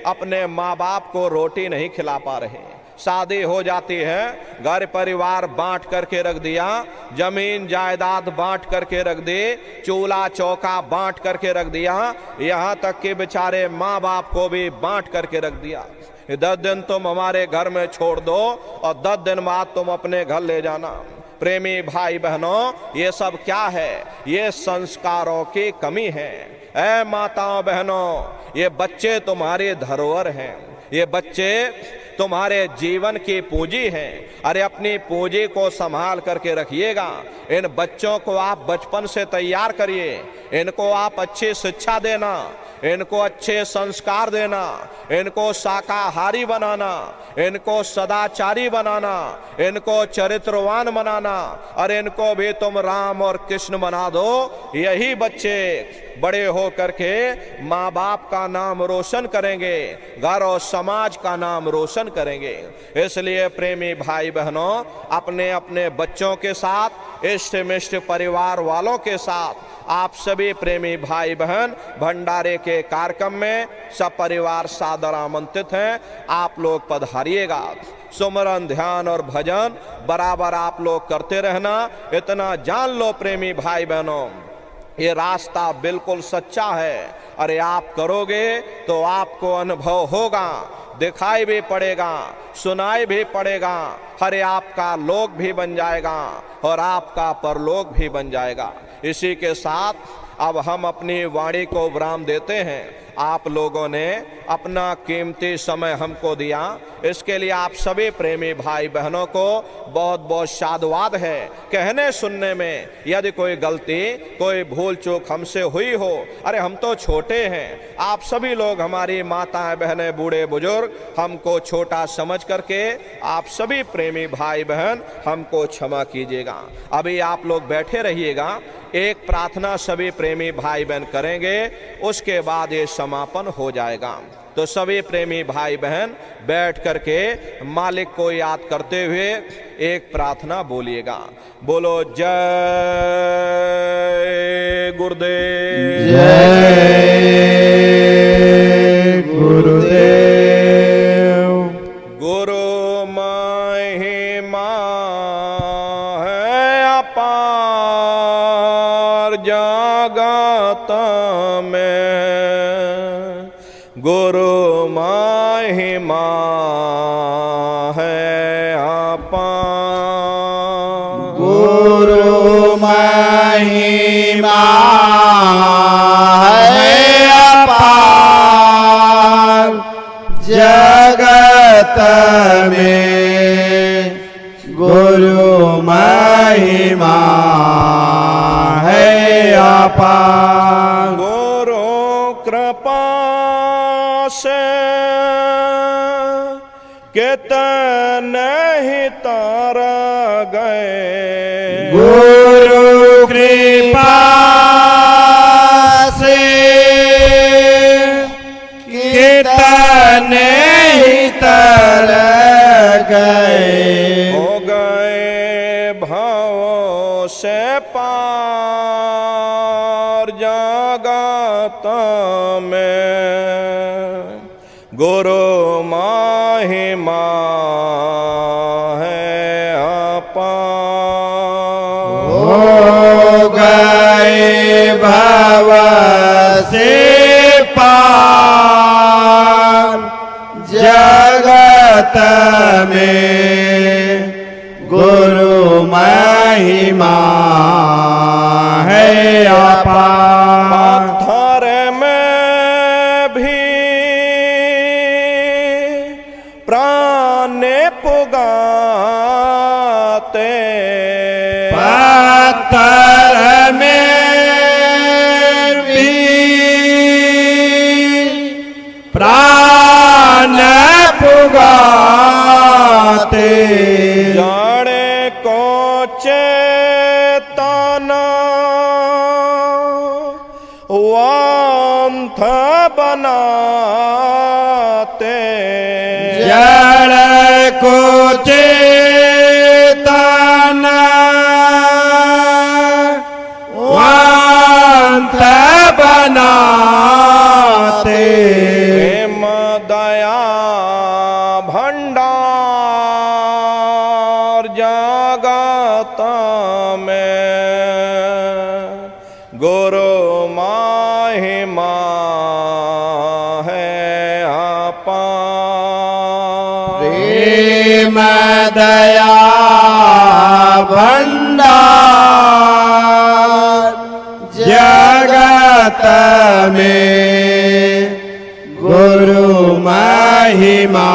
अपने माँ बाप को रोटी नहीं खिला पा रहे। शादी हो जाती है, घर परिवार बांट करके रख दिया, जमीन जायदाद बांट करके रख दी, चूल्हा चौका बांट करके रख दिया, यहाँ तक कि बेचारे माँ बाप को भी बांट करके रख दिया। 10 दिन तुम हमारे घर में छोड़ दो और 10 दिन बाद तुम अपने घर ले जाना। प्रेमी भाई बहनों, ये सब क्या है? ये संस्कारों की कमी है। ऐ माताओं बहनों, ये बच्चे तुम्हारी धरोहर हैं, ये बच्चे तुम्हारे जीवन की पूंजी हैं। अरे अपनी पूंजी को संभाल करके रखिएगा। इन बच्चों को आप बचपन से तैयार करिए, इनको आप अच्छी शिक्षा देना, इनको अच्छे संस्कार देना, इनको शाकाहारी बनाना, इनको सदाचारी बनाना, इनको चरित्रवान बनाना, और इनको भी तुम राम और कृष्ण बना दो। यही बच्चे बड़े हो करके माँ बाप का नाम रोशन करेंगे, घर और समाज का नाम रोशन करेंगे। इसलिए प्रेमी भाई बहनों, अपने अपने बच्चों के साथ, इष्ट मिष्ट परिवार वालों के साथ आप सभी प्रेमी भाई बहन भंडारे के कार्यक्रम में सब परिवार सादर आमंत्रित हैं। आप लोग पधारिएगा। सुमरन, ध्यान और भजन बराबर आप लोग करते रहना। इतना जान लो प्रेमी भाई बहनों, ये रास्ता बिल्कुल सच्चा है। अरे आप करोगे तो आपको अनुभव होगा, दिखाई भी पड़ेगा, सुनाई भी पड़ेगा। अरे आपका लोक भी बन जाएगा और आपका परलोक भी बन जाएगा। इसी के साथ अब हम अपनी वाणी को विराम देते हैं। आप लोगों ने अपना कीमती समय हमको दिया, इसके लिए आप सभी प्रेमी भाई बहनों को बहुत बहुत साधुवाद है। कहने सुनने में यदि कोई गलती, कोई भूल चूक हमसे हुई हो, अरे हम तो छोटे हैं, आप सभी लोग हमारी माताएं बहनें बूढ़े बुजुर्ग हमको छोटा समझ करके आप सभी प्रेमी भाई बहन हमको क्षमा कीजिएगा। अभी आप लोग बैठे रहिएगा, एक प्रार्थना सभी प्रेमी भाई बहन करेंगे, उसके बाद ये समापन हो जाएगा। तो सभी प्रेमी भाई बहन बैठ करके मालिक को याद करते हुए एक प्रार्थना बोलिएगा। बोलो जय गुरुदेव, जय गुरुदेव। गुरु महिमा है अपार जगत में, गुरु महिमा है अपार, गुरु महिमा है अपार जगत में, गुरु महिमा है अपार। गुरु कृपा से कितने ही तार गए, गुरु कृपा से कितने ही तर गए, हो गए भव में गुरु महिमा है अपार। हो गए भव से पार जगत में गुरु महिमा है अपार। पत्थर में भी प्राण पुगाते, पत्थर में भी प्राण पुगाते, जड़ को चेतना वांथ बनाते, जड़ को चेतना वांत बनाते, प्रेम दया भंडार जगत में गुरु महिमा है अपार। प्रेम दया भंडार जगत में गुरु महिमा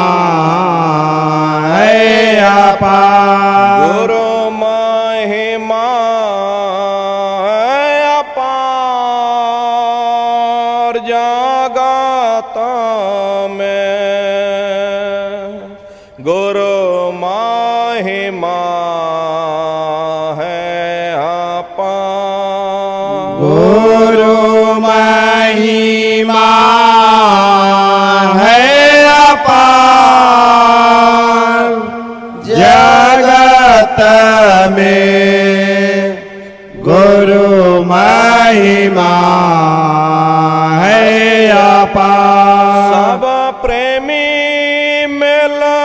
है अपार। गुरु महिमा है अपार जगत में गुरु महिमा है अपार। गुरु महिमा है अपार जगत में गुरु महिमा है अपार। सब प्रेमी मिला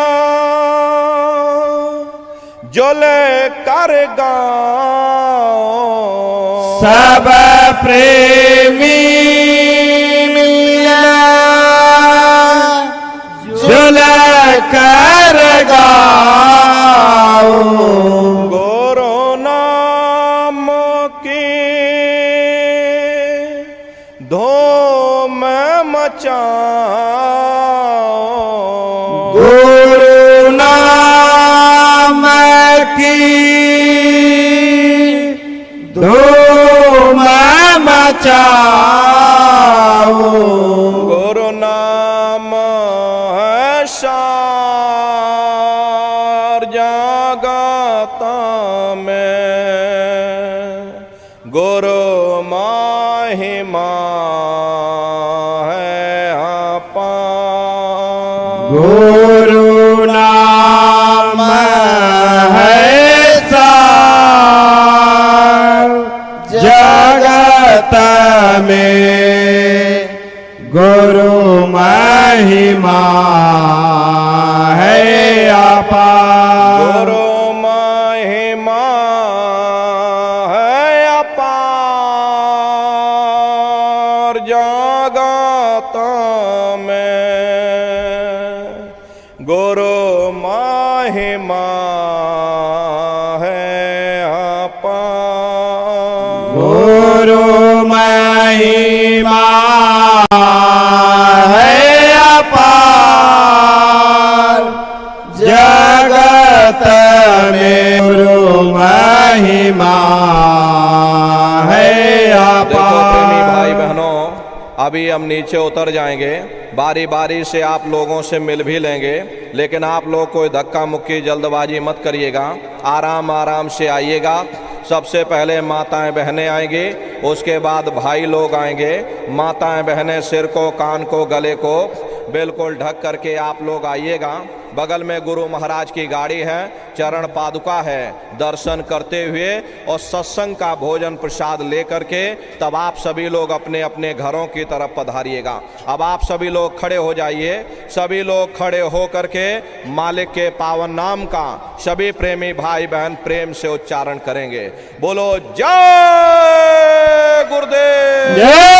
जोले कर गाओ, सब प्रेमी मिला जुल कर गाओ, गुरु नाम की धूम मचाओ, गुरु नाम की धूम मचाओ, गुरु नाम है सार जगत में गुरु महिमा है अपार। गुरु नाम है सार जगत में गुरु महिमा है अपार। गुरु महिमा है अपार जगत में गुरु महिमा है अपार। गुरु महिमा है अपार जगत में गुरु महिमा है देखो प्रेमी भाई अपार। बहनों, अभी हम नीचे उतर जाएंगे, बारी बारी से आप लोगों से मिल भी लेंगे, लेकिन आप लोग कोई धक्का मुक्की जल्दबाजी मत करिएगा, आराम आराम से आइएगा। सबसे पहले माताएं बहनें आएंगी, उसके बाद भाई लोग आएंगे। माताएं बहनें सिर को, कान को, गले को बिल्कुल ढक करके आप लोग आइएगा। बगल में गुरु महाराज की गाड़ी है, चरण पादुका है। दर्शन करते हुए और सत्संग का भोजन प्रसाद लेकर के तब आप सभी लोग अपने अपने घरों की तरफ पधारिएगा। अब आप सभी लोग खड़े हो जाइए। सभी लोग खड़े हो करके मालिक के पावन नाम का सभी प्रेमी भाई बहन प्रेम से उच्चारण करेंगे। बोलो जय गुरुदेव। जय